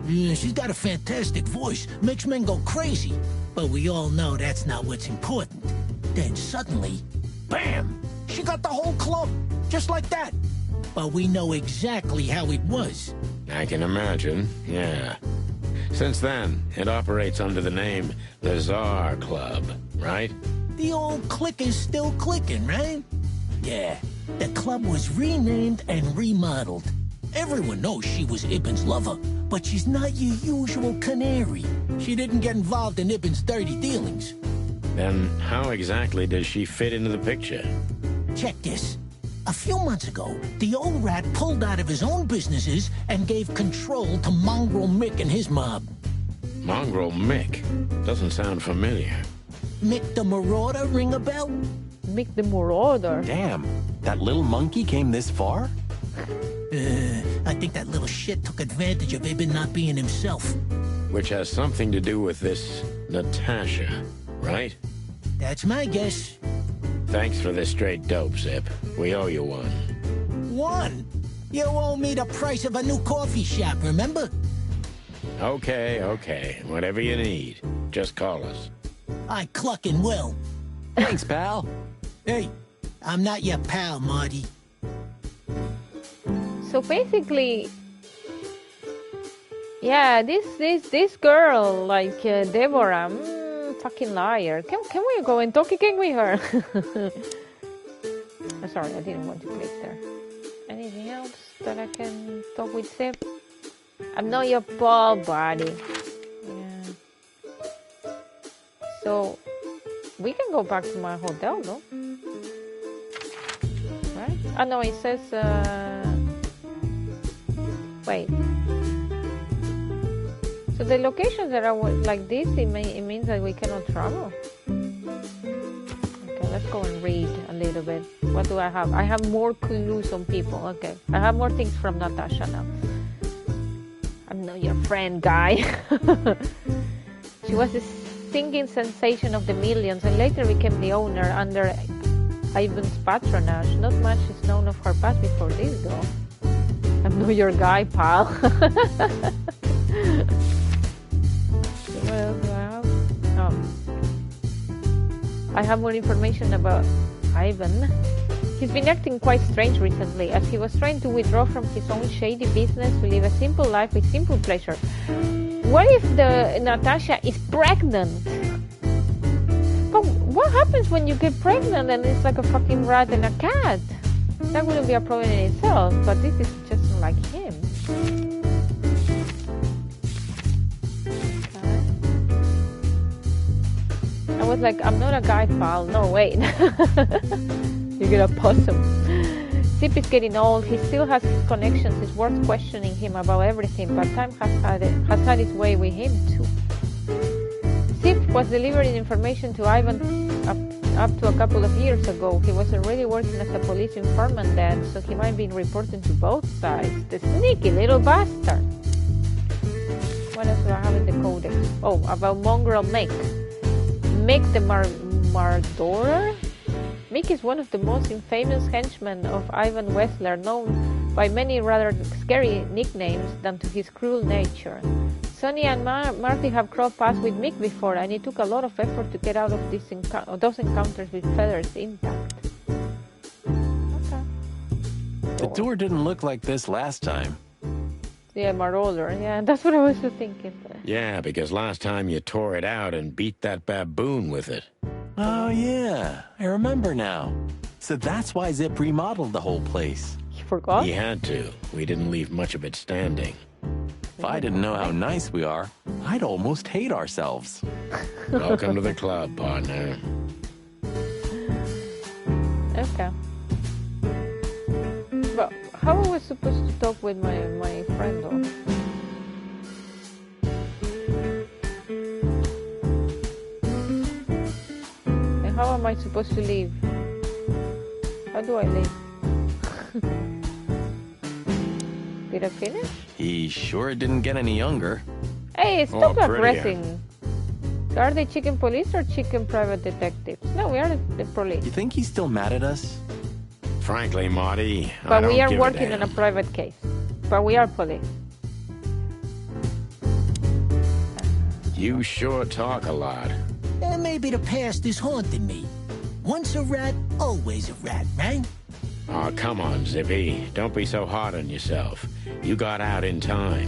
L: Yeah, she's got a fantastic voice. Makes men go crazy. But we all know that's not what's important. Then suddenly, bam! She got the whole club. Just like that. But we know exactly how it was.
J: I can imagine, yeah. Since then, it operates under the name the Tsar Club, right?
L: The old click is still clicking, right? Yeah, the club was renamed and remodeled. Everyone knows she was Ibn's lover, but she's not your usual canary. She didn't get involved in Ibn's dirty dealings.
J: Then how exactly does she fit into the picture?
L: Check this. A few months ago, the old rat pulled out of his own businesses and gave control to Mongrel Mick and his mob.
J: Mongrel Mick? Doesn't sound familiar.
L: Mick the Marauder ring a bell?
A: Mick the Marauder?
K: Damn, that little monkey came this far?
L: I think that little shit took advantage of Ibn not being himself.
J: Which has something to do with this Natasha, right?
L: That's my guess.
J: Thanks for this straight dope, Zip. We owe you one.
L: One? You owe me the price of a new coffee shop, remember?
J: Okay. Whatever you need. Just call us.
L: I clucking will.
K: Thanks, pal.
L: Hey, I'm not your pal, Marty.
A: So basically, yeah, this girl, like Deborah, fucking liar. Can we go and talk again with her? Sorry, I didn't want to click there. Anything else that I can talk with Zip? I'm not your pal, buddy. Yeah. So we can go back to my hotel, no? Right? Oh no, it says. Wait. So the locations that are like this, it means that we cannot travel. Okay, let's go and read a little bit. What do I have? I have more clues on people. Okay, I have more things from Natasha now. I'm not your friend, guy. She was the singing sensation of the millions and later became the owner under Ivan's patronage. Not much is known of her past before this, though. I'm not your guy, pal. What else do I have? Oh. I have more information about Ivan. He's been acting quite strange recently, as he was trying to withdraw from his own shady business to live a simple life with simple pleasure. What if Natasha is pregnant? But what happens when you get pregnant and it's like a fucking rat and a cat? That wouldn't be a problem in itself, but this is just like him. I was like, I'm not a guy, pal. No, wait. You get a possum. Zip is getting old. He still has his connections. It's worth questioning him about everything, but time has had its way with him too. Zip was delivering information to Ivan up to a couple of years ago. He was already working as a police informant then, so he might be reporting to both sides. The sneaky little bastard. What else do I have in the codex? Oh, about Mongrel Mick. Mick the Mardorer? Mick is one of the most infamous henchmen of Ivan Wessler, known by many rather scary nicknames than to his cruel nature. Sonny and Marty have crossed paths with Mick before, and it took a lot of effort to get out of those encounters with feathers intact. Okay.
K: The door didn't look like this last time.
A: Yeah, Marauder. Yeah, that's what I was thinking.
J: Yeah, because last time you tore it out and beat that baboon with it.
K: Oh, yeah. I remember now. So that's why Zip remodeled the whole place.
A: He forgot?
J: He had to. We didn't leave much of it standing.
K: If I didn't know how nice we are, I'd almost hate ourselves.
J: Welcome to the club, partner.
A: Okay. But how are we supposed to talk with my friend, though? And how am I supposed to leave? How do I leave? Did I finish?
K: He sure didn't get any younger.
A: Hey, stop aggressing. Are they chicken police or chicken private detectives? No, we are the police.
K: You think he's still mad at us?
J: Frankly, Marty,
A: but we are working on a private case. But we are police.
J: You sure talk a lot.
L: And maybe the past is haunting me. Once a rat, always a rat, right?
J: Oh, come on, Zippy. Don't be so hard on yourself. You got out in time,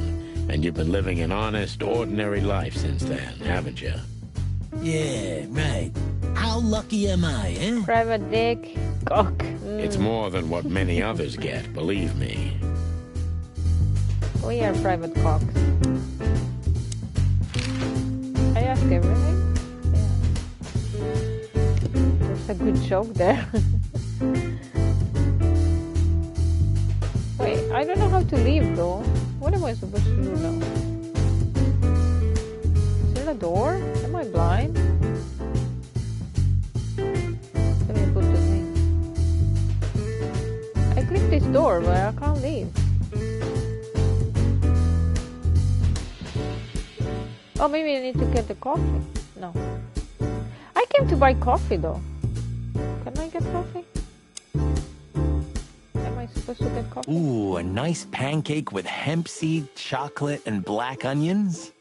J: and you've been living an honest, ordinary life since then, haven't you?
L: Yeah, right. How lucky am I, eh?
A: Private dick, cock.
J: It's more than what many others get, believe me.
A: We are private cocks. I ask everything? Yeah. There's a good joke there. Wait, I don't know how to leave though. What am I supposed to do now? Is there a door? Am I blind? Let me put the thing. I clicked this door, but I can't leave. Oh, maybe I need to get the coffee. No. I came to buy coffee though. Can I get coffee? Am I supposed to get coffee?
K: Ooh, a nice pancake with hemp seed, chocolate, and black onions?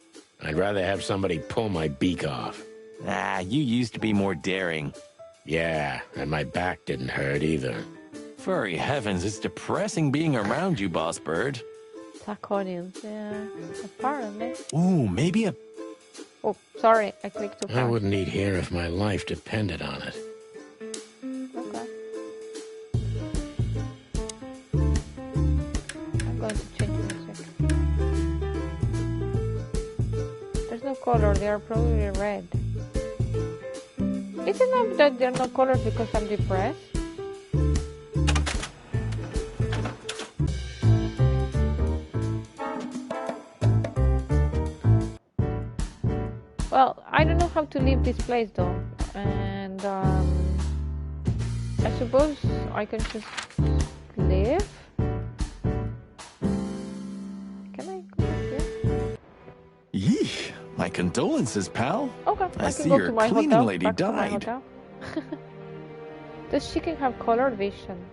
J: I'd rather have somebody pull my beak off.
K: Ah, you used to be more daring.
J: Yeah, and my back didn't hurt either.
K: Furry heavens, it's depressing being around you, Boss Bird.
A: Black onions, yeah. Apparently.
K: Ooh, maybe a...
A: Oh, sorry, I clicked too far.
J: I wouldn't eat here if my life depended on it.
A: Okay. I'm going to change in a second. There's no color, they are probably red. Is it not that there are no colors because I'm depressed? Well, I don't know how to leave this place though, and I suppose I can just leave. Can I go here?
K: My condolences, pal.
A: Okay,
K: I
A: can
K: see
A: go
K: your
A: to my
K: cleaning
A: hotel.
K: lady
A: Back to my
K: died.
A: hotel. Does chicken have color vision?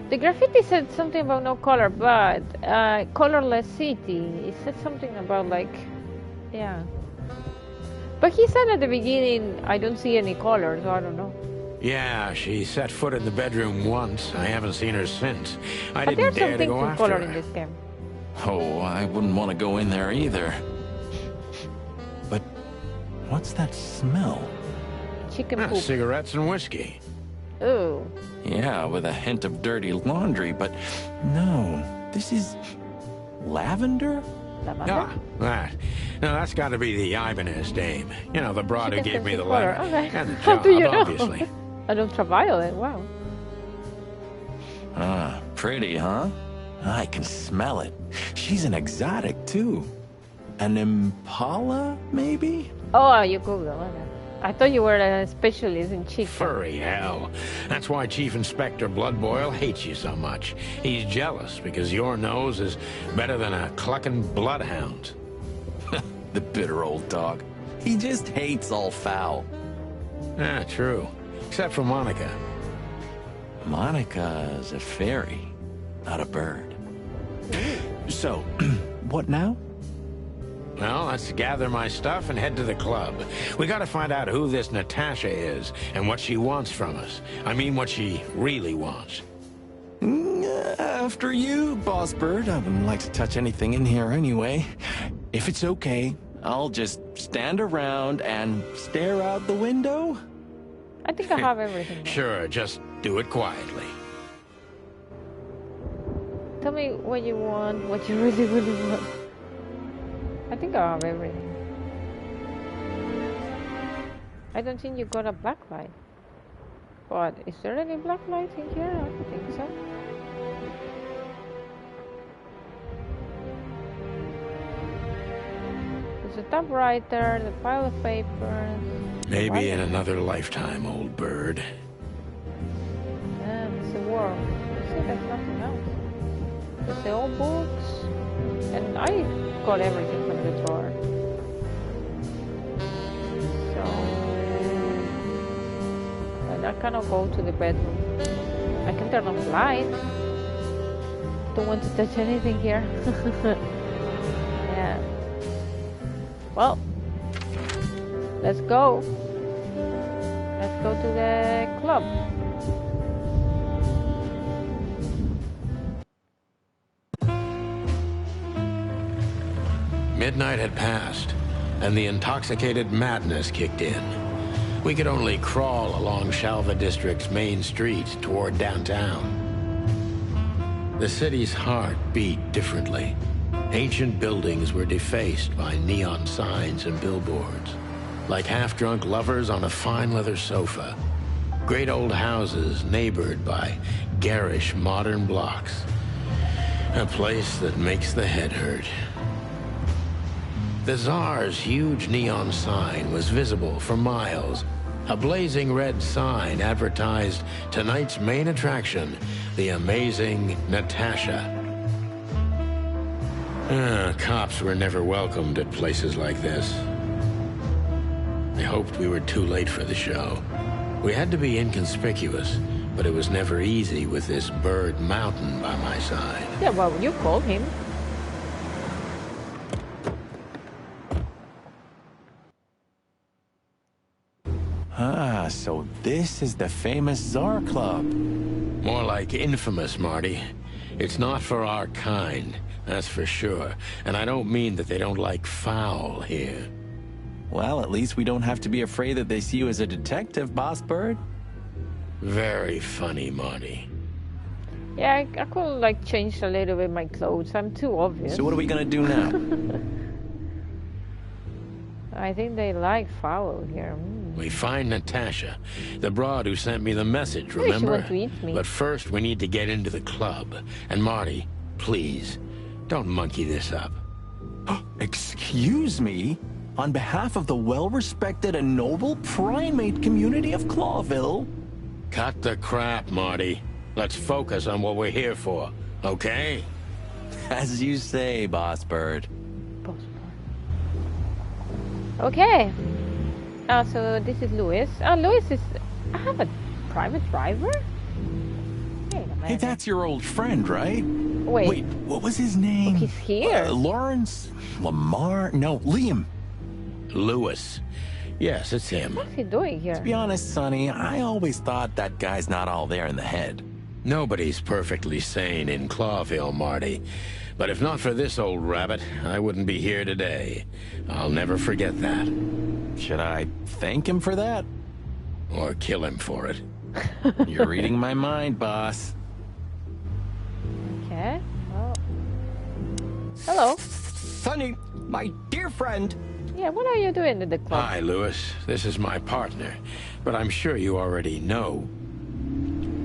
A: The graffiti said something about no color, but colorless city. It said something about like, yeah. But he said at the beginning, I don't see any color, so I don't know.
J: Yeah, she set foot in the bedroom once. I haven't seen her since. I
A: But
J: didn't
A: there's
J: dare
A: some
J: to
A: things
J: go
A: in
J: after
A: color
J: her.
A: in this game.
K: Oh, I wouldn't want to go in there either. But what's that smell?
A: Chicken poop.
J: Cigarettes and whiskey.
A: Ooh.
K: Yeah, with a hint of dirty laundry, but no, this is lavender?
J: Yeah, that. No, that's got to be the Ibanez dame. You know, the broad who gave me the
A: color.
J: letter.
A: Okay.
J: And the
A: How
J: job,
A: do you know?
J: obviously.
A: An ultraviolet, wow.
K: Ah, pretty, huh? I can smell it. She's an exotic, too. An Impala, maybe?
A: Oh, you Google, okay. I thought you were a specialist in chicken.
J: Furry hell. That's why Chief Inspector Bloodboil hates you so much. He's jealous because your nose is better than a clucking bloodhound.
K: The bitter old dog. He just hates all foul.
J: Ah, true. Except for Monica.
K: Monica's a fairy, not a bird. So, what now?
J: Well, let's gather my stuff and head to the club. We gotta find out who this Natasha is and what she wants from us. I mean, what she really wants.
K: After you, Boss Bird. I wouldn't like to touch anything in here anyway. If it's okay, I'll just stand around and stare out the window.
A: I think I have everything.
J: Sure, just do it quietly.
A: Tell me what you want, what you really, really want. I think I have everything. I don't think you got a black light. But is there any black lights in here? I don't think so. There's a typewriter, the pile of papers.
J: Maybe in another lifetime, old bird.
A: There's a worm. See, there's nothing else. There's the old books. And I got everything from the drawer. So... and I cannot go to the bedroom. I can turn off the light. Don't want to touch anything here. Yeah. Well, let's go. Let's go to the club.
J: Midnight had passed, and the intoxicated madness kicked in. We could only crawl along Shalva District's main street toward downtown. The city's heart beat differently. Ancient buildings were defaced by neon signs and billboards, like half-drunk lovers on a fine leather sofa. Great old houses neighbored by garish modern blocks. A place that makes the head hurt. The Tsar's huge neon sign was visible for miles. A blazing red sign advertised tonight's main attraction, the amazing Natasha. Cops were never welcomed at places like this. I hoped we were too late for the show. We had to be inconspicuous, but it was never easy with this Bird Mountain by my side.
A: Yeah, well, you called him.
K: Ah, so this is the famous Tsar Club.
J: More like infamous, Marty. It's not for our kind, that's for sure. And I don't mean that they don't like foul here.
K: Well, at least we don't have to be afraid that they see you as a detective, Boss Bird.
J: Very funny, Marty.
A: Yeah, I could like change a little bit my clothes. I'm too obvious.
K: So what are we gonna do now?
A: I think they like foul here.
J: We find Natasha, the broad who sent me the message,
A: Maybe she
J: remember?
A: wants to eat me.
J: But first, we need to get into the club. And Marty, please, don't monkey this up.
K: Excuse me? On behalf of the well-respected and noble primate community of Clawville?
J: Cut the crap, Marty. Let's focus on what we're here for, okay?
K: As you say, Boss Bird.
A: Okay. So this is Louis. Louis is... I have a private driver?
K: Hey, that's your old friend, right?
A: Wait,
K: what was his name?
A: Oh, he's here.
K: Lawrence? Lamar? No, Liam.
B: Louis. Yes, it's him.
A: What's he doing here?
K: To be honest, Sonny, I always thought that guy's not all there in the head.
B: Nobody's perfectly sane in Clawville, Marty. But if not for this old rabbit, I wouldn't be here today. I'll never forget that.
K: Should I thank him for that?
B: Or kill him for it?
K: You're reading my mind, boss.
A: Okay. Well. Hello.
M: Sonny, my dear friend.
A: Yeah, what are you doing in the club?
B: Hi, Louis. This is my partner. But I'm sure you already know.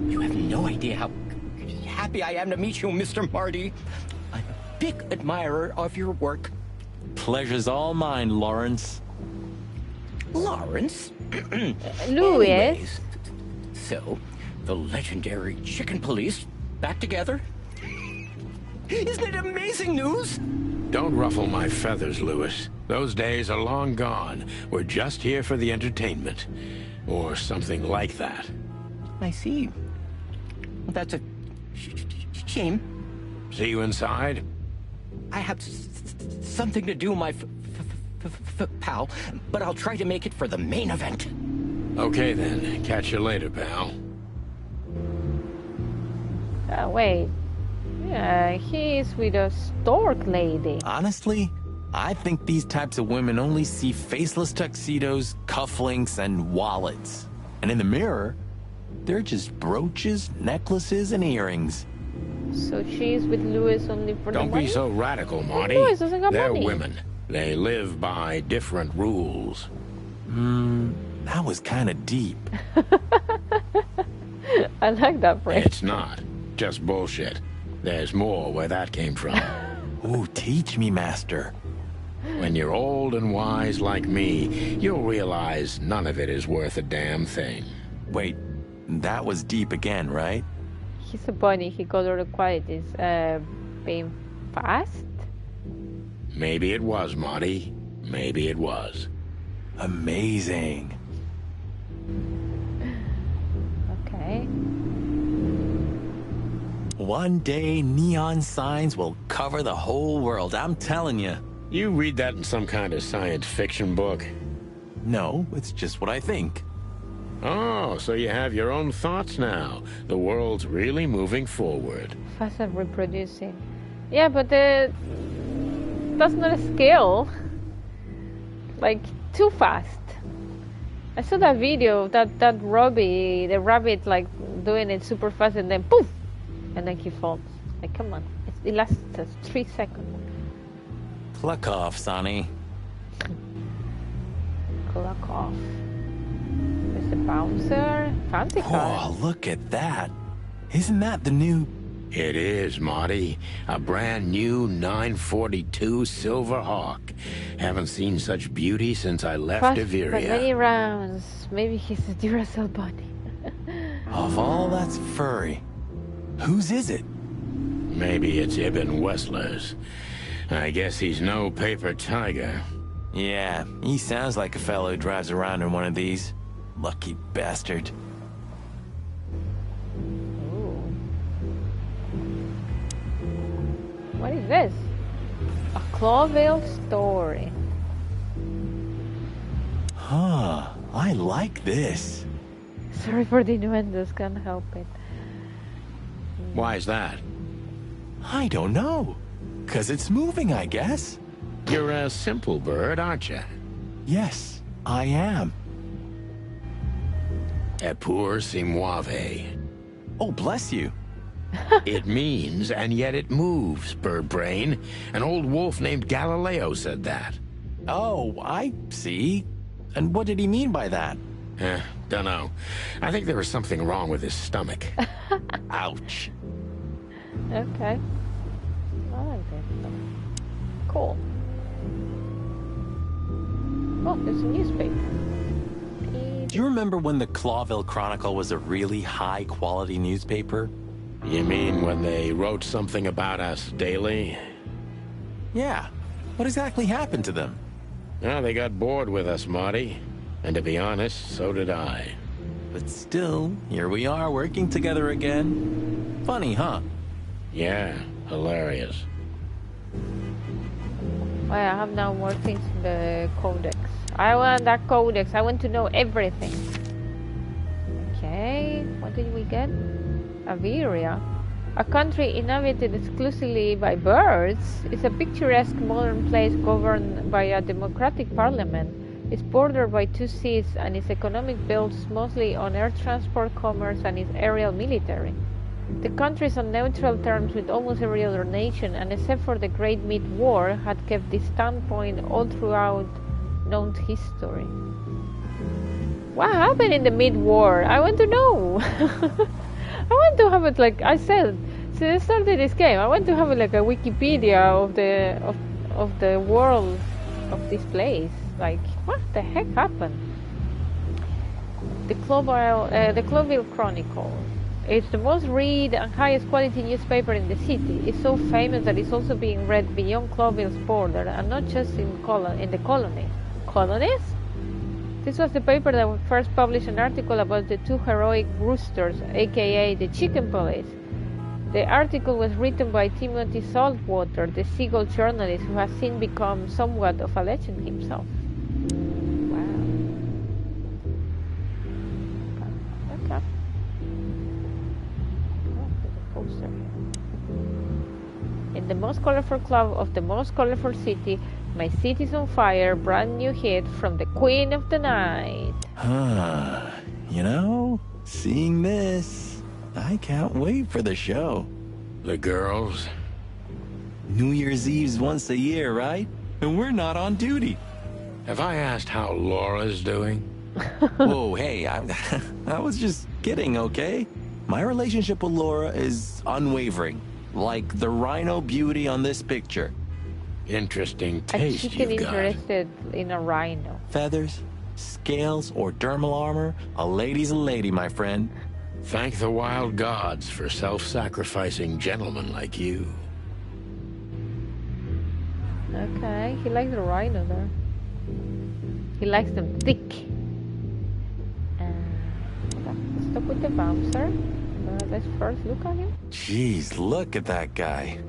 M: You have no idea how happy I am to meet you, Mr. Marty. I'm a big admirer of your work.
K: Pleasure's all mine, Lawrence.
M: Lawrence?
A: Louis.
M: Anyways, so, the legendary Chicken Police back together? Isn't it amazing news?
B: Don't ruffle my feathers, Louis. Those days are long gone. We're just here for the entertainment. Or something like that.
M: I see. Well, that's a shame.
B: See you inside?
M: I have something to do, my pal, but I'll try to make it for the main event.
B: Okay then. Catch you later, pal.
A: Wait. Yeah, he's with a stork lady.
K: Honestly, I think these types of women only see faceless tuxedos, cufflinks, and wallets. And in the mirror, they're just brooches, necklaces, and earrings.
A: So she's with Louis only for the money?
B: Don't be so radical, Marty.
A: Louis doesn't got
B: They're
A: money.
B: women. They live by different rules.
K: That was kind of deep.
A: I like that phrase.
B: It's not. Just bullshit. There's more where that came from.
K: Ooh, teach me, master.
B: When you're old and wise like me, you'll realize none of it is worth a damn thing.
K: Wait, that was deep again, right?
A: He's a bunny. He got all the qualities. Being fast?
B: Maybe it was, Marty. Maybe it was.
K: Amazing.
A: Okay.
K: One day, neon signs will cover the whole world, I'm telling you.
B: You read that in some kind of science fiction book?
K: No, it's just what I think.
B: Oh, so you have your own thoughts now. The world's really moving forward.
A: Fast and reproducing. Yeah, but that's not a skill. Like, too fast. I saw that video, that Robbie, the rabbit, like, doing it super fast and then poof! And then he falls. Like, come on. It lasts 3 seconds.
K: Cluck off, Sonny.
A: Cluck off. There's a bouncer. Fancy car.
K: Oh, look at that. Isn't that the new...
B: It is, Marty. A brand new 942 Silver Hawk. Haven't seen such beauty since I left
A: Fast
B: Averia.
A: by many rounds. Maybe he's a Duracell bunny.
K: Of all that's furry, whose is it?
B: Maybe it's Ibn Wessler's. I guess he's no paper tiger.
K: Yeah, he sounds like a fellow who drives around in one of these. Lucky bastard.
A: What is this? A Clawville story.
K: Huh, I like this.
A: Sorry for the innuendos, can't help it.
B: Why is that?
K: I don't know. 'Cause it's moving, I guess.
B: You're a simple bird, aren't you?
K: Yes, I am.
B: Epur si muove.
K: Oh, bless you.
B: It means, and yet it moves, bird brain. An old wolf named Galileo said that.
K: Oh, I see. And what did he mean by that?
B: Dunno. I think there was something wrong with his stomach.
K: Ouch.
A: Okay. I like this. Cool. Oh, there's a newspaper.
K: Do you remember when the Clawville Chronicle was a really high-quality newspaper?
B: You mean when they wrote something about us daily?
K: Yeah. What exactly happened to them?
J: Well, they got bored with us, Marty. And to be honest, so did I.
K: But still, here we are working together again. Funny, huh?
J: Yeah, hilarious.
A: Well, I have now more things in the codex. I want that codex. I want to know everything. Okay, what did we get? Averia. A country inhabited exclusively by birds. It's a picturesque modern place governed by a democratic parliament. It's bordered by 2 seas and its economic builds mostly on air transport, commerce, and its aerial military. The country is on neutral terms with almost every other nation, and except for the Great Mid-War, had kept this standpoint all throughout known history. What happened in the Mid-War? I want to know. I want to have it, like I said, since I started this game, I want to have like a Wikipedia of the world of this place. Like, what the heck happened? The Cloville Chronicle. It's the most read and highest quality newspaper in the city. It's so famous that it's also being read beyond Cloville's border, and not just in the colony. Colonies? This was the paper that first published an article about the 2 heroic roosters, aka the Chicken Police. The article was written by Timothy Saltwater, the seagull journalist who has since become somewhat of a legend himself. Wow. Okay. Oh, there's a poster here. In the most colorful club of the most colorful city, my city's on fire, brand new hit from the Queen of the Night.
K: You know, seeing this, I can't wait for the show.
J: The girls?
K: New Year's Eve's once a year, right? And we're not on duty.
J: Have I asked how Laura's doing?
K: Whoa, hey, I was just kidding, okay? My relationship with Laura is unwavering, like the rhino beauty on this picture.
J: Interesting taste
A: A chicken
J: you've got.
A: interested in a rhino.
K: Feathers, scales, or dermal armor, a lady's a lady, my friend.
J: Thank the wild gods for self-sacrificing gentlemen like you.
A: Okay, he likes the rhino there. He likes them thick. Let's stop with the bouncer. Let's first look at him.
K: Jeez, look at that guy.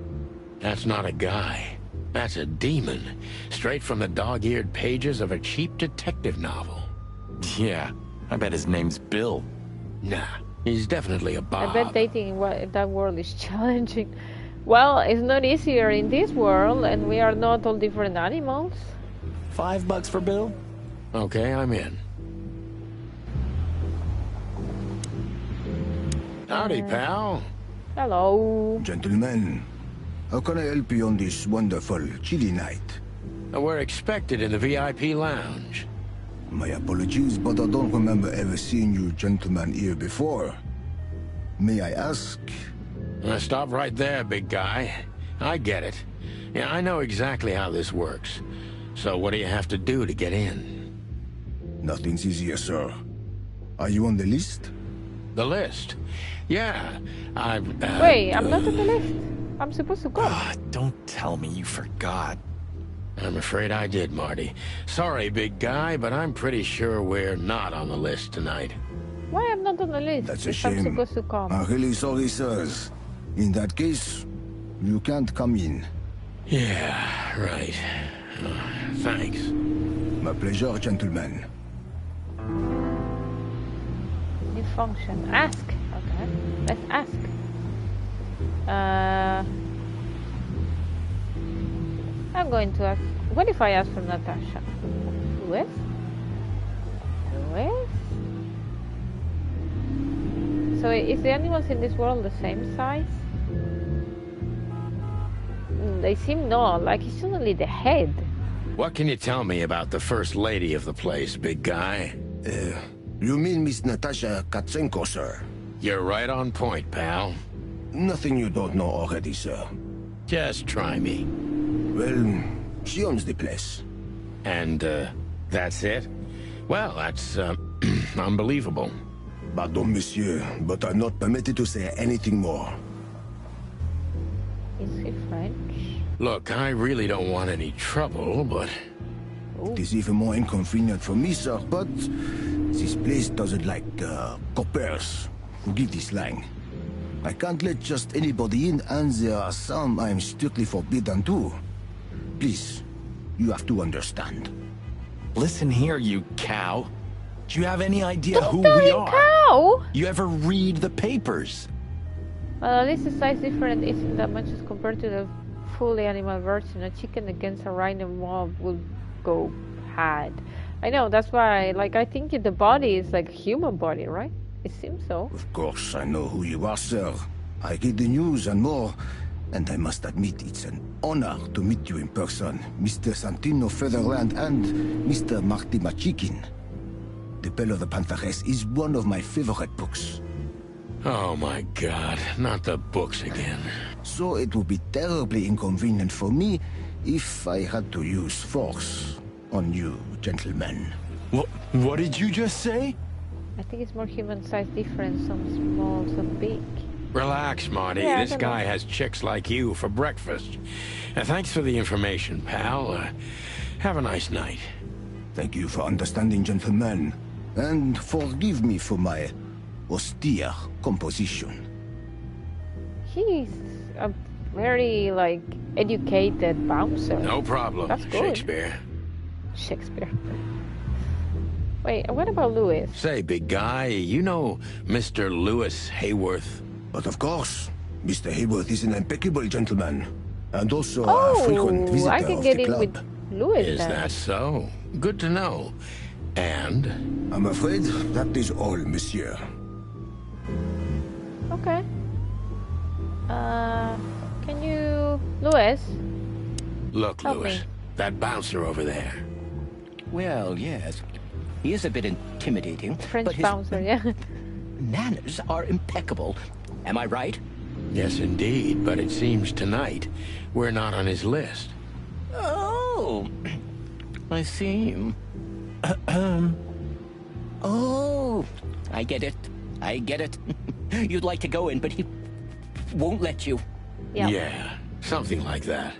J: That's not a guy. That's a demon. Straight from the dog-eared pages of a cheap detective novel.
K: Yeah, I bet his name's Bill.
J: Nah, he's definitely a Bob.
A: I bet dating in that world is challenging. Well, it's not easier in this world, and we are not all different animals.
K: $5 for Bill?
J: Okay, I'm in. Howdy, pal.
A: Hello.
H: Gentlemen, how can I help you on this wonderful, chilly night?
J: We're expected in the VIP lounge.
H: My apologies, but I don't remember ever seeing you gentlemen here before. May I ask?
J: Stop right there, big guy. I get it. Yeah, I know exactly how this works. So what do you have to do to get in?
H: Nothing's easier, sir. Are you on the list?
J: The list? Yeah, I've...
A: Wait, I'm not on the list. I'm supposed to go.
K: Don't tell me you forgot.
J: I'm afraid I did, Marty. Sorry, big guy, but I'm pretty sure we're not on the list tonight.
A: Why I'm not on the list?
H: That's a
A: if
H: shame.
A: I'm supposed to come.
H: I'm really sorry, sirs. In that case, you can't come in.
J: Yeah, right. Thanks.
H: My pleasure, gentlemen.
A: New function. Ask. Okay. Let's ask. I'm going to ask. What if I ask for Natasha? Luis? Luis? So is the animals in this world the same size? They seem not. Like it's only the head.
J: What can you tell me about the first lady of the place, big guy?
H: You mean Miss Natasha Katsenko, sir?
J: You're right on point, pal.
H: Nothing you don't know already, sir.
J: Just try me.
H: Well, she owns the place.
J: And, that's it? Well, that's, unbelievable.
H: Pardon, monsieur, but I'm not permitted to say anything more.
A: Is he French?
J: Look, I really don't want any trouble, but...
H: It is even more inconvenient for me, sir, but this place doesn't like coppers. Forgive this slang. I can't let just anybody in, and there are some I'm strictly forbidden to. Please, you have to understand.
K: Listen here, you cow. Do you have any idea who we are?
A: Cow?
K: You ever read the papers?
A: Well, at least the size difference isn't that much as compared to the fully animal version. A chicken against a rhino mob would go had. I know, that's why, like, I think the body is like human body, right? It seems so.
H: Of course, I know who you are, sir. I get the news and more, and I must admit it's an honor to meet you in person, Mr. Santino Featherland and Mr. Marty Machikin. The Bell of the Pantheress is one of my favorite books.
J: Oh my God, not the books again.
H: So it would be terribly inconvenient for me if I had to use force on you, gentlemen.
K: What did you just say?
A: I think it's more human size difference, some small, some big.
J: Relax, Marty.
A: Yeah,
J: this guy has chicks like you for breakfast. Thanks for the information, pal. Have a nice night.
H: Thank you for understanding, gentlemen. And forgive me for my austere composition.
A: He's a very, like, educated bouncer.
J: No problem,
A: That's good.
J: Shakespeare.
A: Shakespeare. Wait, what about Lewis?
J: Say, big guy, you know Mr. Lewis Hayworth?
H: But of course, Mr. Hayworth is an impeccable gentleman. And also a frequent visitor
A: I can
H: of
A: get
H: the
A: in
H: club.
A: with Lewis
J: Is
A: then.
J: that so? Good to know. And?
H: I'm afraid that is all, monsieur.
A: Okay. Can you... Lewis?
J: Look,
A: Help
J: Lewis,
A: me.
J: that bouncer over there.
M: Well, yes. He is a bit intimidating,
A: French
M: but his
A: bouncer, yeah.
M: manners are impeccable. Am I right?
J: Yes, indeed, but it seems tonight we're not on his list.
M: Oh, I see. Oh, I get it. I get it. You'd like to go in, but he won't let you.
A: Yep.
J: Yeah, something like that.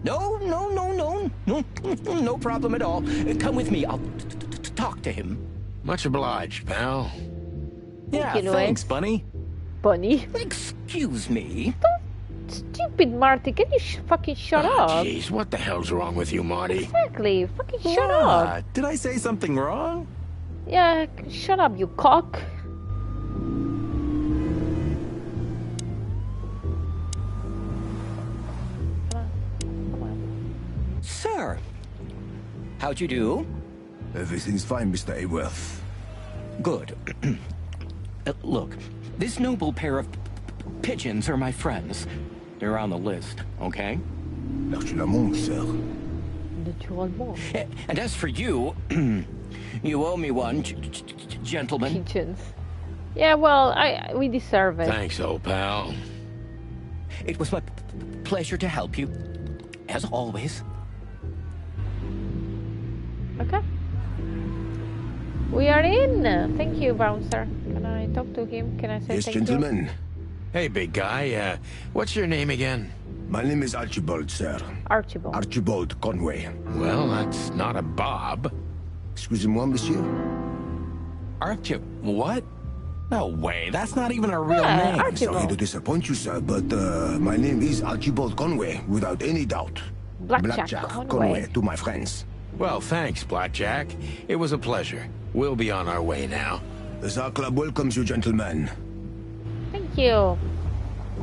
M: No, no, no, no, no, no problem at all. Come with me. I'll talk to him.
J: Much obliged, pal.
K: Yeah,
A: you, Lewis.
K: thanks, Bunny.
A: Bunny?
M: Excuse me.
A: Stupid Marty, can you fucking shut up?
J: Jeez, what the hell's wrong with you, Marty?
A: Exactly, fucking shut up.
K: Did I say something wrong?
A: Yeah, shut up, you cock.
M: Sir, how'd you do?
H: Everything's fine, Mr. Hayworth.
M: Good. Look, this noble pair of pigeons are my friends. They're on the list, okay?
H: Naturellement, sir.
A: Naturellement.
M: And as for you, you owe me one, gentlemen.
A: Pigeons. Yeah, well, we deserve it.
J: Thanks, old pal.
M: It was my pleasure to help you, as always.
A: Okay. We are in. Thank you, bouncer. Can I talk to him? Can I say
H: Yes,
A: thank
H: gentlemen.
J: Hey, big guy, what's your name again?
H: My name is Archibald, sir.
A: you? Archibald.
H: Archibald Conway.
J: Well, that's not a Bob.
H: Excusez-moi, monsieur.
K: Archie, what? No way, that's not even a real
A: Yeah,
K: name.
A: Archibald.
H: Sorry to disappoint you, sir, but my name is Archibald Conway, without any doubt.
A: Blackjack Conway.
H: to my friends.
J: Well, thanks, Blackjack. It was a pleasure. We'll be on our way now.
H: The Tsar Club welcomes you, gentlemen.
A: Thank you.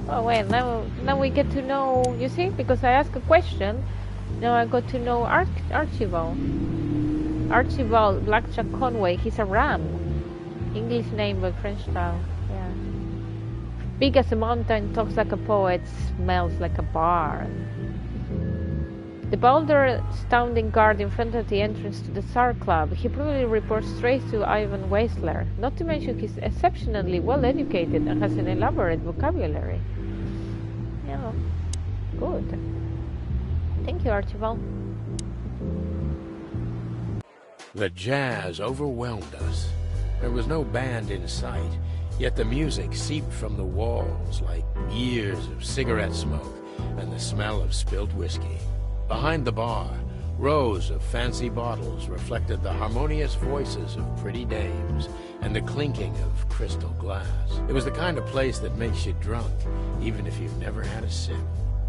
A: Oh, wait, now we get to know, you see, because I asked a question, now I got to know Archibald. Archibald Blackjack Conway, he's a ram. English name, but French style, yeah. Big as a mountain, talks like a poet, smells like a bar. The boulder standing guard in front of the entrance to the Tsar Club, he probably reports straight to Ivan Weisler. Not to mention he's exceptionally well educated and has an elaborate vocabulary. Yeah, good. Thank you, Archibald.
J: The jazz overwhelmed us. There was no band in sight, yet the music seeped from the walls like years of cigarette smoke and the smell of spilled whiskey. Behind the bar, Rows of fancy bottles reflected the harmonious voices of pretty dames and the clinking of crystal glass. It was the kind of place that makes you drunk, even if you've never had a sip.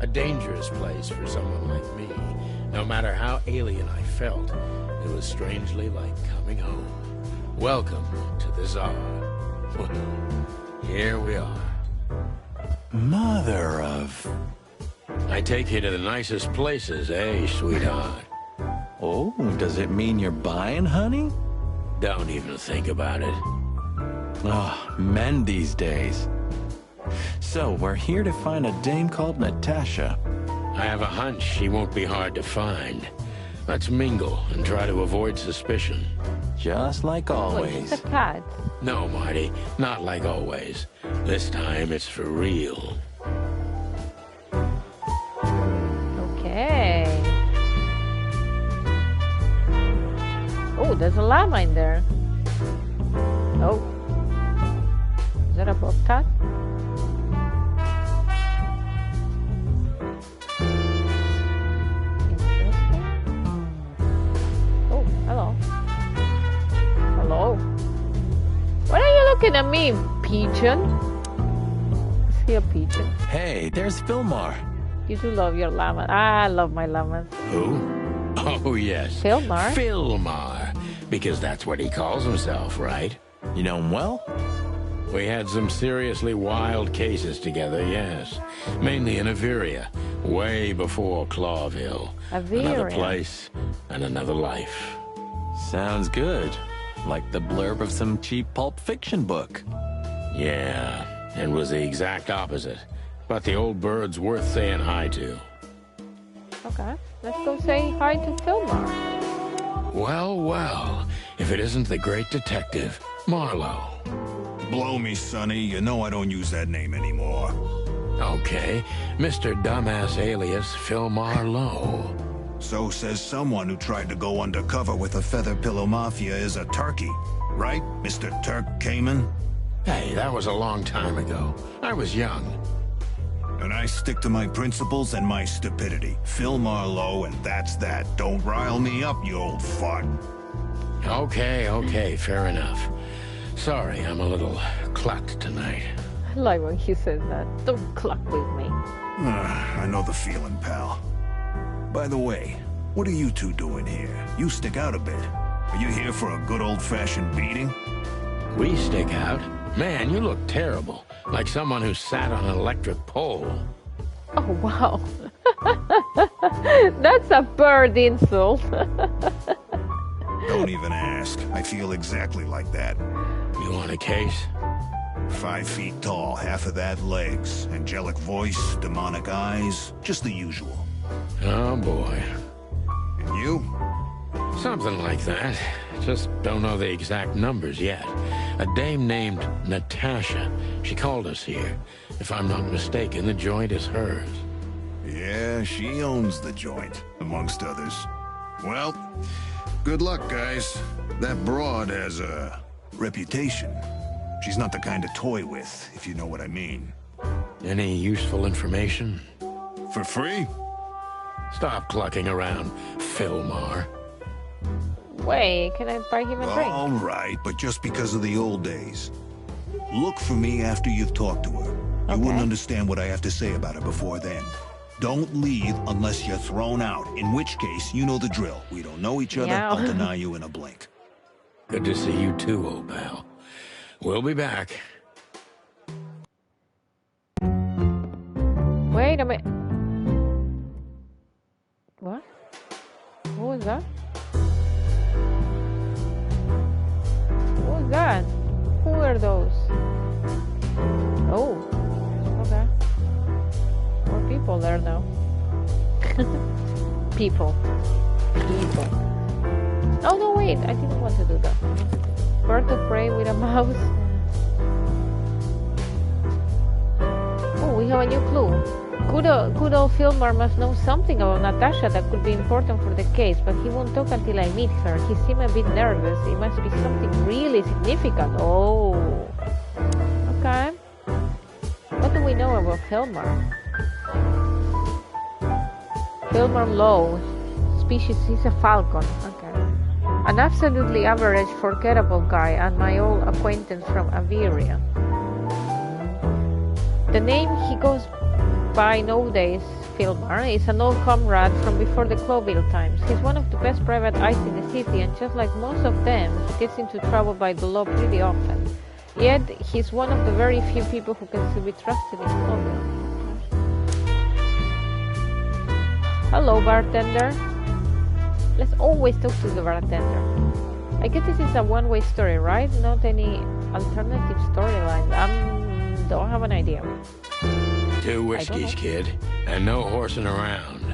J: A dangerous place for someone like me. No matter how alien I felt, it was strangely like coming home. Welcome to the Tsar. Well, here we are.
K: Mother of...
J: I take you to the nicest places, eh, sweetheart?
K: Oh, does it mean you're buying, honey?
J: Don't even think about it.
K: Oh, men these days. So, we're here to find a dame called Natasha.
J: I have a hunch she won't be hard to find. Let's mingle and try to avoid suspicion.
K: Just like always.
A: Wait, it's a cat.
J: No, Marty, not like always. This time it's for real.
A: Okay. Oh, there's a llama in there. Oh. Is that a bobcat? Interesting. Oh, hello. Hello. Why are you looking at me, pigeon? Is he a pigeon?
K: Hey, there's Philmar.
A: You do love your llama. I love my llamas.
J: Who? Oh, yes.
A: Philmar?
J: Philmar. Because that's what he calls himself, right?
K: You know him well?
J: We had some seriously wild cases together, yes. Mainly in Averia, way before Clawville.
A: Averia.
J: Another place and another life.
K: Sounds good. Like the blurb of some cheap pulp fiction book.
J: Yeah, it was the exact opposite. But the old bird's worth saying hi to.
A: Okay, let's go say hi to Philmar.
J: Well, well, if it isn't the great detective, Marlowe.
H: Blow me, Sonny. You know I don't use that name anymore.
J: Okay, Mr. Dumbass alias Philmar Lowe.
H: So says someone who tried to go undercover with the Feather Pillow Mafia is a turkey. Right, Mr. Turk Cayman?
J: Hey, that was a long time ago. I was young.
H: And I stick to my principles and my stupidity. Philmar Lowe, and that's that. Don't rile me up, you old fart.
J: Okay, fair enough. Sorry, I'm a little clucked tonight.
A: I like when he says that. Don't cluck with me.
H: I know the feeling, pal. By the way, what are you two doing here? You stick out a bit. Are you here for a good old-fashioned beating?
J: We stick out? Man, you look terrible. Like someone who sat on an electric pole.
A: Oh, wow. That's a bird insult.
H: Don't even ask. I feel exactly like that.
J: You want a case?
H: 5 feet tall, half of that legs. Angelic voice, demonic eyes, just the usual.
J: Oh, boy.
H: And you?
J: Something like that. Just don't know the exact numbers yet. A dame named Natasha. She called us here. If I'm not mistaken, the joint is hers.
H: Yeah, she owns the joint, amongst others. Well, good luck, guys. That broad has a reputation. She's not the kind to toy with, if you know what I mean.
J: Any useful information?
H: For free?
J: Stop clucking around, Philmar.
A: Wait, can I buy him a drink?
H: All right, but just because of the old days. Look for me after you've talked to her. You wouldn't understand what I have to say about her before then. Don't leave unless you're thrown out, in which case, you know the drill. We don't know each other,
A: Yeah.
H: I'll deny you in a blink.
J: Good to see you too, old pal. We'll be back.
A: Wait a minute. What? What was that? What was that? Who are those? Oh, okay. More people there now. People. Oh no, wait! I didn't want to do that. Bird of prey with a mouse. Oh, we have a new clue. Good old Philmar must know something about Natasha that could be important for the case, but he won't talk until I meet her. He seemed a bit nervous. It must be something really significant. Oh. Okay. What do we know about Philmar? Philmar Lowe. species is a falcon. Okay. An absolutely average, forgettable guy, and my old acquaintance from Averia. The name he goes by nowadays, Filmar, is an old comrade from before the Cloville times. He's one of the best private eyes in the city, and just like most of them, he gets into trouble by the law pretty often. Yet, he's one of the very few people who can still be trusted in Cloville. Hello, bartender. Let's always talk to the bartender. I guess this is a one-way story, right? Not any alternative storyline. Don't have an idea.
J: 2 whiskeys, kid, and no horsing around.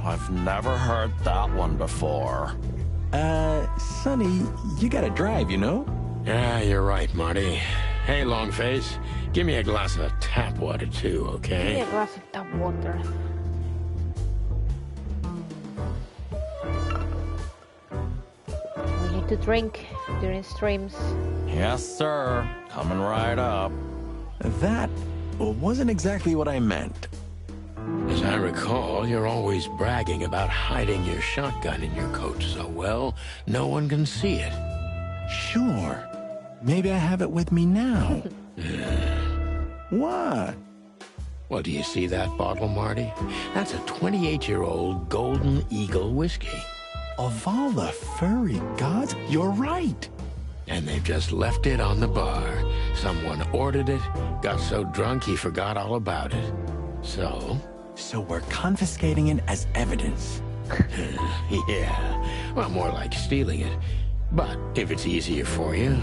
K: I've never heard that one before. Sonny, you gotta drive, you know?
J: Yeah, you're right, Marty. Hey, Longface, give me a glass of tap water too, okay?
A: Give me a glass of tap water. We need to drink during streams.
K: Yes, sir. Coming right up. That wasn't exactly what I meant.
J: As I recall, you're always bragging about hiding your shotgun in your coat so well, no one can see it.
K: Sure. Maybe I have it with me now. What?
J: Well, do you see that bottle, Marty? That's a 28-year-old Golden Eagle whiskey.
K: Of all the furry gods, you're right.
J: And they've just left it on the bar. Someone ordered it, got so drunk he forgot all about it. So
K: we're confiscating it as evidence.
J: Yeah, well, more like stealing it. But if it's easier for you.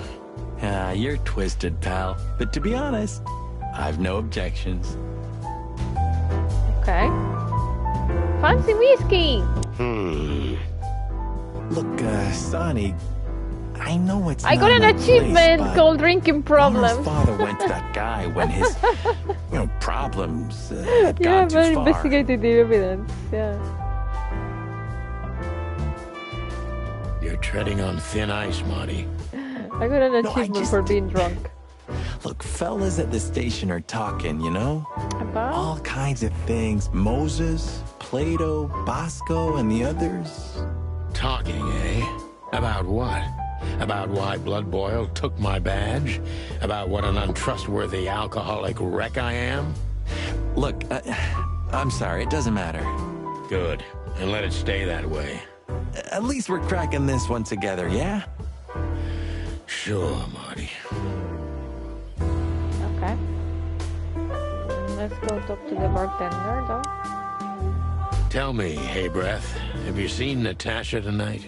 K: You're twisted, pal. But to be honest, I've no objections.
A: Okay. Fancy whiskey!
K: Look, Sonny, I know it's
A: I got an achievement called Drinking Problems.
K: Honor's father went to that guy when his, problems had gone too
A: very
K: far.
A: investigated the evidence, yeah.
J: You're treading on thin ice, Marty.
A: I got an achievement for being drunk.
K: Look, fellas at the station are talking, you know?
A: About?
K: All kinds of things. Moses, Plato, Bosco, and the others.
J: Talking, eh? About what? About why Blood Boil took my badge? About what an untrustworthy alcoholic wreck I am?
K: Look, I'm sorry, it doesn't matter.
J: Good, and let it stay that way.
K: At least we're cracking this one together, yeah?
J: Sure, Marty.
A: Okay. Let's go talk to the bartender, though.
J: Tell me, Hey Breath, have you seen Natasha tonight?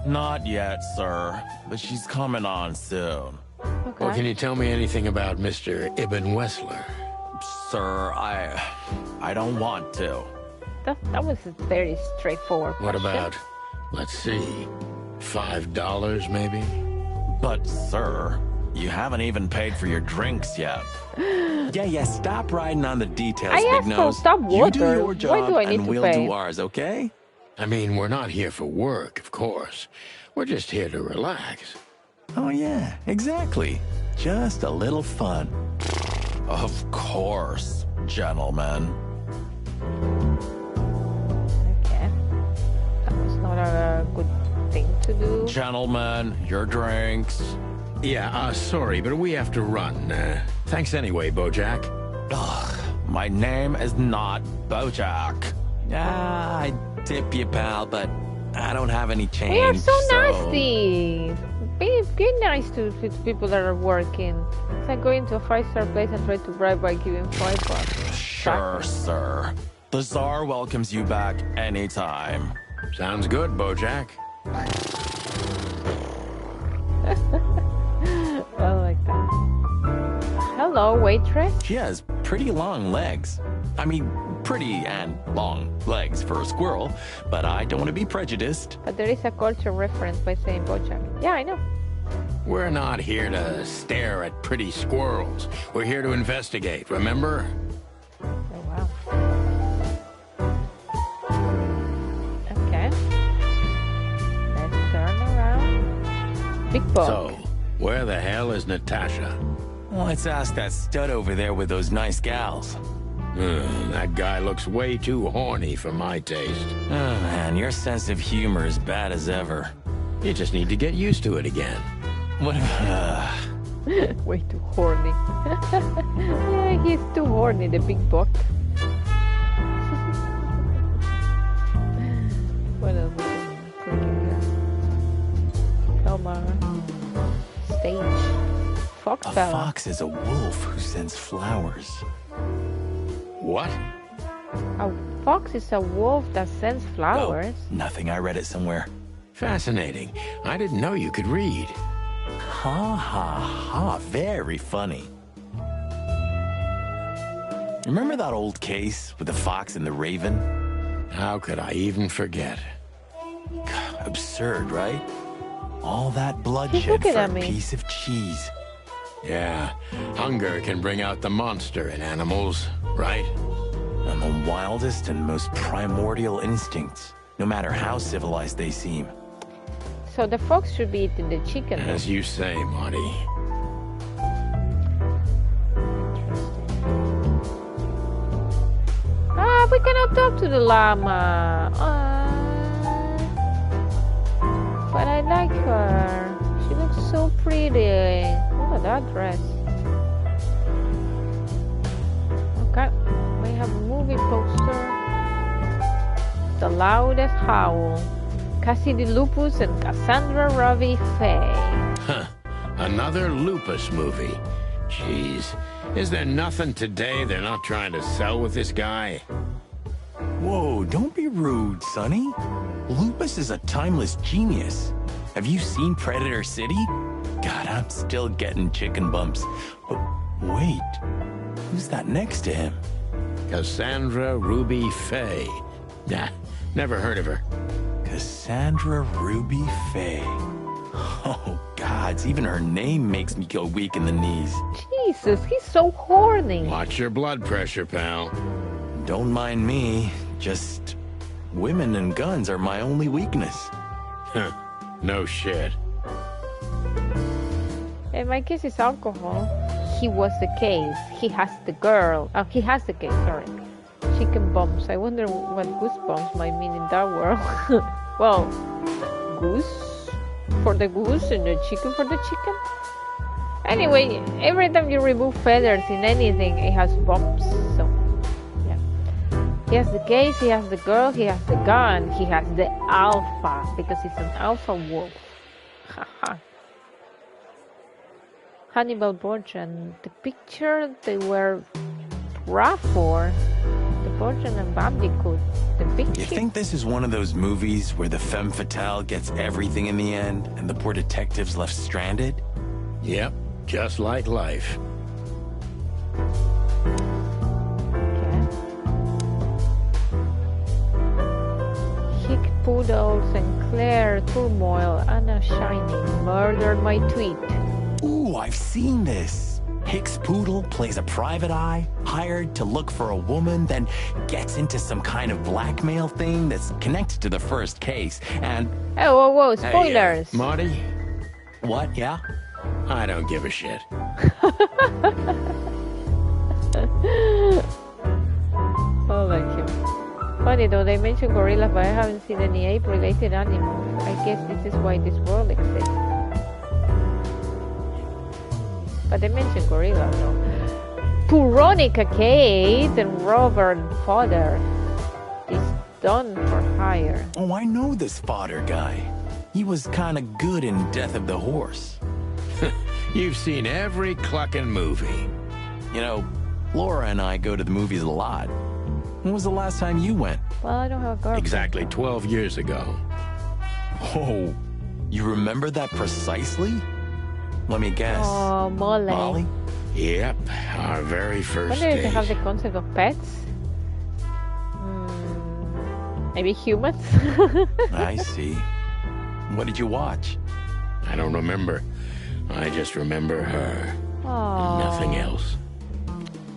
K: Not yet, sir, but she's coming on soon.
A: Okay.
J: Well, can you tell me anything about Mr. Ibn Wessler?
K: Sir, I don't want to.
A: That was a very straightforward
J: What
A: question.
J: about, let's see, $5 maybe?
K: But, sir, you haven't even paid for your drinks yet. Yeah, stop riding on the details,
A: I
K: Big
A: asked
K: Nose.
A: for tap water.
K: You do your job,
A: Why do I need
K: and
A: to
K: we'll
A: pay?
K: do ours, okay?
J: I mean, we're not here for work, of course. We're just here to relax.
K: Oh, yeah, exactly. Just a little fun. Of course, gentlemen.
A: Okay. That was not a good thing to do.
K: Gentlemen, your drinks.
J: Yeah, sorry, but we have to run. Thanks anyway, Bojack.
K: Ugh, my name is not Bojack. I tip you, pal, but I don't have any change.
A: We are so nasty. Be nice to people that are working. It's like going to a 5-star place and try to bribe by giving $5.
K: Sure, sir. The Tsar welcomes you back anytime.
J: Sounds good, Bojack.
A: I like that. Hello, waitress.
K: She has pretty long legs. I mean, pretty and long legs for a squirrel, but I don't want to be prejudiced.
A: But there is a culture reference by saying Bojack. Yeah, I know.
J: We're not here to stare at pretty squirrels. We're here to investigate, remember?
A: Oh, wow. Okay. Let's turn around. Big bug.
J: So, where the hell is Natasha?
K: Let's ask that stud over there with those nice gals.
J: That guy looks way too horny for my taste.
K: Oh man, your sense of humor is bad as ever.
J: You just need to get used to it again.
K: What?
A: Way too horny. Yeah, he's too horny, the big buck. What else is cooking here? Come on. Stage. Fox
K: A
A: fella.
K: fox is a wolf who sends flowers.
J: What?
A: A fox is a wolf that sends flowers.
K: Oh, nothing. I read it somewhere.
J: Fascinating. I didn't know you could read.
K: Ha ha ha. Very funny. Remember that old case with the fox and the raven?
J: How could I even forget?
K: Absurd, right? All that bloodshed for a piece of cheese.
J: Yeah, hunger can bring out the monster in animals, right?
K: And the wildest and most primordial instincts, no matter how civilized they seem.
A: So the fox should be eating the chicken.
J: As you say, Marty.
A: Ah, we cannot talk to the llama. But I like her. She looks so pretty. Look at that dress. Okay, we have a movie poster. The Loudest Howl. Cassidy Lupus and Cassandra Robbie Faye.
J: Huh. Another Lupus movie. Jeez. Is there nothing today they're not trying to sell with this guy?
K: Whoa, don't be rude, Sonny. Lupus is a timeless genius. Have you seen Predator City? God, I'm still getting chicken bumps. But wait, who's that next to him?
J: Cassandra Ruby Faye. Nah, never heard of her.
K: Cassandra Ruby Faye. Oh, gods, even her name makes me go weak in the knees.
A: Jesus, he's so horny.
J: Watch your blood pressure, pal.
K: Don't mind me. Just women and guns are my only weakness.
J: Huh. No shit.
A: In my case, it's alcohol. He was the case. He has the girl. Oh, he has the case, sorry. Chicken bumps. I wonder what goosebumps might mean in that world. Well, goose for the goose and the chicken for the chicken. Anyway, every time you remove feathers in anything, it has bumps. So, yeah. He has the case, he has the girl, he has the gun, he has the alpha, because he's an alpha wolf. Haha. Hannibal Burton. The picture they were rough for. The Burton and Bandicoot. The picture.
K: You think this is one of those movies where the femme fatale gets everything in the end and the poor detective's left stranded?
J: Yep, just like life.
A: Hick Poodles and Claire Turmoil, Anna Shining, murdered my tweet.
K: Ooh, I've seen this. Hicks Poodle plays a private eye, hired to look for a woman, then gets into some kind of blackmail thing that's connected to the first case, and...
A: Oh, whoa, whoa, spoilers!
J: Hey, Marty?
K: What, yeah?
J: I don't give a shit.
A: Oh, like him. Funny though, they mentioned gorillas, but I haven't seen any ape-related animals. I guess this is why this world exists. But they mentioned gorillas though. Puronica Kate and Robert Fodder is done for hire.
K: Oh, I know this Fodder guy. He was kinda good in Death of the Horse.
J: You've seen every clucking movie.
K: You know, Laura and I go to the movies a lot. When was the last time you went?
A: Well, I don't have a girlfriend.
J: Exactly 12 years ago.
K: Oh, you remember that precisely? Let me guess.
A: Oh, Molly.
K: Molly?
J: Yep, our very
A: I
J: first
A: wonder if they
J: date.
A: have the concept of pets. Maybe humans?
K: I see. What did you watch?
J: I don't remember. I just remember her.
A: Aww.
J: Nothing else.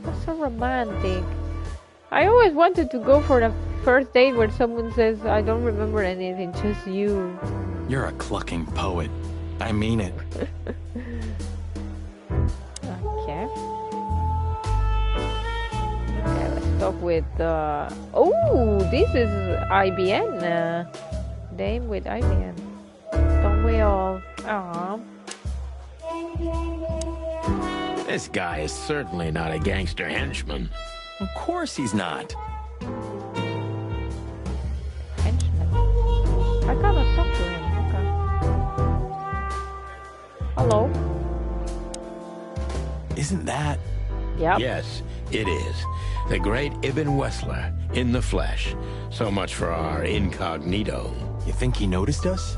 A: That's so romantic. I always wanted to go for the first date where someone says, I don't remember anything, just you.
K: You're a clucking poet. I mean it.
A: Okay. Okay, let's talk with. Oh, this is IBN. Dame with IBN. Don't we all? Aww.
J: This guy is certainly not a gangster henchman.
K: Of course he's not.
A: Henchman. I cannot talk to him. Okay. Hello.
K: Isn't that?
A: Yep.
J: Yes, it is. The great Ibn Wessler, in the flesh. So much for our incognito.
K: You think he noticed us?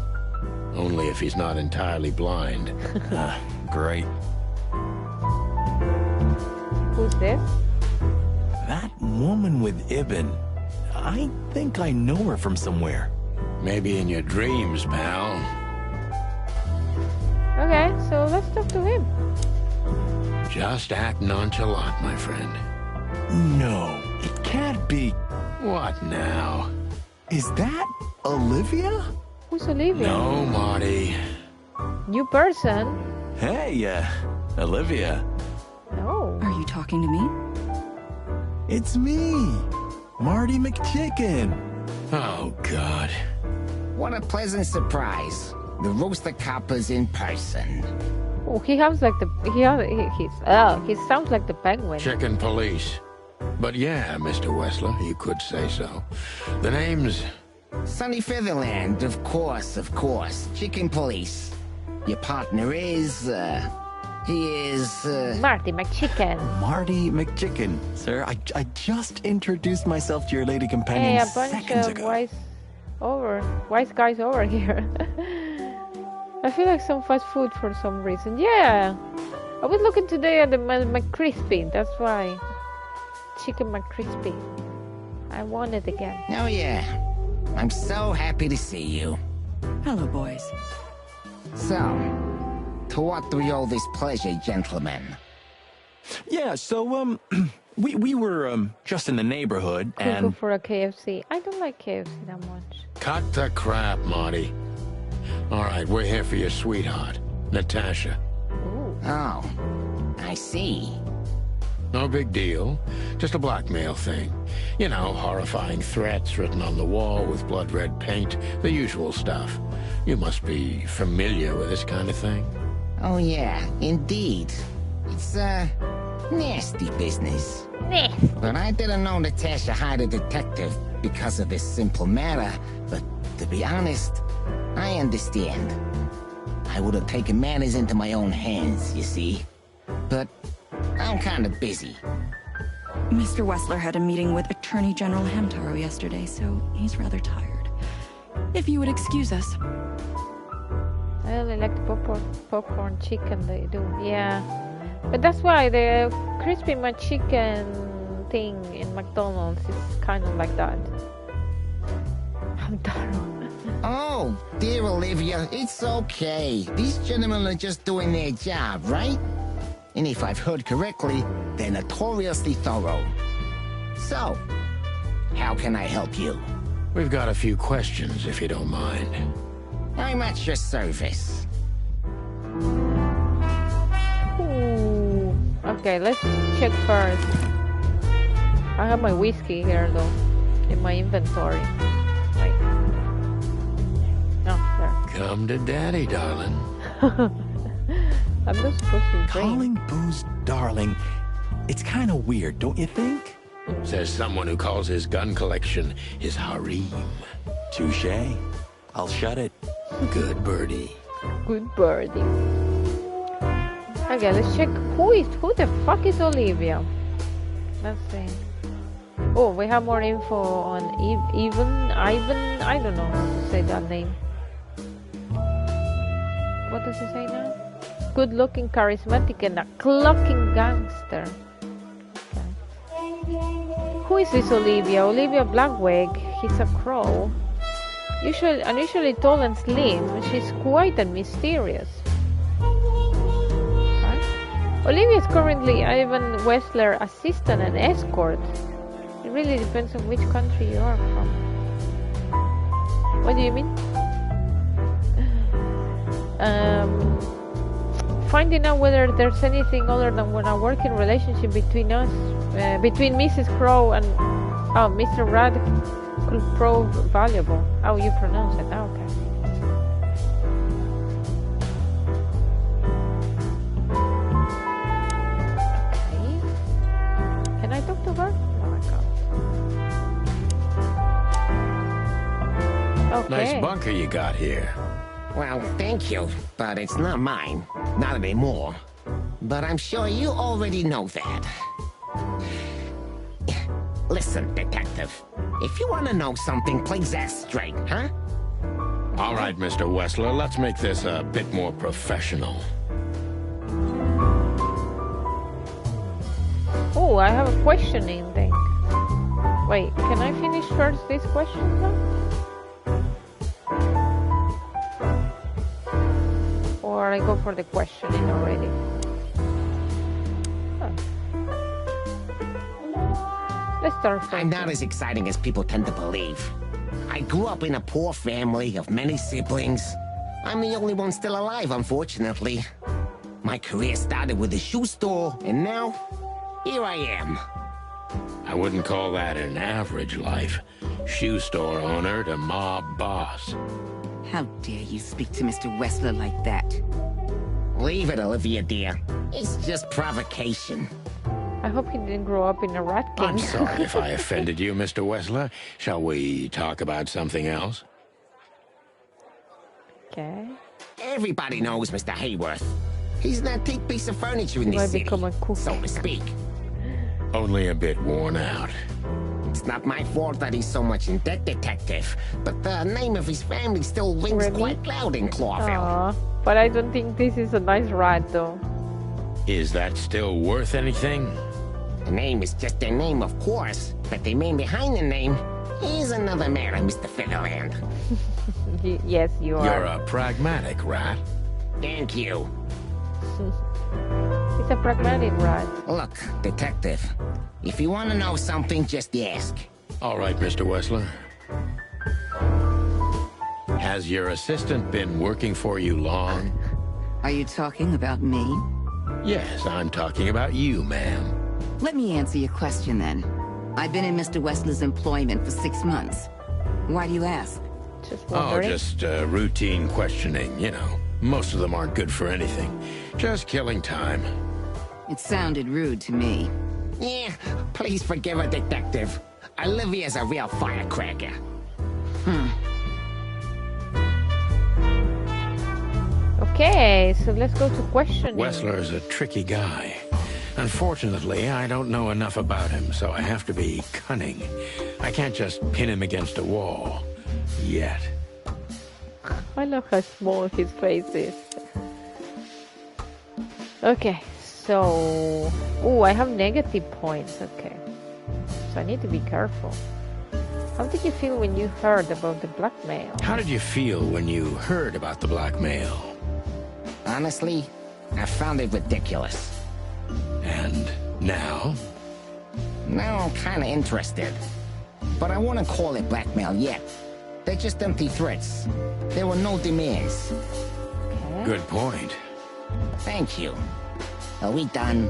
J: Only if he's not entirely blind.
K: Great.
A: Who's this?
K: That woman with Ibn. I think I know her from somewhere.
J: Maybe in your dreams, pal.
A: Okay, so let's talk to him.
J: Just act nonchalant, my friend.
K: No, it can't be.
J: What now?
K: Is that Olivia?
A: Who's Olivia?
J: No, Marty.
A: New person?
K: Hey, Olivia.
A: No.
N: Are you talking to me?
K: It's me, Marty McChicken.
J: Oh, God.
O: What a pleasant surprise. The Rooster Copper's in person.
A: Oh, he sounds like the he sounds like the Penguin.
J: Chicken police. But yeah, Mr. Wessler, you could say so. The name's...
O: Sonny Featherland, of course. Chicken police. Your partner is, he is,
A: Marty McChicken.
K: Marty McChicken. Sir, I just introduced myself to your lady companion
A: Hey, a bunch
K: seconds
A: of
K: ago.
A: wise guys over here. I feel like some fast food for some reason. Yeah, I was looking today at the McCrispy. That's why. Chicken McCrispy. I want it again.
O: Oh yeah. I'm so happy to see you.
N: Hello, boys.
O: So, to what do we owe this pleasure, gentlemen?
K: Yeah, so, we were, just in the neighborhood,
A: Could go
K: and...
A: for a KFC. I don't like KFC that much.
J: Cut the crap, Marty. All right, we're here for your sweetheart, Natasha.
A: Ooh.
O: Oh, I see.
J: No big deal. Just a blackmail thing. You know, horrifying threats written on the wall with blood-red paint. The usual stuff. You must be familiar with this kind of thing.
O: Oh yeah, indeed. It's, nasty business.
A: Nasty.
O: But I didn't know Natasha hired a detective because of this simple matter. But to be honest, I understand. I would have taken matters into my own hands, you see. But I'm kind of busy.
N: Mr. Wessler had a meeting with Attorney General Hamtaro yesterday, so he's rather tired. If you would excuse us.
A: I only like the popcorn chicken they do. Yeah. But that's why the crispy McChicken thing in McDonald's is kind of like that. Hamtaro.
O: Oh, dear Olivia, it's okay. These gentlemen are just doing their job, right? And if I've heard correctly, they're notoriously thorough. So, how can I help you?
J: We've got a few questions, if you don't mind.
O: I'm at your service.
A: Ooh. Okay, let's check first. I have my whiskey here, though, in my inventory. Wait. No, there.
J: Come to daddy, darling.
A: I'm not supposed to drink.
K: Calling booze darling, it's kind of weird, don't you think?
J: Says someone who calls his gun collection his harem.
K: Touché. I'll shut it.
J: Good birdie.
A: Good birdie. Okay, let's check who the fuck is Olivia? Let's see. Oh, we have more info on Ivan, I don't know how to say that name. What does it say now? Good looking, charismatic, and a clocking gangster. Okay. Who is this Olivia? Olivia Blackweg. He's a crow. Unusually tall and slim, she's quiet and mysterious. Right? Olivia is currently Ivan Wessler assistant and escort. It really depends on which country you are from. What do you mean? finding out whether there's anything other than a working relationship between us, between Mrs. Crow and Mr. Rudd could prove valuable. How you pronounce it? Okay. Can I talk to her? No, I can't. Okay.
J: Nice bunker you got here.
O: Well, thank you, but it's not mine. Not anymore. But I'm sure you already know that. Listen, detective. If you want to know something, please ask straight, huh?
J: All right, Mr. Wessler, let's make this a bit more professional.
A: Oh, I have a questioning thing. Wait, can I finish first this question though? Or I go for the questioning already? Huh. Let's start first.
O: I'm not as exciting as people tend to believe. I grew up in a poor family of many siblings. I'm the only one still alive, unfortunately. My career started with a shoe store, and now, here I am.
J: I wouldn't call that an average life. Shoe store owner to mob boss.
I: How dare you speak to Mr. Wessler like that?
O: Leave it, Olivia, dear. It's just provocation.
A: I hope he didn't grow up in a rat king.
J: I'm sorry if I offended you, Mr. Wessler. Shall we talk about something else?
A: Okay.
O: Everybody knows Mr. Hayworth. He's an antique piece of furniture in this city, so to speak.
J: Only a bit worn out.
O: It's not my fault that he's so much in debt, detective. But the name of his family still rings quite loud in Clawville.
A: But I don't think this is a nice rat, though.
J: Is that still worth anything?
O: The name is just their name, of course. But the man behind the name is another matter, Mr. Featherland.
A: Yes, you are.
J: You're a pragmatic rat.
O: Thank you.
A: He's a pragmatic rat.
O: Look, detective. If you want to know something, just ask.
J: All right, Mr. Wessler. Has your assistant been working for you long?
I: Are you talking about me?
J: Yes, I'm talking about you, ma'am.
I: Let me answer your question then. I've been in Mr. Wessler's employment for 6 months. Why do you ask?
J: Just routine questioning, you know. Most of them aren't good for anything. Just killing time.
I: It sounded rude to me.
O: Yeah, please forgive her, detective. Olivia's a real firecracker.
A: Okay, so let's go to questioning.
J: Wessler's a tricky guy. Unfortunately, I don't know enough about him, so I have to be cunning. I can't just pin him against a wall. Yet.
A: I love how small his face is. Okay, so... Oh, I have negative points. Okay. So I need to be careful. How did you feel when you heard about the blackmail?
J: How did you feel when you heard about the blackmail?
O: Honestly, I found it ridiculous.
J: And now?
O: Now I'm kind of interested. But I wouldn't call it blackmail yet. They're just empty threats. There were no demands.
A: Okay.
J: Good point.
O: Thank you. Are we done?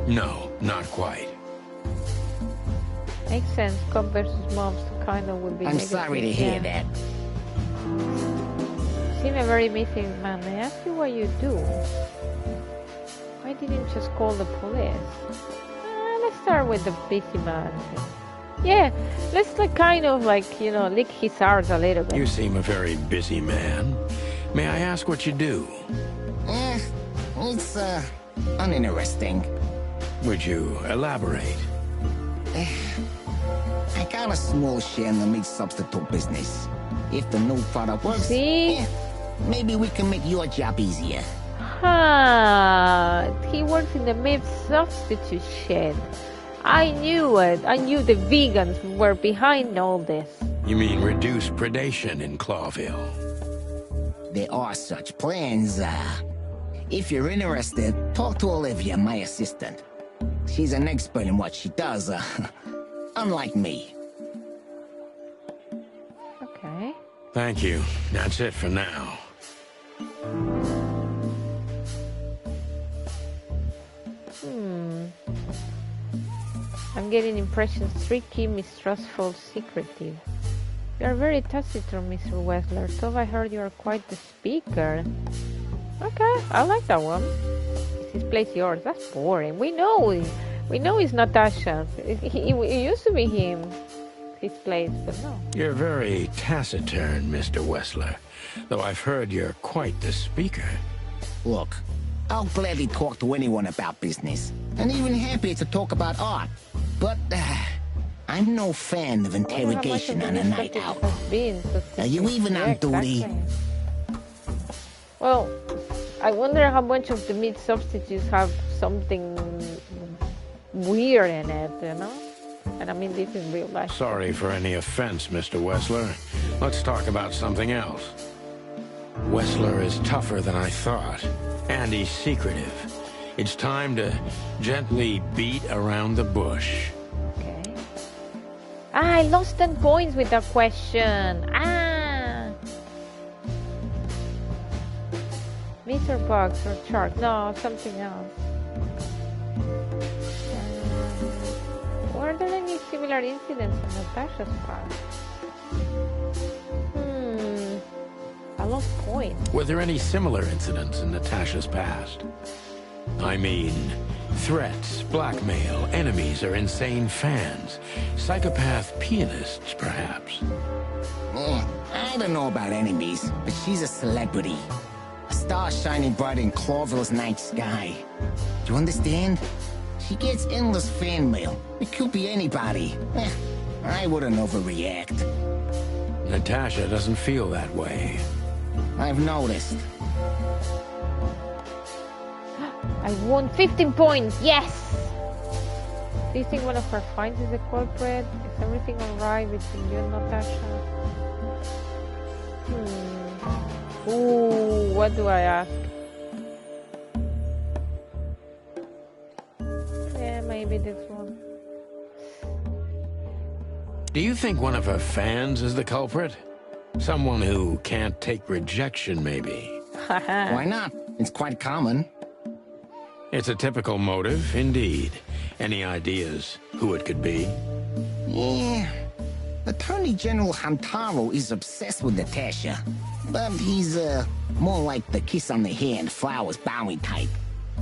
J: No, not quite.
A: Makes sense. Cop versus mobs kind of would be
O: I'm
A: negative.
O: sorry to hear that.
A: You seem a very missing man. May I ask you what you do? Why didn't you just call the police? Let's start with the busy man. Yeah, let's kind of lick his arse a little bit.
J: You seem a very busy man. May I ask what you do?
O: It's, uninteresting.
J: Would you elaborate?
O: I got a small share in the meat substitute business. If the new product works, maybe we can make your job easier.
A: He works in the meat substitute shed. I knew it. I knew the vegans were behind all this.
J: You mean reduce predation in Clawville?
O: There are such plans. If you're interested, talk to Olivia, my assistant. She's an expert in what she does, unlike me.
A: Okay.
J: Thank you. That's it for now.
A: getting impressions. Tricky, mistrustful, secretive. You are very taciturn, Mr. Wessler. So I heard you are quite the speaker. Okay, I like that one. Is his place yours? That's boring. We know it's Natasha. It used to be him. His place, but no.
J: You're very taciturn, Mr. Wessler. Though I've heard you're quite the speaker.
O: Look, I'll gladly talk to anyone about business. And even happier to talk about art. But, I'm no fan of interrogation on a night out. Are you even on duty?
A: Well, I wonder how much of the meat substitutes have something weird in it, you know? And I mean, this is real life.
J: Sorry for any offense, Mr. Wessler. Let's talk about something else. Wessler is tougher than I thought, and he's secretive. It's time to gently beat around the bush.
A: Okay. I lost 10 points with that question. Meter bugs or shark? No, something else. Were there any similar incidents in Natasha's past? I lost points.
J: Were there any similar incidents in Natasha's past? I mean, threats, blackmail, enemies, or insane fans. Psychopath pianists, perhaps.
O: I don't know about enemies, but she's a celebrity. A star shining bright in Clawville's night sky. Do you understand? She gets endless fan mail. It could be anybody. I wouldn't overreact.
J: Natasha doesn't feel that way.
O: I've noticed.
A: I won 15 points, yes! Do you think one of her finds is the culprit? Is everything alright between you and Natasha? Ooh, what do I ask? Yeah, maybe this one.
J: Do you think one of her fans is the culprit? Someone who can't take rejection, maybe.
O: Why not? It's quite common.
J: It's a typical motive, indeed. Any ideas who it could be?
O: Yeah. Attorney General Hamtaro is obsessed with Natasha. But he's, more like the kiss on the hand, flowers bowing type.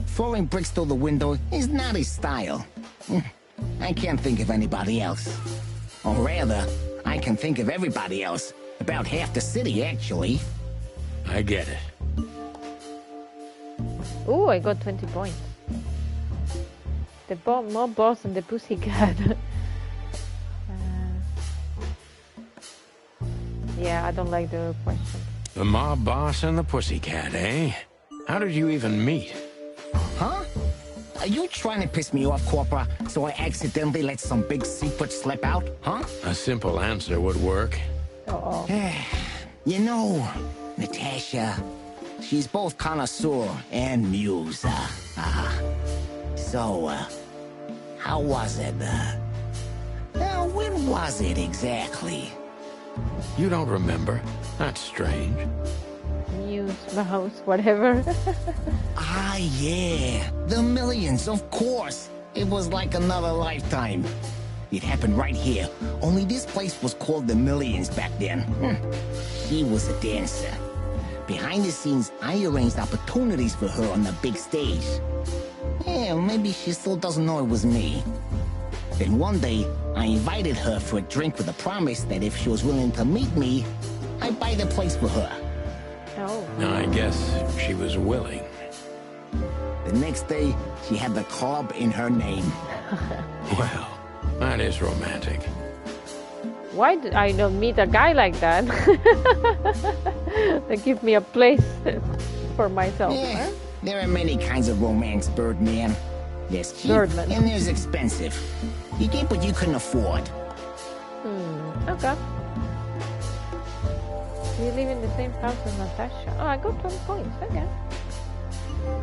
O: Throwing bricks through the window is not his style. I can't think of anybody else. Or rather, I can think of everybody else. About half the city, actually.
J: I get it.
A: Ooh, I got 20 points. The mob boss and the pussycat. Yeah, I don't like the question.
J: The mob boss and the pussycat, eh? How did you even meet?
O: Huh? Are you trying to piss me off, Corpora, so I accidentally let some big secret slip out, huh?
J: A simple answer would work.
A: Uh-oh.
O: You know, Natasha, she's both connoisseur and muse. So, how was it? When was it exactly?
J: You don't remember? That's strange.
A: Muse, mouse, whatever.
O: Yeah. The Millions, of course. It was like another lifetime. It happened right here. Only this place was called the Millions back then. She was a dancer. Behind the scenes, I arranged opportunities for her on the big stage. Yeah, maybe she still doesn't know it was me. Then one day, I invited her for a drink with a promise that if she was willing to meet me, I'd buy the place for her.
A: Oh.
J: I guess she was willing.
O: The next day, she had the club in her name.
J: Well, that is romantic.
A: Why did I not meet a guy like that? They give me a place for myself.
O: Yeah,
A: huh?
O: There are many kinds of romance, Birdman. There's cheap
A: Birdman.
O: and there's expensive. You get what you can afford.
A: Okay. We live in the same house as Natasha. Oh, I got 20 points. Okay.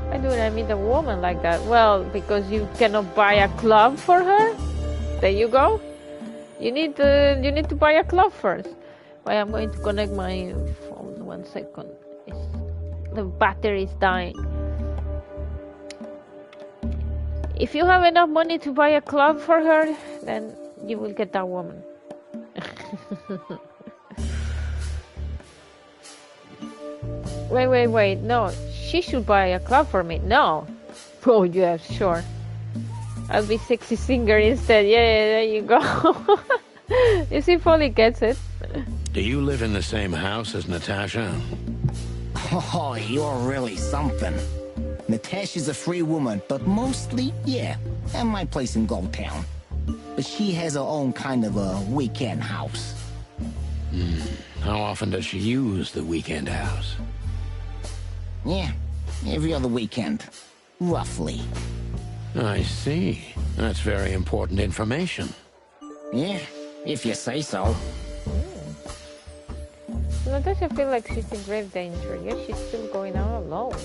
A: Why do I meet a woman like that? Well, because you cannot buy a club for her. There you go. You need to buy a club first. Wait, I'm going to connect my phone. 1 second. The battery is dying. If you have enough money to buy a club for her, then you will get that woman. Wait. No, she should buy a club for me. No. Oh, yeah, sure. I'll be sexy singer instead. Yeah, there you go. You see, Polly gets it.
J: Do you live in the same house as Natasha?
O: Oh, you're really something. Natasha's a free woman, but mostly, yeah, at my place in Gold Town. But she has her own kind of a weekend house.
J: How often does she use the weekend house?
O: Yeah, every other weekend, roughly.
J: I see. That's very important information.
O: Yeah, if you say so.
A: Natasha feels like she's in grave danger, yet she's still going out alone.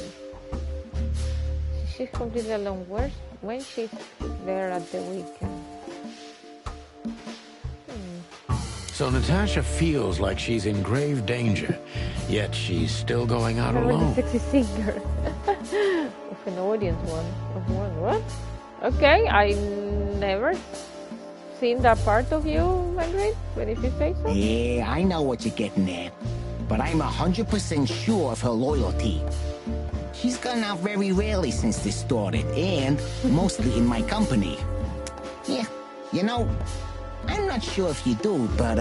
A: She's completely alone. When she's there at the weekend?
J: So Natasha feels like she's in grave danger, yet she's still going out alone.
A: The sexy singer. Of an audience one. Of one. What? Okay, I never seen that part of you, Margaret, but if you say so.
O: Yeah, I know what you're getting at. But I'm 100% sure of her loyalty. She's gone out very rarely since this started, and mostly in my company. Yeah, you know, I'm not sure if you do, but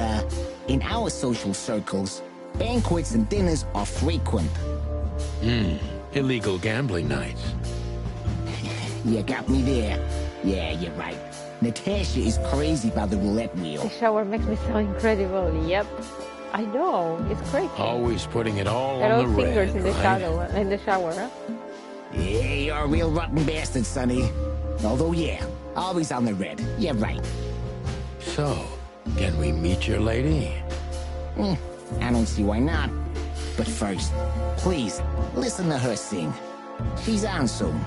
O: in our social circles, banquets and dinners are frequent.
J: Illegal gambling nights.
O: You got me there. Yeah, you're right. Natasha is crazy about the roulette wheel.
A: The shower makes me so incredible. Yep. I know. It's crazy.
J: Always putting it all
A: They're
J: on
A: all
J: the
A: fingers
J: red,
A: in the
J: right?
A: shadow, in the shower, huh?
O: Yeah, you're a real rotten bastard, Sonny. Although, yeah, always on the red. Yeah, right.
J: So, can we meet your lady?
O: I don't see why not. But first, please, listen to her sing. She's on soon.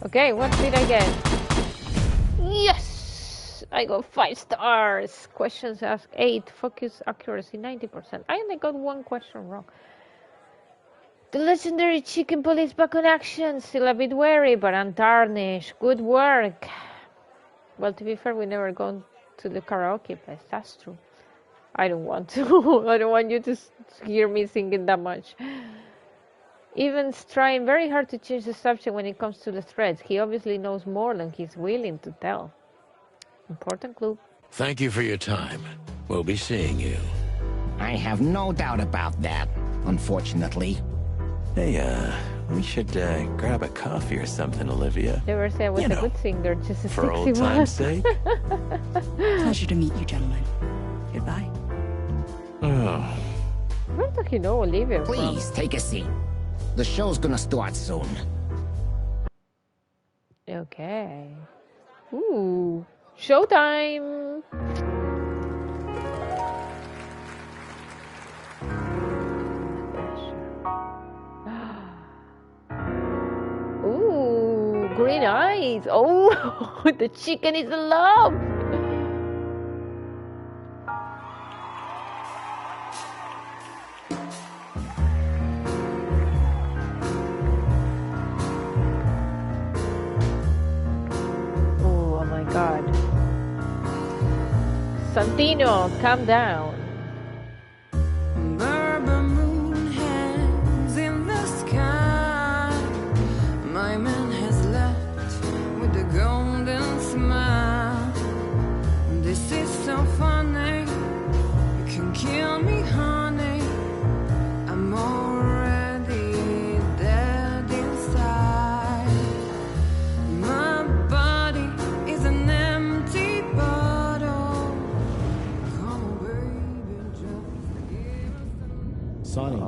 A: Okay, what did I get? Yes! I got 5 stars. Questions asked 8. Focus accuracy 90%. I only got 1 question wrong. The legendary chicken police back on action. Still a bit wary, but untarnished. Good work. Well, to be fair, we never gone to the karaoke place. That's true. I don't want to. I don't want you to hear me singing that much. Evan's trying very hard to change the subject when it comes to the threats. He obviously knows more than he's willing to tell. Important clue.
J: Thank you for your time. We'll be seeing you.
O: I have no doubt about that, unfortunately.
K: Hey, we should grab a coffee or something, Olivia.
A: Never say I was a good singer, just a
K: for
A: sexy
K: old time's sake.
N: Pleasure to meet you, gentlemen. Goodbye.
K: Oh.
A: Where do you know Olivia from?
O: Please, take a seat. The show's gonna start soon.
A: Okay. Ooh. Showtime! Ooh, green eyes. Oh, the chicken is in love. Oh my God. Santino, calm down.
P: Bourbon moon hangs in the sky. My man has left with a golden smile. This is so funny. You can kill me, honey. I'm already dead inside. My body is an empty bottle.
M: Sonny.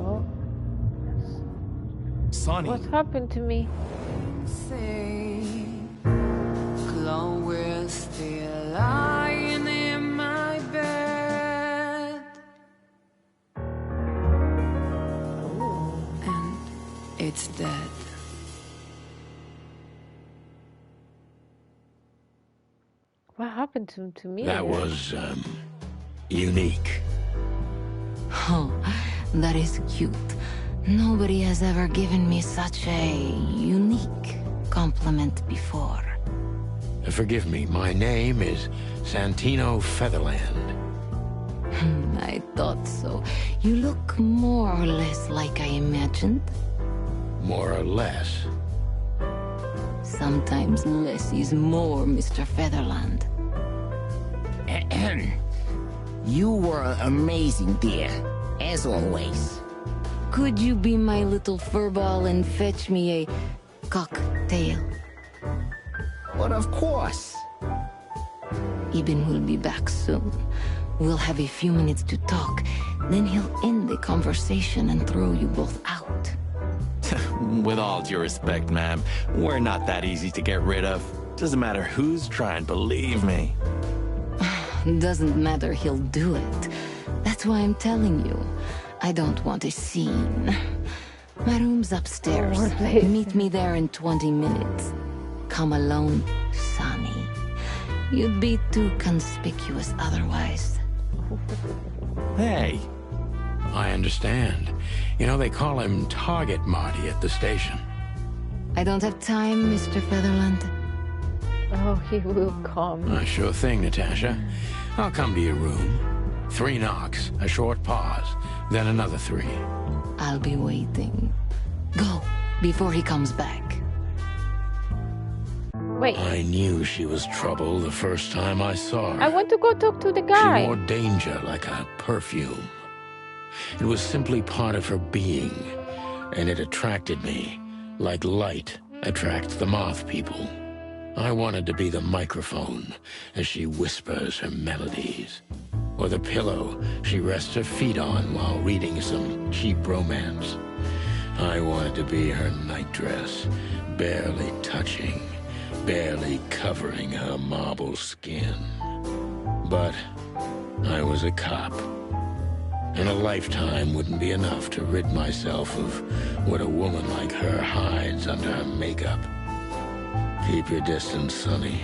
M: Sonny.
A: What happened to me?
P: Say, Chloe's still lying in my bed. And it's dead.
A: What happened to me?
J: That was, unique.
D: Oh, that is cute.
I: Nobody has ever given me such a unique compliment before.
J: Forgive me, my name is Santino Featherland.
I: I thought so. You look more or less like I imagined.
J: More or less?
I: Sometimes less is more, Mr. Featherland.
O: You were amazing, dear. As always.
I: Could you be my little furball and fetch me a cocktail?
O: But of course.
I: Ibn will be back soon. We'll have a few minutes to talk. Then he'll end the conversation and throw you both out.
K: With all due respect, ma'am, we're not that easy to get rid of. Doesn't matter who's trying, believe me.
I: Doesn't matter, he'll do it. That's why I'm telling you. I don't want a scene. My room's upstairs. Meet me there in 20 minutes. Come alone, Sonny. You'd be too conspicuous otherwise.
K: Hey.
J: I understand. You know, they call him Target Marty at the station.
I: I don't have time, Mr. Featherland.
A: Oh, he will come.
J: Sure thing, Natasha. I'll come to your room. 3 knocks, a short pause, then another 3.
I: I'll be waiting. Go, before he comes back.
A: Wait.
J: I knew she was trouble the first time I saw her.
A: I want to go talk to the guy.
J: She wore danger like a perfume. It was simply part of her being, and it attracted me, like light attracts the moth people. I wanted to be the microphone as she whispers her melodies, or the pillow she rests her feet on while reading some cheap romance. I wanted to be her nightdress, barely touching, barely covering her marble skin. But I was a cop, and a lifetime wouldn't be enough to rid myself of what a woman like her hides under her makeup. Keep your distance, Sonny.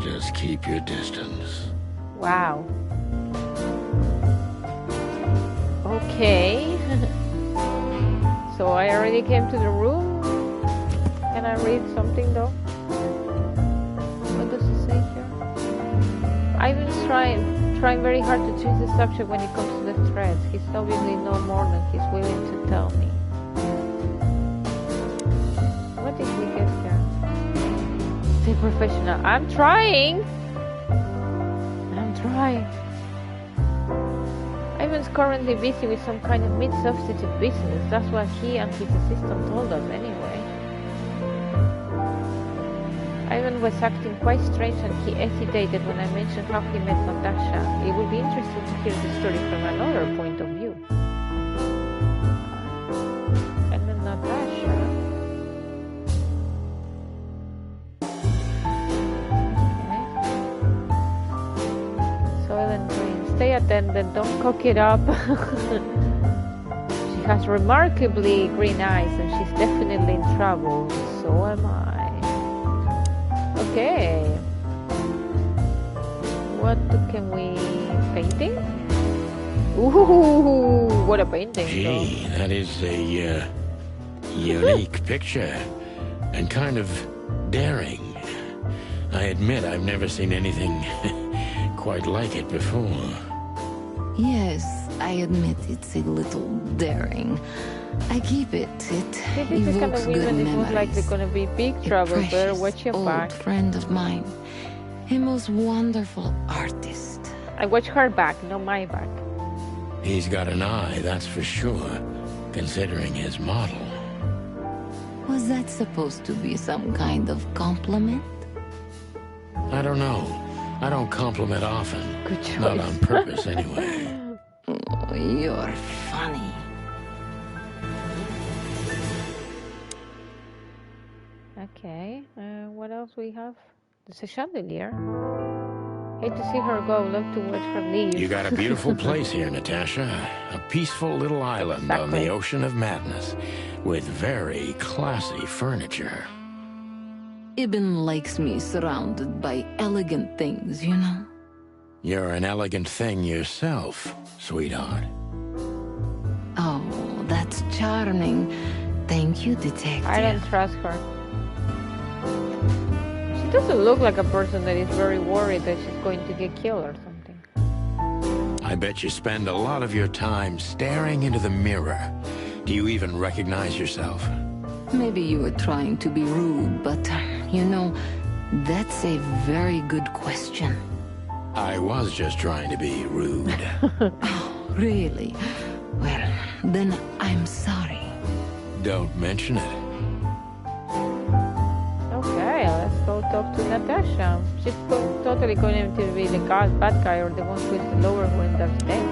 J: Just keep your distance.
A: Wow. Okay. So I already came to the room. Can I read something though? What does it say here? Ivan's trying very hard to change the subject when it comes to the threats. He's obviously no more than he's willing to tell me. What did we get here? Stay professional. I'm trying. Ivan's currently busy with some kind of meat substitute business. That's what he and his assistant told us anyway. Ivan was acting quite strange and he hesitated when I mentioned how he met Natasha. It would be interesting to hear the story from another point of view. And then Natasha. Okay. Soylent Green. Stay attendant, don't cock it up. She has remarkably green eyes and she's definitely in trouble. So am I. Okay. What can we... painting? Ooh, what a painting.
J: Gee, that is a unique picture. And kind of daring. I admit I've never seen anything quite like it before.
I: Yes, I admit it's a little daring. I keep it. It evokes good memories.
A: It looks like they're gonna be big trouble. Better watch your back.
I: Old friend of mine, a most wonderful artist.
A: I watch her back, not my back.
J: He's got an eye, that's for sure, considering his model.
I: Was that supposed to be some kind of compliment?
J: I don't know. I don't compliment often.
A: Good choice.
J: Not on purpose, anyway.
I: Oh, you're funny.
A: Okay, what else we have? There's a chandelier. Hate to see her go, love to watch her leave.
J: You got a beautiful place here, Natasha. A peaceful little island on the ocean of madness, with very classy furniture.
I: Ibn likes me surrounded by elegant things, you know?
J: You're an elegant thing yourself, sweetheart.
I: Oh, that's
D: That's charming. Thank you, detective.
A: I don't trust her. She doesn't look like a person that is very worried that she's going to get killed or something.
J: I bet you spend a lot of your time staring into the mirror. Do you even recognize yourself?
D: Maybe you were trying to be rude, but, you know, that's a very good question.
J: I was just trying to be rude.
D: Oh, really? Well, then I'm sorry.
J: Don't mention it.
A: Okay, let's go talk to Natasha. She's totally going to be the bad guy or the one who is the lower one that's dead.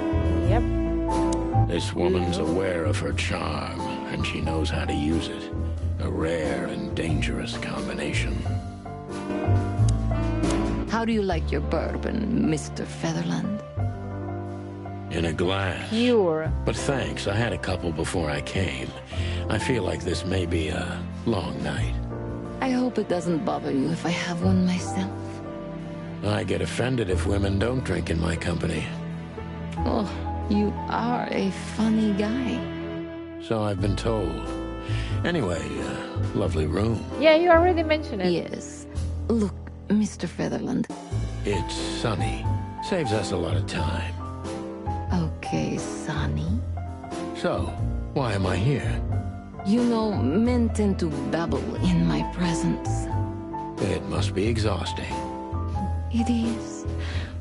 A: Yep.
J: This woman's aware of her charm, and she knows how to use it. A rare and dangerous combination.
D: How do you like your bourbon, Mr. Featherland?
J: In a glass.
A: Pure.
J: But thanks, I had a couple before I came. I feel like this may be a long night.
D: I hope it doesn't bother you if I have one myself.
J: I get offended if women don't drink in my company.
D: Oh, you are a funny guy.
J: So I've been told. Anyway, lovely room.
A: Yeah, you already mentioned it.
D: Yes. Look, Mr. Featherland.
J: It's sunny. Saves us a lot of time.
D: Okay, Sonny.
J: So, why am I here?
D: You know, men tend to babble in my presence.
J: It must be exhausting.
D: It is.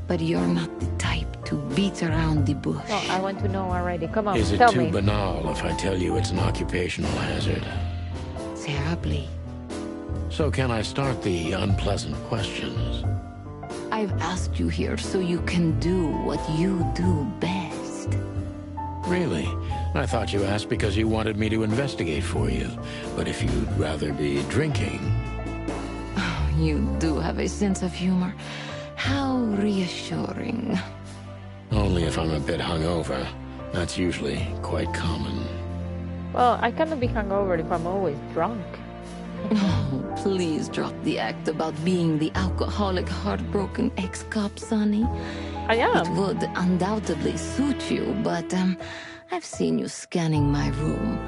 D: But you're not the type to beat around the bush.
A: Oh, I want to know already. Come on,
J: Is it
A: tell
J: too
A: me.
J: banal if I tell you it's an occupational hazard?
D: Terribly.
J: So can I start the unpleasant questions?
D: I've asked you here so you can do what you do best.
J: Really? I thought you asked because you wanted me to investigate for you. But if you'd rather be drinking...
D: Oh, you do have a sense of humor. How reassuring.
J: Only if I'm a bit hungover. That's usually quite common.
A: Well, I cannot be hungover if I'm always drunk.
D: Oh, please drop the act about being the alcoholic, heartbroken ex-cop, Sonny.
A: I am.
D: It would undoubtedly suit you, but I've seen you scanning my room.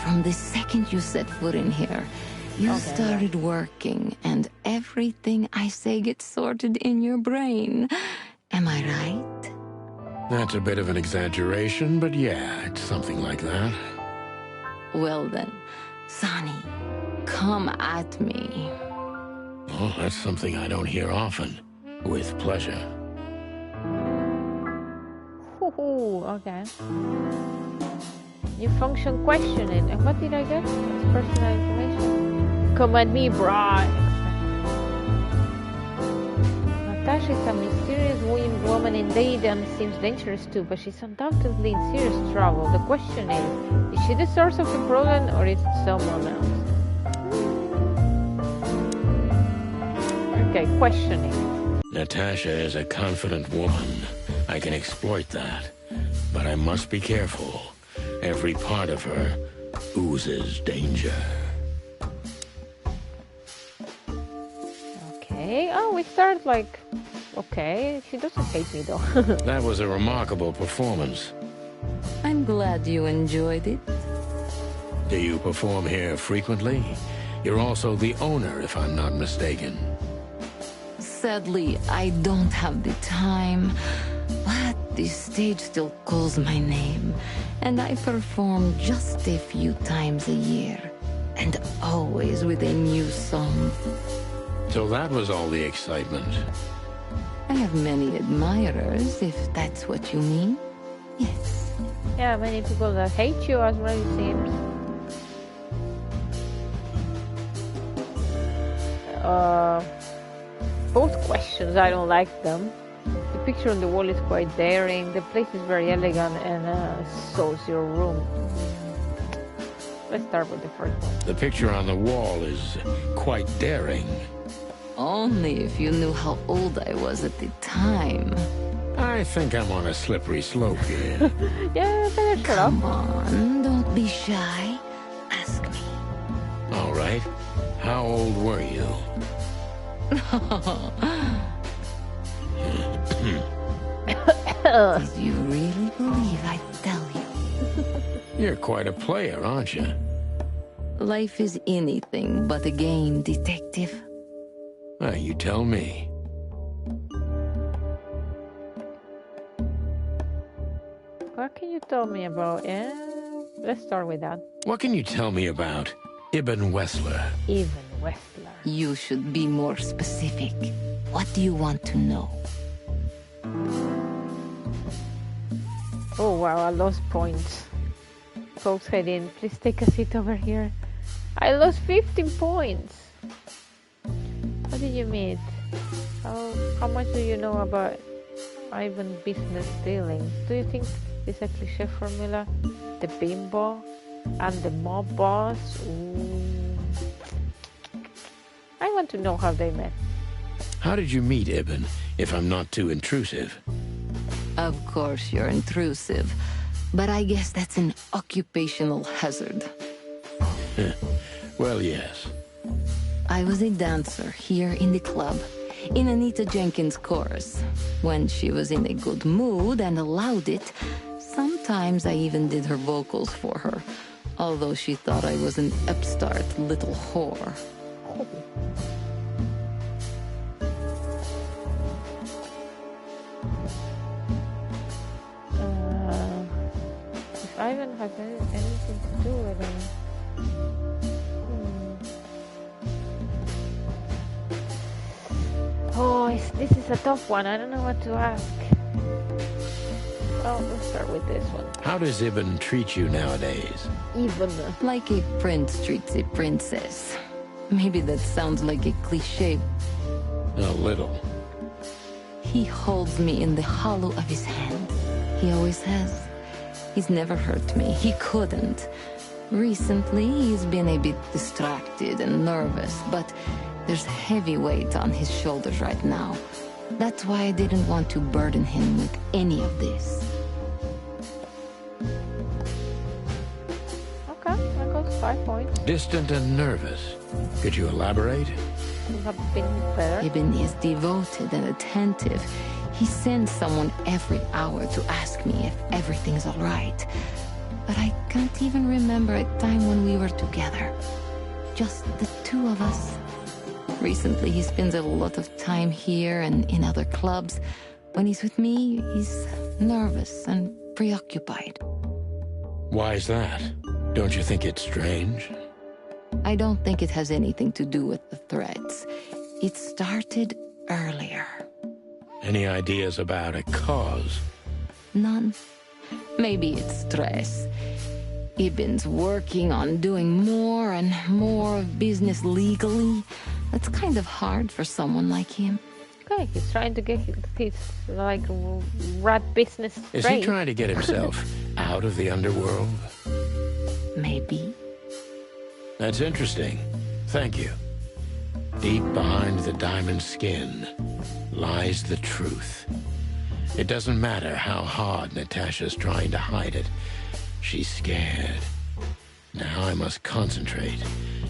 D: From the second you set foot in here, you started working, and everything I say gets sorted in your brain. Am I right?
J: That's a bit of an exaggeration, but yeah, it's something like that.
D: Well then, Sonny, come at me.
J: Oh, that's something I don't hear often. With pleasure.
A: Ooh, okay. New function questioning. And what did I get? That's personal information. Come at me, bride. Natasha is a mysterious woman indeed and seems dangerous too, but she's undoubtedly in serious trouble. The question is she the source of the problem or is it someone else? Okay, questioning.
J: Natasha is a confident woman. I can exploit that. But I must be careful. Every part of her oozes danger.
A: Okay. Oh, we start like... Okay, she doesn't hate me though.
J: That was a remarkable performance.
D: I'm glad you enjoyed it.
J: Do you perform here frequently? You're also the owner, if I'm not mistaken.
D: Sadly, I don't have the time, but the stage still calls my name, and I perform just a few times a year, and always with a new song.
J: So that was all the excitement.
D: I have many admirers, if that's what you mean. Yes.
A: Yeah, many people that hate you as well, it seems. Both questions, I don't like them. The picture on the wall is quite daring. The place is very elegant, and so's your room. Let's start with the first one.
J: The picture on the wall is quite daring.
D: Only if you knew how old I was at the time.
J: I think I'm on a slippery slope here.
A: Yeah, better shut up.
D: Come on, don't be shy. Ask me.
J: All right. How old were you?
D: Did you really believe I'd tell you?
J: You're quite a player, aren't you?
D: Life is anything but a game, detective.
J: You tell me.
A: What can you tell me about? Let's start with that.
J: What can you tell me about Ibn Wessler?
A: Ibn Wessler.
D: You should be more specific. What do you want to know?
A: Oh wow, I lost points. Folks, head in. Please take a seat over here. I lost 15 points. How did you meet? How much do you know about Ivan's business dealings? Do you think it's a cliche formula? The bimbo and the mob boss? Ooh. I want to know how they met.
J: How did you meet Ibn, if I'm not too intrusive?
D: Of course you're intrusive, but I guess that's an occupational hazard.
J: Well, yes.
D: I was a dancer here in the club, in Anita Jenkins' chorus. When she was in a good mood and allowed it, sometimes I even did her vocals for her, although she thought I was an upstart little whore.
A: If Ivan has anything to do with it. Oh, this is a tough one. I don't know what to ask. Oh, let's start with this one.
J: How does Ibn treat you nowadays?
A: Ibn.
D: Like a prince treats a princess. Maybe that sounds like a cliche.
J: A little.
D: He holds me in the hollow of his hand. He always has. He's never hurt me. He couldn't. Recently, he's been a bit distracted and nervous, but there's heavy weight on his shoulders right now. That's why I didn't want to burden him with any of this.
A: Okay, that goes 5 points.
J: Distant and nervous. Could you elaborate?
A: You have been better.
D: Ibn is devoted and attentive. He sends someone every hour to ask me if everything's all right. But I can't even remember a time when we were together. Just the two of us. Recently, he spends a lot of time here and in other clubs. When he's with me, he's nervous and preoccupied.
J: Why is that? Don't you think it's strange?
D: I don't think it has anything to do with the threats. It started earlier.
J: Any ideas about a cause?
D: None. Maybe it's stress. Ibn's working on doing more and more of business legally. That's kind of hard for someone like him.
A: Okay, he's trying to get his like rat business straight.
J: Is he trying to get himself out of the underworld?
D: Maybe.
J: That's interesting. Thank you. Deep behind the diamond skin lies the truth. It doesn't matter how hard Natasha's trying to hide it. She's scared. Now I must concentrate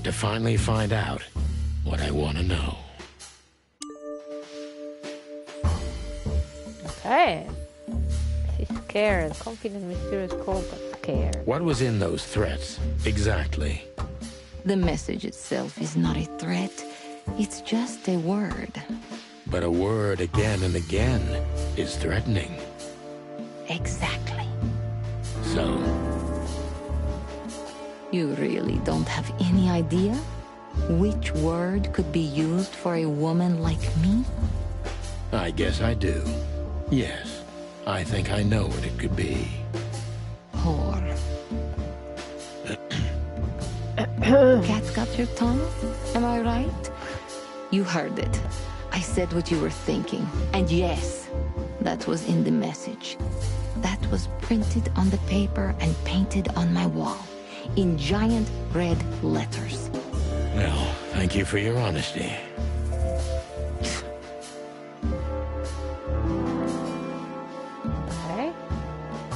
J: to finally find out what I want to know.
A: Okay. She's scared. Confident, mysterious, cold, but scared.
J: What was in those threats, exactly?
D: The message itself is not a threat. It's just a word.
J: But a word again and again is threatening.
D: Exactly.
J: So?
D: You really don't have any idea which word could be used for a woman like me?
J: I guess I do. Yes, I think I know what it could be.
D: Whore. Cat got your tongue? Am I right? You heard it. I said what you were thinking. And yes, that was in the message. That was printed on the paper and painted on my wall in giant red letters.
J: Well, thank you for your honesty.
A: Okay.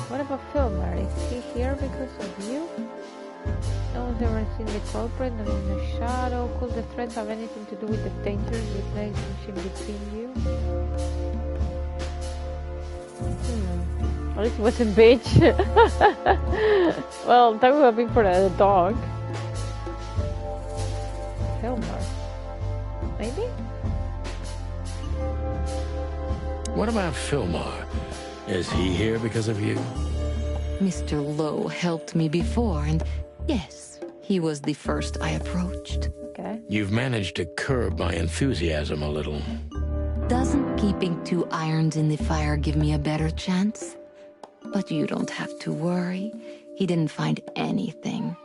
A: What about Filmer? Is he here because of you? No one's ever seen the culprit, not in the shadow. Could the threats have anything to do with the dangerous relationship between you? At least it wasn't bitch. Well, that would have been for the dog. Filmar. Maybe?
B: What about Filmar? Is he here because of you?
D: Mr. Lowe helped me before, and yes, he was the first I approached.
A: Okay.
B: You've managed to curb my enthusiasm a little.
D: Doesn't keeping 2 irons in the fire give me a better chance? But you don't have to worry. He didn't find anything.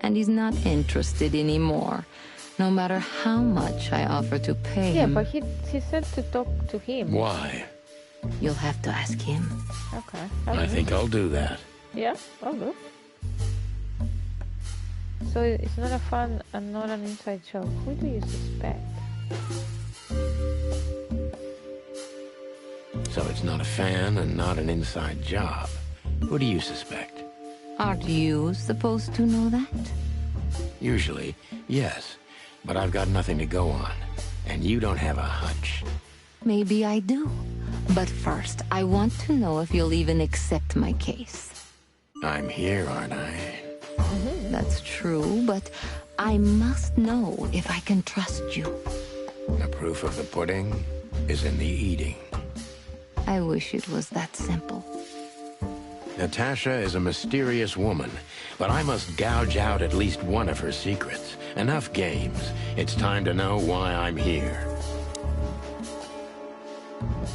D: And he's not interested anymore, no matter how much I offer to pay him.
A: Yeah, but he said to talk to him.
B: Why?
D: You'll have to ask him.
A: Okay.
B: I think I'll do that.
A: Yeah, I'll do. So it's not a fun and not an inside joke. Who do you suspect?
B: So it's not a fan and not an inside job. Who do you suspect?
D: Aren't you supposed to know that?
B: Usually, yes. But I've got nothing to go on. And you don't have a hunch.
D: Maybe I do. But first, I want to know if you'll even accept my case.
B: I'm here, aren't I?
D: That's true, but I must know if I can trust you.
B: The proof of the pudding is in the eating.
D: I wish it was that simple.
B: Natasha is a mysterious woman, but I must gouge out at least one of her secrets. Enough games. It's time to know why I'm here.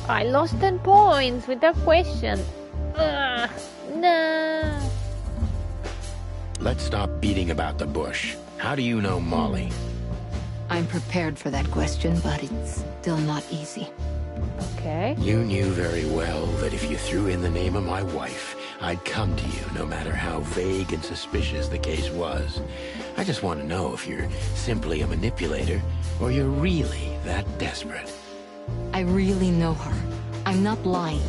A: I lost 10 points with that question. No.
B: Let's stop beating about the bush. How do you know Molly?
D: I'm prepared for that question, but it's still not easy.
A: Okay.
B: You knew very well that if you threw in the name of my wife, I'd come to you no matter how vague and suspicious the case was. I just want to know if you're simply a manipulator or you're really that desperate.
D: I really know her. I'm not lying.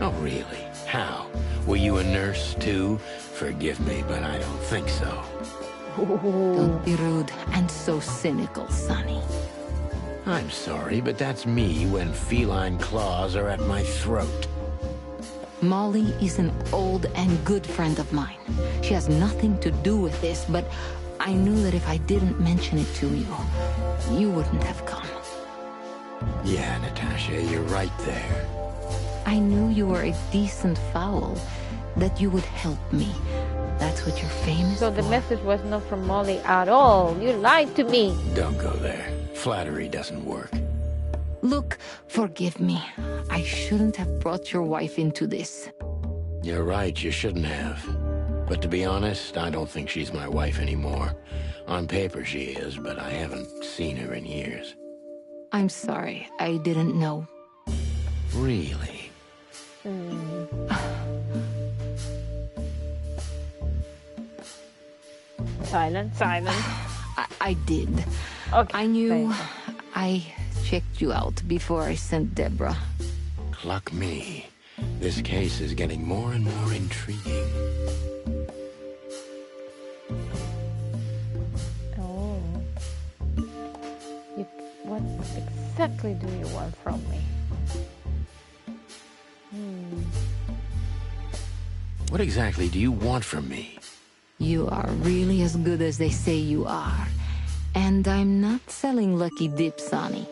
B: Oh, really? How? Were you a nurse, too? Forgive me, but I don't think so.
D: Don't be rude and so cynical, Sonny.
B: I'm sorry, but that's me when feline claws are at my throat.
D: Molly is an old and good friend of mine. She has nothing to do with this, but I knew that if I didn't mention it to you, you wouldn't have come.
B: Yeah, Natasha, you're right there.
D: I knew you were a decent fowl, that you would help me. That's what you're famous
A: So the
D: for.
A: message was not from Molly at all. You lied to me.
B: Don't go there. Flattery doesn't work.
D: Look, forgive me. I shouldn't have brought your wife into this.
B: You're right, you shouldn't have. But to be honest, I don't think she's my wife anymore. On paper she is, but I haven't seen her in years.
D: I'm sorry, I didn't know.
B: Really?
A: Silence.
D: I did.
A: Okay.
D: I knew. I checked you out before I sent Deborah.
B: Cluck me. This case is getting more and more intriguing.
A: Oh. What exactly do you want from me?
B: What exactly do you want from me?
D: You are really as good as they say you are. And I'm not selling lucky dips, Sonny.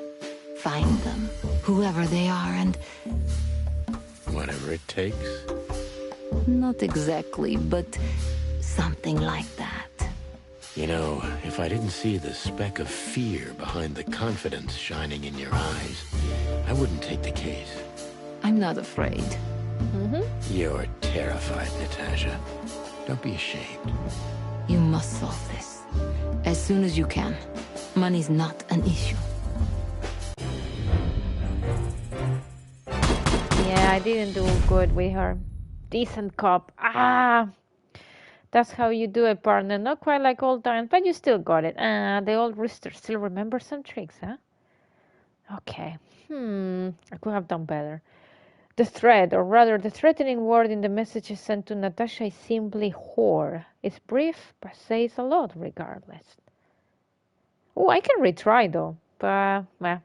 D: Find them, whoever they are, and...
B: Whatever it takes?
D: Not exactly, but something like that.
B: You know, if I didn't see the speck of fear behind the confidence shining in your eyes, I wouldn't take the case.
D: I'm not afraid.
B: You're terrified, Natasha. Don't be ashamed.
D: You must solve this. As soon as you can. Money's not an issue.
A: Yeah, I didn't do good with her. Decent cop. That's how you do it, partner. Not quite like old times, but you still got it. The old rooster still remembers some tricks, huh? Okay. I could have done better. The threat, or rather the threatening word in the messages sent to Natasha is simply whore. It's brief, but says a lot regardless. Oh, I can retry though, but well,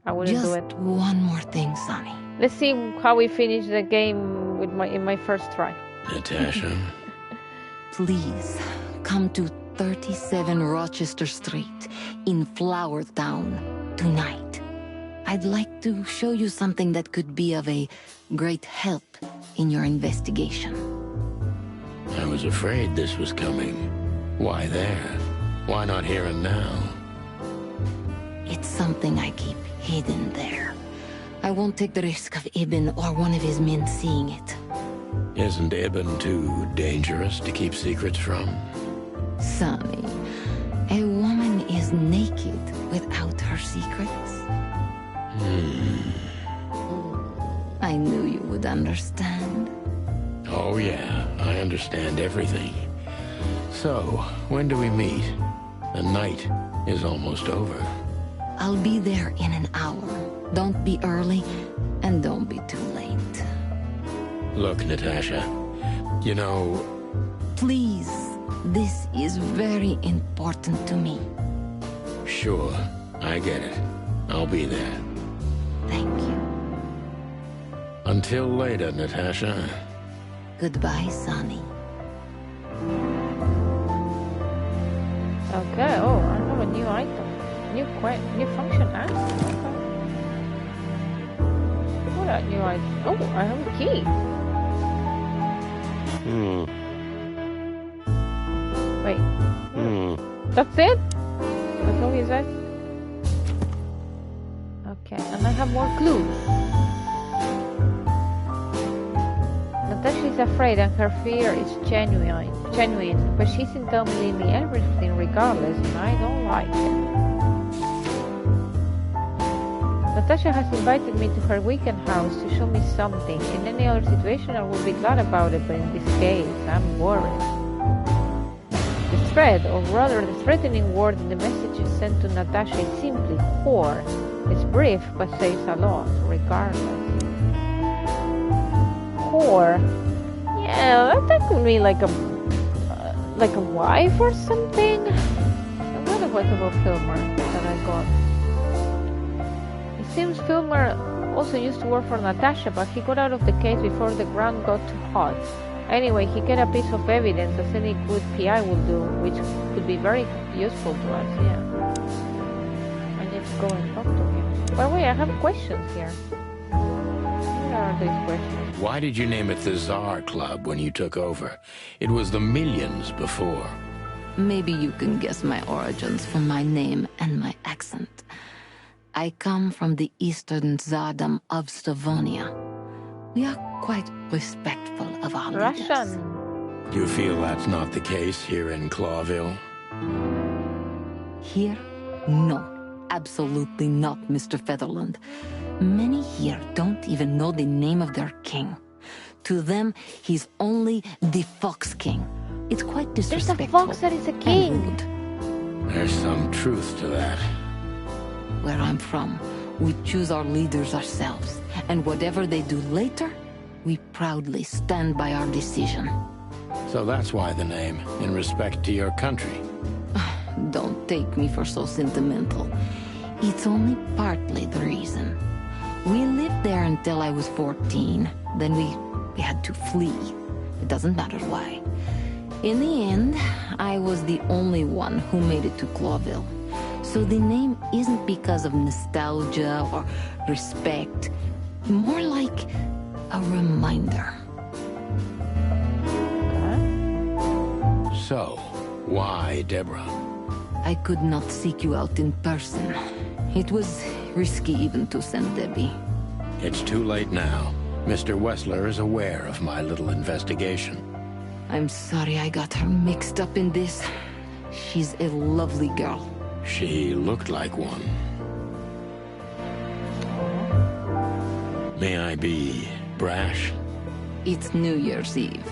A: I wouldn't do it.
D: Just one more thing, Sonny.
A: Let's see how we finish the game with in my first try.
B: Natasha,
D: please come to 37 Rochester Street in Flower Town tonight. I'd like to show you something that could be of a great help in your investigation.
B: I was afraid this was coming. Why there? Why not here and now?
D: It's something I keep hidden there. I won't take the risk of Ibn or one of his men seeing it.
B: Isn't Ibn too dangerous to keep secrets from?
D: Sonny, a woman is naked without her secrets. I knew you would understand.
B: Oh yeah, I understand everything. So, when do we meet? The night is almost over.
D: I'll be there in an hour. Don't be early, and don't be too late.
B: Look, Natasha, you know...
D: Please, this is very important to me.
B: Sure, I get it. I'll be there.
D: Thank you.
B: Until later, Natasha.
D: Goodbye, Sonny.
A: Okay, oh, I have a new item. New function asked. Okay. What a new item? Oh, I have a key. Wait. That's it? That's all he said? Okay, and I have more clues. Natasha is afraid and her fear is genuine, but she's telling me everything regardless, and I don't like it. Natasha has invited me to her weekend house to show me something. In any other situation I would be glad about it, but in this case, I'm worried. The threat, or rather the threatening word in the messages sent to Natasha is simply whore. It's brief, but says a lot, regardless. Whore? Yeah, that could be like a wife or something. Another watchable filmer that I got. It seems Filmer also used to work for Natasha, but he got out of the case before the ground got too hot. Anyway, he got a piece of evidence as any good PI would do, which could be very useful to us, yeah. I need to go and talk to him. By the way, I have questions here. What are these questions?
B: Why did you name it the Tsar Club when you took over? It was the Millions before.
D: Maybe you can guess my origins from my name and my accent. I come from the eastern Tsardom of Stavonia. We are quite respectful of our leaders.
A: Russian.
B: You feel that's not the case here in Clawville?
D: Here? No. Absolutely not, Mr. Featherland. Many here don't even know the name of their king. To them, he's only the Fox King. It's quite disrespectful.
A: There's a fox that is a king.
B: There's some truth to that.
D: Where I'm from, we choose our leaders ourselves. And whatever they do later, we proudly stand by our decision.
B: So that's why the name, in respect to your country.
D: Don't take me for so sentimental. It's only partly the reason. We lived there until I was 14. Then we had to flee. It doesn't matter why. In the end, I was the only one who made it to Clawville. So the name isn't because of nostalgia or respect. More like a reminder.
B: So, why Deborah?
D: I could not seek you out in person. It was risky even to send Debbie.
B: It's too late now. Mr. Wessler is aware of my little investigation.
D: I'm sorry I got her mixed up in this. She's a lovely girl.
B: She looked like one. May I be brash?
D: It's New Year's Eve.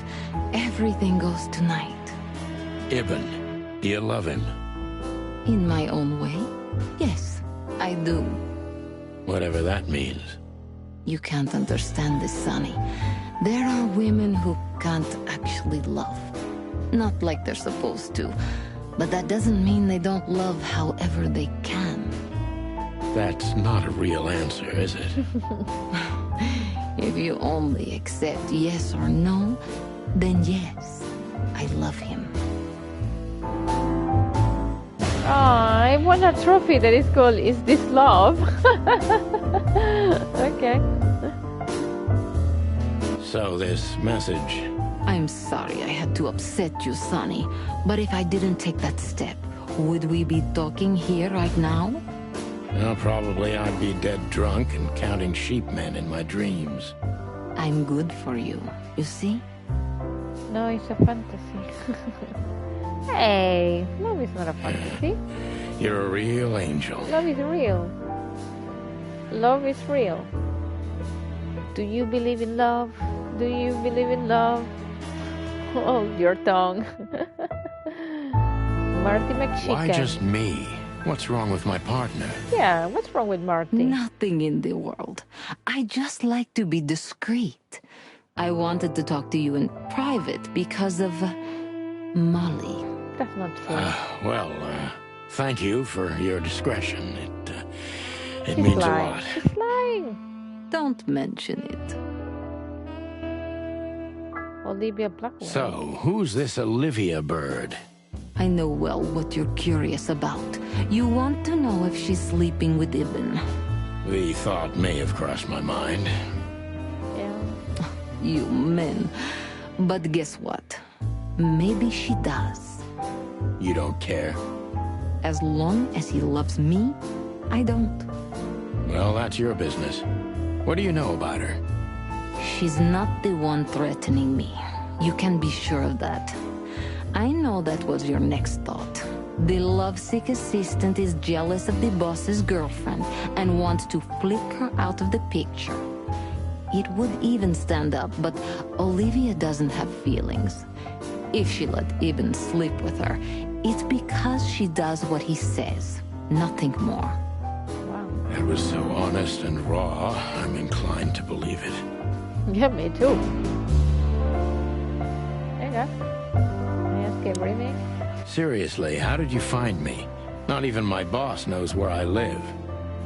D: Everything goes tonight.
B: Ibn, do you love him?
D: In my own way, yes, I do.
B: Whatever that means.
D: You can't understand this, Sonny. There are women who can't actually love. Not like they're supposed to. But that doesn't mean they don't love however they can.
B: That's not a real answer, is it?
D: If you only accept yes or no, then yes. I love him.
A: I won a trophy that is called Is This Love? Okay.
J: So this message...
D: I'm sorry I had to upset you, Sonny. But if I didn't take that step, would we be talking here right now?
J: Well, probably I'd be dead drunk and counting sheepmen in my dreams.
D: I'm good for you, you see?
A: No, it's a fantasy. Hey, love is not a fantasy.
J: You're a real angel.
A: Love is real. Love is real. Do you believe in love? Do you believe in love? Hold your tongue. Marty McChicken.
J: Why just me? What's wrong with my partner?
A: Yeah, what's wrong with Marty?
D: Nothing in the world. I just like to be discreet. I wanted to talk to you in private because of Molly.
A: That's not true.
J: Thank you for your discretion. It
A: She's
J: means
A: lying.
J: a lot.
A: She's lying.
D: Don't mention it.
A: Olivia Blackwell.
J: So, who's this Olivia bird?
D: I know well what you're curious about. You want to know if she's sleeping with Ibn.
J: The thought may have crossed my mind.
A: Yeah.
D: You men. But guess what? Maybe she does.
J: You don't care?
D: As long as he loves me, I don't.
J: Well, that's your business. What do you know about her?
D: She's not the one threatening me. You can be sure of that. I know that was your next thought. The lovesick assistant is jealous of the boss's girlfriend and wants to flick her out of the picture. It would even stand up, but Olivia doesn't have feelings. If she let Ibn sleep with her, it's because she does what he says, nothing more.
A: Wow.
J: That was so honest and raw, I'm inclined to believe it.
A: Yeah, me too. There you go. I ask everything.
J: Seriously, how did you find me? Not even my boss knows where I live.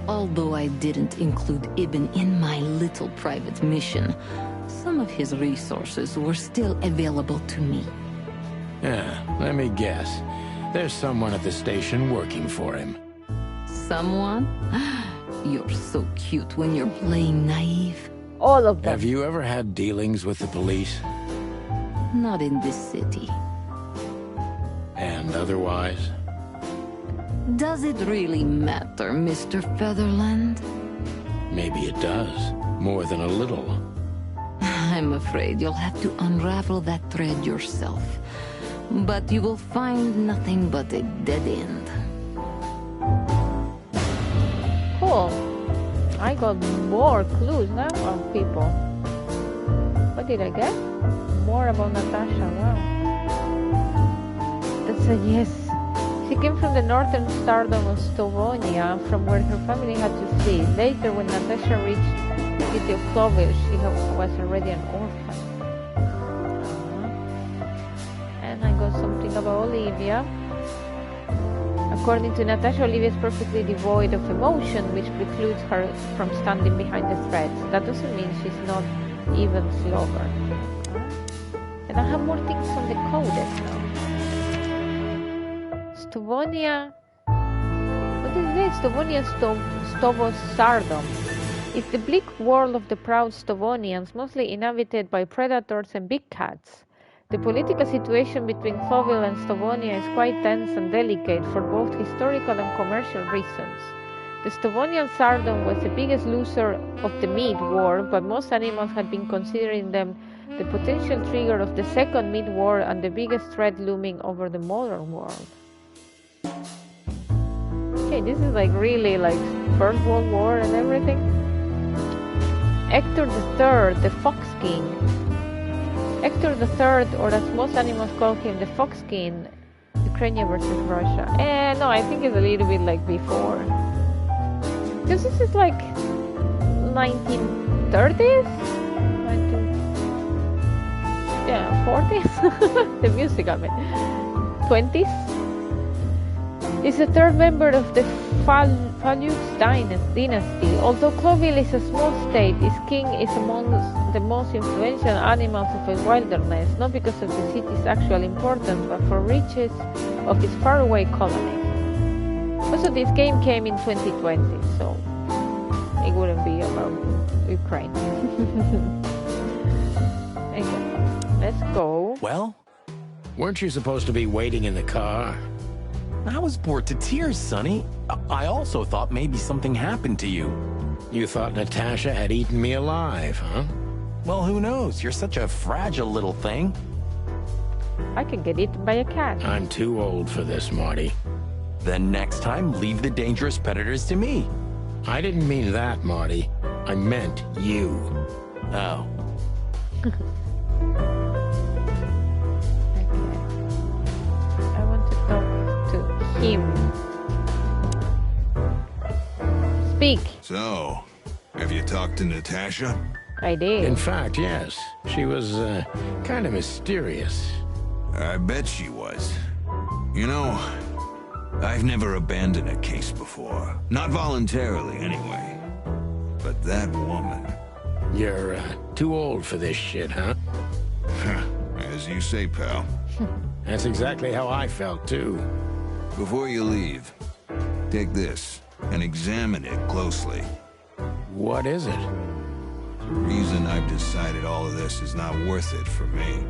D: Although I didn't include Ibn in my little private mission, some of his resources were still available to me.
J: Yeah, let me guess. There's someone at the station working for him.
D: Someone? You're so cute when you're playing naive.
A: All of them.
J: Have you ever had dealings with the police?
D: Not in this city.
J: And otherwise?
D: Does it really matter, Mr. Featherland?
J: Maybe it does. More than a little.
D: I'm afraid you'll have to unravel that thread yourself. But you will find nothing but a dead end.
A: Cool. I got more clues now of people. What did I get? More about Natasha. Wow. That's a yes. She came from the northern stardom of Stavonia, from where her family had to flee. Later, when Natasha reached the city of Clovis, she was already an orphan. And I got something about Olivia. According to Natasha, Olivia is perfectly devoid of emotion, which precludes her from standing behind the threats. That doesn't mean she's not even lover. And I have more things on the codex now. Stavonia. What is this? Stavonia Stovos Sardom. It's the bleak world of the proud Stavonians, mostly inhabited by predators and big cats. The political situation between Cloville and Stavonia is quite tense and delicate for both historical and commercial reasons. The Stavonian Sardom was the biggest loser of the Mead War, but most animals had been considering them the potential trigger of the Second Mead War and the biggest threat looming over the modern world. Okay, this is like really like First World War and everything. Hector III, the Fox King. Hector III, or as most animals call him, the Fox King, Ukraine versus Russia. No, I think it's a little bit like before. Because this is like 1930s? 40s? The music, I mean. 20s? He's the third member of the Palux's dynasty. Although Cloville is a small state, its king is among the most influential animals of the wilderness, not because of the city's actual importance, but for riches of its faraway colonies. Also, this game came in 2020, so it wouldn't be about Ukraine. Okay, let's go.
K: Well?
J: Weren't you supposed to be waiting in the car?
K: I was bored to tears, Sonny. I also thought maybe something happened to you.
J: You thought Natasha had eaten me alive, huh?
K: Well, who knows? You're such a fragile little thing.
A: I could get eaten by a cat.
J: I'm too old for this, Marty.
K: Then next time, leave the dangerous predators to me.
J: I didn't mean that, Marty. I meant you.
K: Oh.
A: I want to talk to him. Speak.
H: So, have you talked to Natasha?
A: I did.
J: In fact, yes. She was, kind of mysterious.
H: I bet she was. You know, I've never abandoned a case before. Not voluntarily, anyway. But that woman...
J: You're, too old for this shit, huh?
H: As you say, pal.
J: That's exactly how I felt, too.
H: Before you leave, take this and examine it closely.
J: What is it?
H: The reason I've decided all of this is not worth it for me.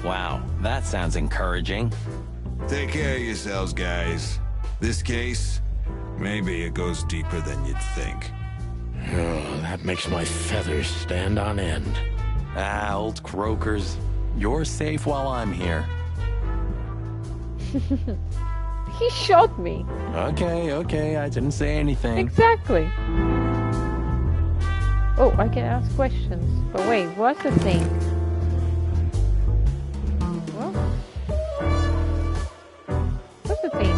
K: Wow, that sounds encouraging.
H: Take care of yourselves, guys. This case, maybe it goes deeper than you'd think.
J: Oh, that makes my feathers stand on end.
K: Ah, old croakers. You're safe while I'm here.
A: He shot me.
K: Okay, I didn't say anything.
A: Exactly. Oh, I can ask questions. But wait, what's the thing? What? What's the thing?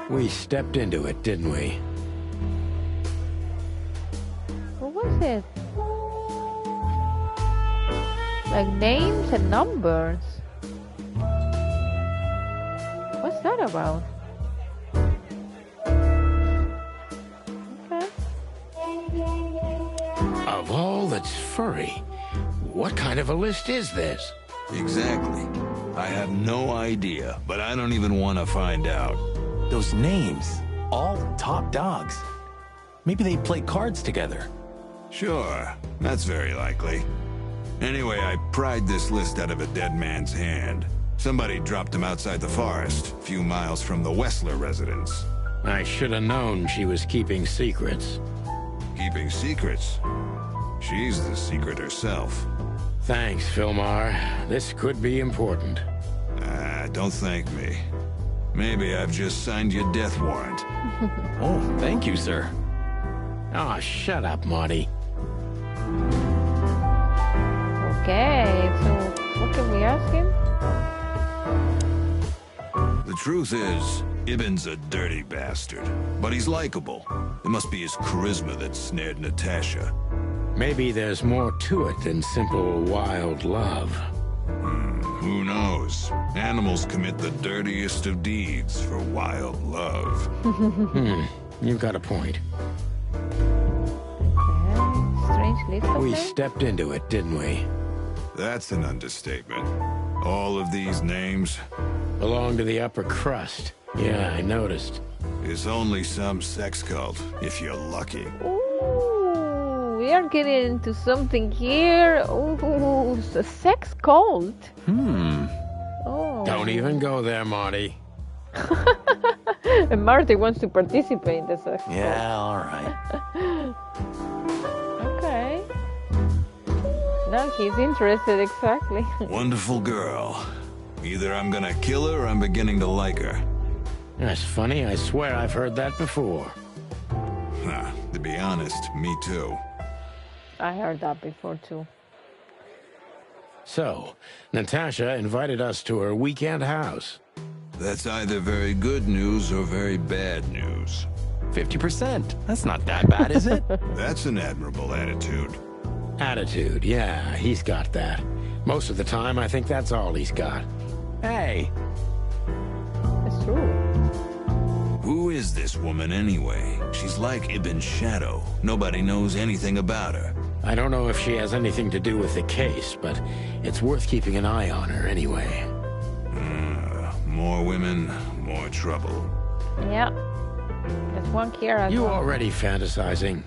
J: We stepped into it, didn't we?
A: What was it? Like names and numbers. What's that about? Okay.
J: Of all that's furry, what kind of a list is this?
H: Exactly. I have no idea, but I don't even want to find out.
K: Those names, all top dogs. Maybe they play cards together.
H: Sure, that's very likely. Anyway, I pried this list out of a dead man's hand. Somebody dropped him outside the forest, a few miles from the Wessler residence.
J: I should have known she was keeping secrets.
H: Keeping secrets? She's the secret herself.
J: Thanks, Filmar. This could be important.
H: Don't thank me. Maybe I've just signed your death warrant.
K: Oh, thank you, sir.
J: Oh, shut up, Marty.
A: Okay, so what can we ask him?
H: The truth is, Ibben's a dirty bastard, but he's likable. It must be his charisma that snared Natasha.
J: Maybe there's more to it than simple wild love.
H: Who knows? Animals commit the dirtiest of deeds for wild love.
J: You've got a point.
A: Okay. Strange list of
J: We
A: names?
J: stepped into it, didn't we?
H: That's an understatement. All of these names
J: belong to the upper crust. Yeah, I noticed.
H: It's only some sex cult, if you're lucky.
A: Ooh, we are getting into something here. Ooh, it's a sex cult. Oh.
J: Don't even go there, Marty.
A: And Marty wants to participate in the sex cult.
K: Yeah, all right.
A: Okay. Now he's interested, exactly.
H: Wonderful girl. Either I'm gonna kill her or I'm beginning to like her.
J: That's funny. I swear I've heard that before.
H: To be honest, me too.
A: I heard that before, too.
J: So, Natasha invited us to her weekend house.
H: That's either very good news or very bad news.
K: 50%. That's not that bad, is it?
H: That's an admirable attitude.
J: Attitude, yeah, he's got that. Most of the time, I think that's all he's got.
K: Hey.
A: It's true.
G: is this woman anyway? She's like Ibn's shadow. Nobody knows anything about her.
J: I don't know if she has anything to do with the case, but it's worth keeping an eye on her anyway.
G: More women, more trouble.
A: Yeah. There's one here as
J: You
A: well.
J: already fantasizing.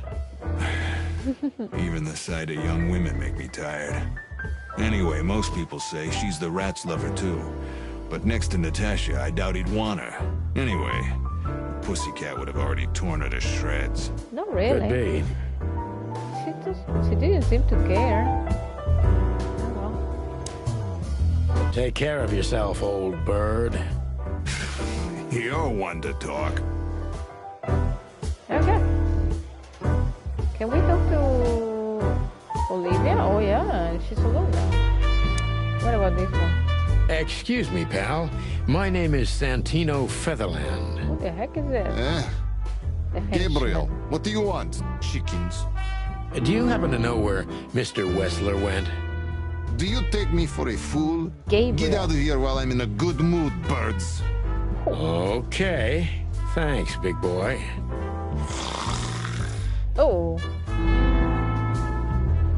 G: Even the sight of young women make me tired. Anyway, most people say she's the rat's lover too. But next to Natasha, I doubt he'd want her. Anyway, Pussycat would have already torn her to shreds.
A: Not really.
J: Could be.
A: She didn't seem to care. Oh, well.
J: Take care of yourself, old bird.
G: You're one to talk.
A: Okay. Can we talk to Olivia? Oh yeah, she's alone now. What about this one?
J: Excuse me, pal. My name is Santino Featherland.
A: Who the heck is this?
H: Gabriel, what do you want? Chickens.
J: Do you happen to know where Mr. Wessler went?
H: Do you take me for a fool?
A: Gabriel.
H: Get out of here while I'm in a good mood, birds.
J: Okay. Thanks, big boy.
A: Oh.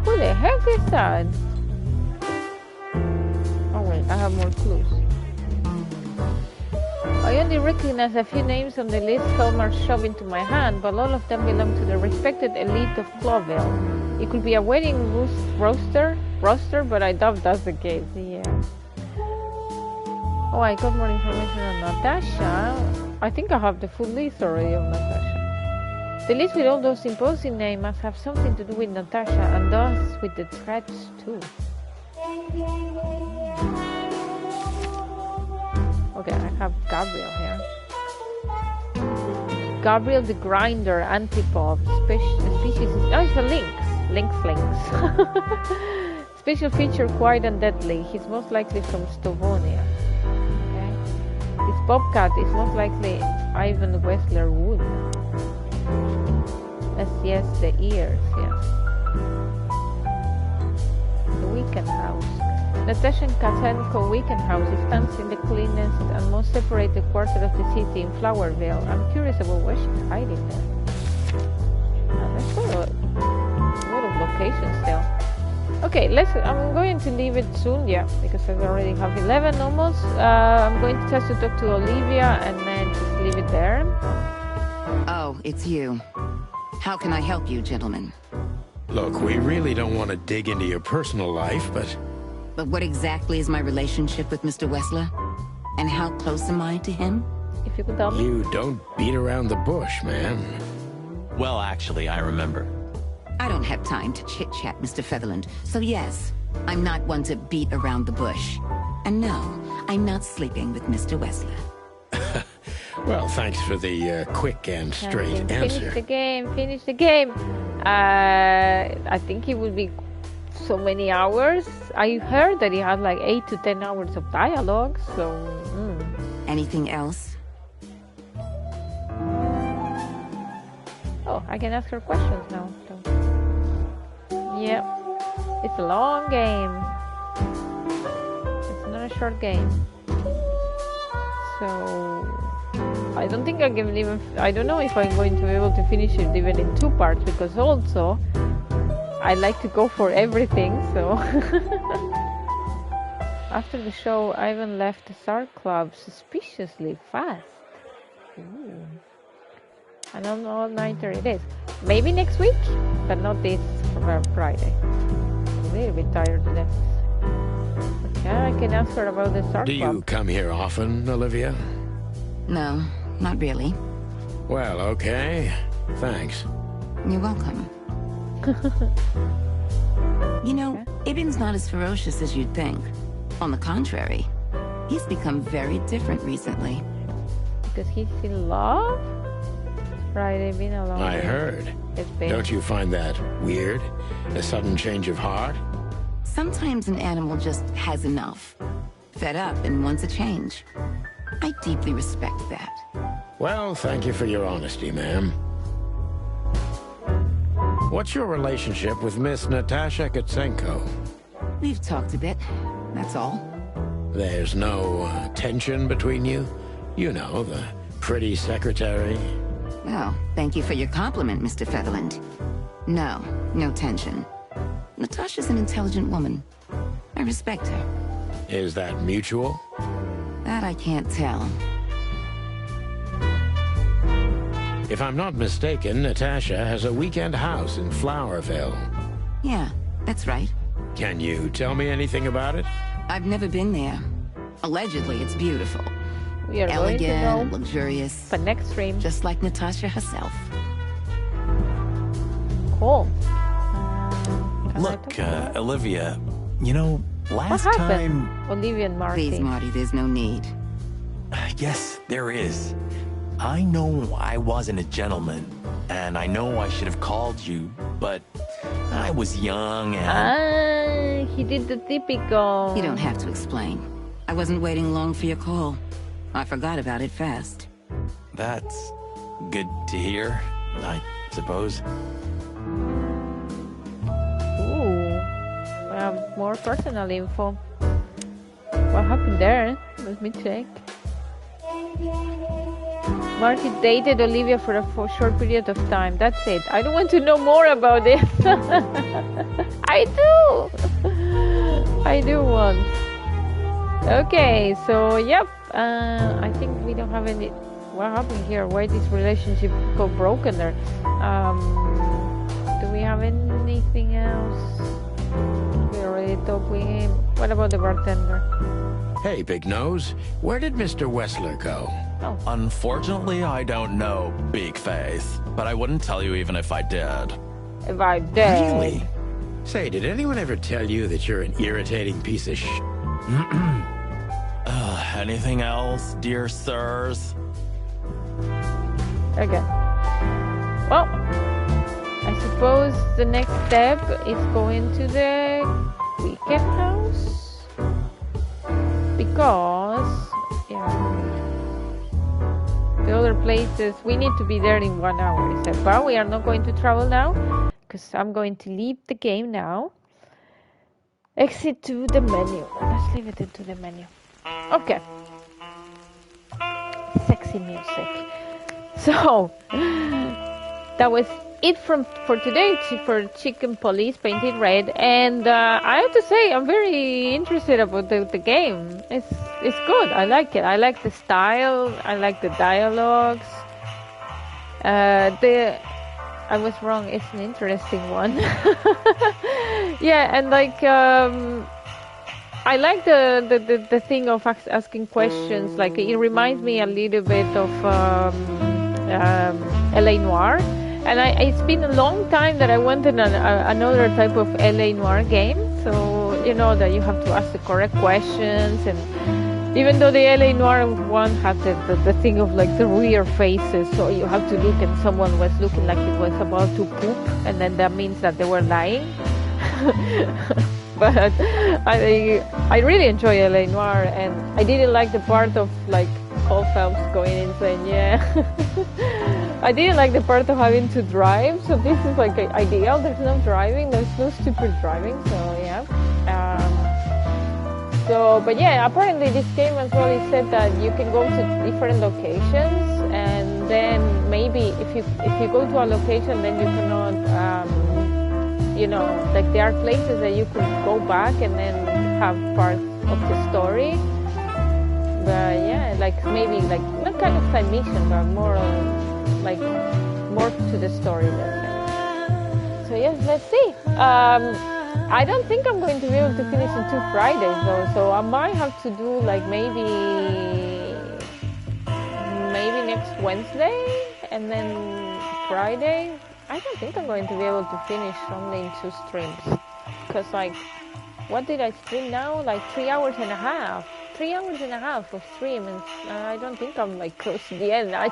A: Who the heck is that? Oh wait, I have more clues. I only recognize a few names on the list Helmar shoved into my hand, but all of them belong to the respected elite of Clawville. It could be a wedding roster, but I doubt that's the case. Yeah. Oh, I got more information on Natasha. I think I have the full list already of Natasha. The list with all those imposing names must have something to do with Natasha, and thus with the threats too. Okay, I have Gabriel here. Gabriel the Grinder, Antipop, species... Oh, it's a lynx. Lynx. Special feature, quiet and deadly. He's most likely from Stavonia. Okay. This bobcat is most likely Ivan Wessler Wood. Yes, the ears, yeah. The weekend house. Natasha Kazenko Weekend House stands in the cleanest and most separated quarter of the city in Flowerville. I'm curious about where she's hiding there. That's a lot of locations still. Okay, I'm going to leave it soon, yeah, because I already have 11 almost. I'm going to test to talk to Olivia and then just leave it there.
I: Oh, it's you. How can I help you, gentlemen?
J: Look, we really don't want to dig into your personal life, but...
I: But what exactly is my relationship with Mr. Wessler? And how close am I to him?
A: If you could tell me.
J: You don't beat around the bush, man.
K: Well, actually, I remember.
I: I don't have time to chit-chat, Mr. Featherland. So yes, I'm not one to beat around the bush. And no, I'm not sleeping with Mr. Wessler.
J: Well, thanks for the quick and straight answer.
A: Finish the game. I think it would be so many hours. I heard that he had like 8 to 10 hours of dialogue, so...
I: Anything else?
A: Oh, I can ask her questions now. So. Yep. It's a long game. It's not a short game. So... I don't think I can even... I don't know if I'm going to be able to finish it even in 2 parts, because also... I like to go for everything, so... After the show, Ivan left the SAR Club suspiciously fast. Ooh. I don't know what nighter it is. Maybe next week, but not this Friday. I'm a little bit tired today. Okay, I can ask her about the SAR Club.
J: Do you come here often, Olivia?
I: No, not really.
J: Well, okay. Thanks.
I: You're welcome. You know, Ibn's not as ferocious as you'd think. On the contrary, he's become very different recently.
A: Because he's in love? Right, they've been alone.
J: I heard. Don't you find that weird? A sudden change of heart?
I: Sometimes an animal just has enough. Fed up and wants a change. I deeply respect that.
J: Well, thank you for your honesty, ma'am. What's your relationship with Miss Natasha Katsenko?
I: We've talked a bit, that's all.
J: There's no tension between you? You know, the pretty secretary?
I: Well, thank you for your compliment, Mr. Featherland. No, no tension. Natasha's an intelligent woman. I respect her.
J: Is that mutual?
I: That I can't tell.
J: If I'm not mistaken, Natasha has a weekend house in Flowerville.
I: Yeah, that's right.
J: Can you tell me anything about it?
I: I've never been there. Allegedly, it's beautiful.
A: We are
I: elegant,
A: going to know
I: luxurious.
A: the next stream.
I: Just like Natasha herself.
A: Cool.
K: Look, Olivia, you know, last
A: what happened?
K: time...
A: Olivia and Marty.
I: Please, Marty, there's no need.
K: Yes, there is. I know I wasn't a gentleman, and I know I should have called you, but I was young and...
A: he did the typical...
I: You don't have to explain. I wasn't waiting long for your call. I forgot about it fast.
K: That's good to hear, I suppose.
A: Ooh, we have more personal info. What happened there? Let me check. Marty dated Olivia for a short period of time. That's it. I don't want to know more about it. I do. I do want. Okay, so yep. I think we don't have any. What happened here? Why this relationship got broken there? Do we have anything else? We already talked with him. What about the bartender?
J: Hey, Big Nose. Where did Mr. Wessler go?
A: Oh.
K: Unfortunately, I don't know, Big Face. But I wouldn't tell you even if I did.
A: If I did.
J: Really? Say, did anyone ever tell you that you're an irritating piece of sh**?
K: Anything else, dear sirs?
A: Okay. Well, I suppose the next step is going to the weekend house. Because, yeah, the other places, we need to be there in 1 hour. So, but we are not going to travel now, because I'm going to leave the game now. Exit to the menu. Let's leave it into the menu. Okay. Sexy music. So, that was it for today for Chicken Police Painted Red, and I have to say I'm very interested about the game. It's good. I like it. I like the style. I like the dialogues. I was wrong. It's an interesting one. Yeah, and like I like the thing of asking questions. Like it reminds me a little bit of LA Noire. And it's been a long time that I wanted another type of LA Noire game. So, you know, that you have to ask the correct questions. And even though the LA Noire one had the thing of like the weird faces, so you have to look and someone was looking like it was about to poop. And then that means that they were lying. But I really enjoy LA Noire. And I didn't like the part of like Cole Phelps going in saying, yeah. I didn't like the part of having to drive, so this is like ideal. There's no driving, there's no stupid driving, so yeah. But yeah, apparently this game as well is said that you can go to different locations, and then maybe if you go to a location, then you cannot, you know, like there are places that you can go back and then have parts of the story. But yeah, like maybe like not kind of side mission, but more like more to the story. So yes, let's see. I don't think I'm going to be able to finish in 2 Fridays though, so I might have to do like maybe next Wednesday and then Friday. I don't think I'm going to be able to finish only in 2 streams, because like what did I stream now? Like 3 hours and a half. 3 hours and a half of stream, and I don't think I'm like close to the end. I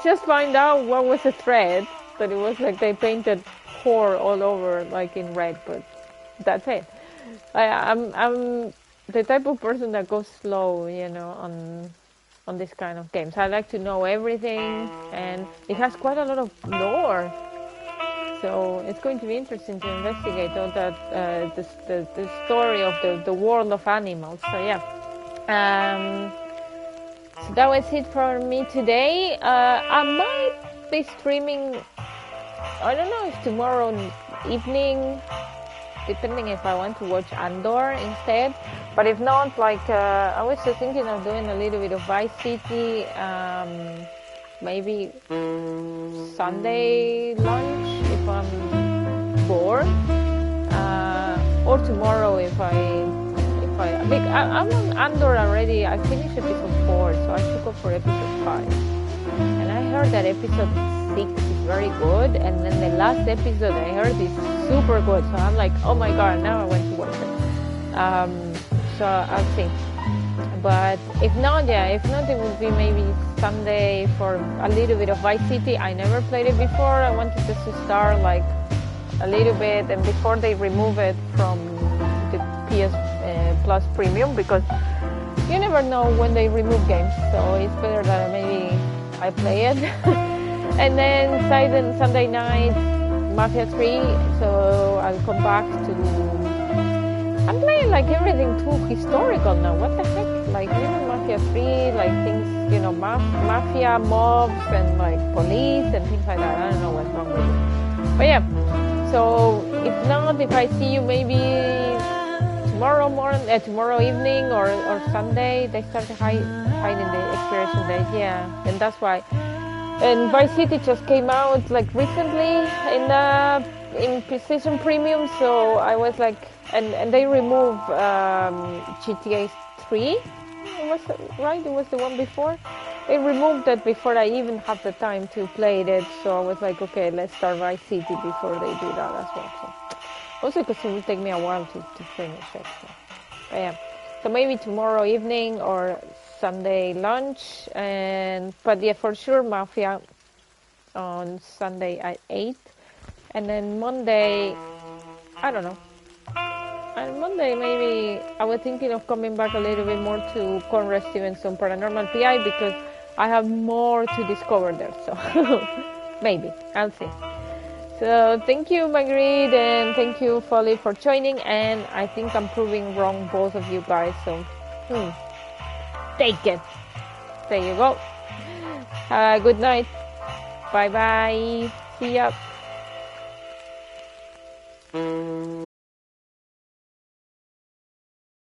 A: just found out what was a thread, that it was like they painted whore all over like in red, but that's it. I'm the type of person that goes slow, you know, on this kind of games. I like to know everything, and it has quite a lot of lore. So it's going to be interesting to investigate all that, the story of the world of animals. So yeah, So that was it for me today. I might be streaming, I don't know if tomorrow evening, depending if I want to watch Andor instead. But if not, like I was just thinking of doing a little bit of Vice City, maybe Sunday lunch if I'm bored, or tomorrow if I'm on Andor already. I finished episode 4, so I should go for episode 5. And I heard that episode 6 is very good, and then the last episode I heard is super good. So I'm like, oh my god, now I want to watch it. So I'll see. But if not, it would be maybe Sunday for a little bit of Vice City. I never played it before. I wanted just to start like a little bit, and before they remove it from the PS Plus Premium, because you never know when they remove games. So it's better that maybe I play it. And then Sunday night, Mafia 3. So I'll come back to. I'm playing like everything too historical now. What the heck? Like even Mafia 3, like things, you know, mafia, mobs, and like police and things like that. I don't know what's wrong with it. But yeah. So if not, if I see you maybe tomorrow evening or Sunday, they start hiding the expiration date. Yeah, and that's why. And Vice City just came out like recently in PlayStation Premium, so I was like, and they removed GTA 3. Was it right? It was the one before. They removed that before I even had the time to play it, so I was like, okay, let's start Vice City before they do that as well. So. Also, because it will take me a while to finish it. So. But yeah, so maybe tomorrow evening or Sunday lunch, but yeah, for sure Mafia on Sunday at 8, and then Monday, I don't know. And Monday maybe I was thinking of coming back a little bit more to Conrad Stevenson Paranormal PI because I have more to discover there. So maybe I'll see. So thank you, Marguerite, and thank you, Folly, for joining. And I think I'm proving wrong, both of you guys. So take it. There you go. Good night. Bye bye. See ya.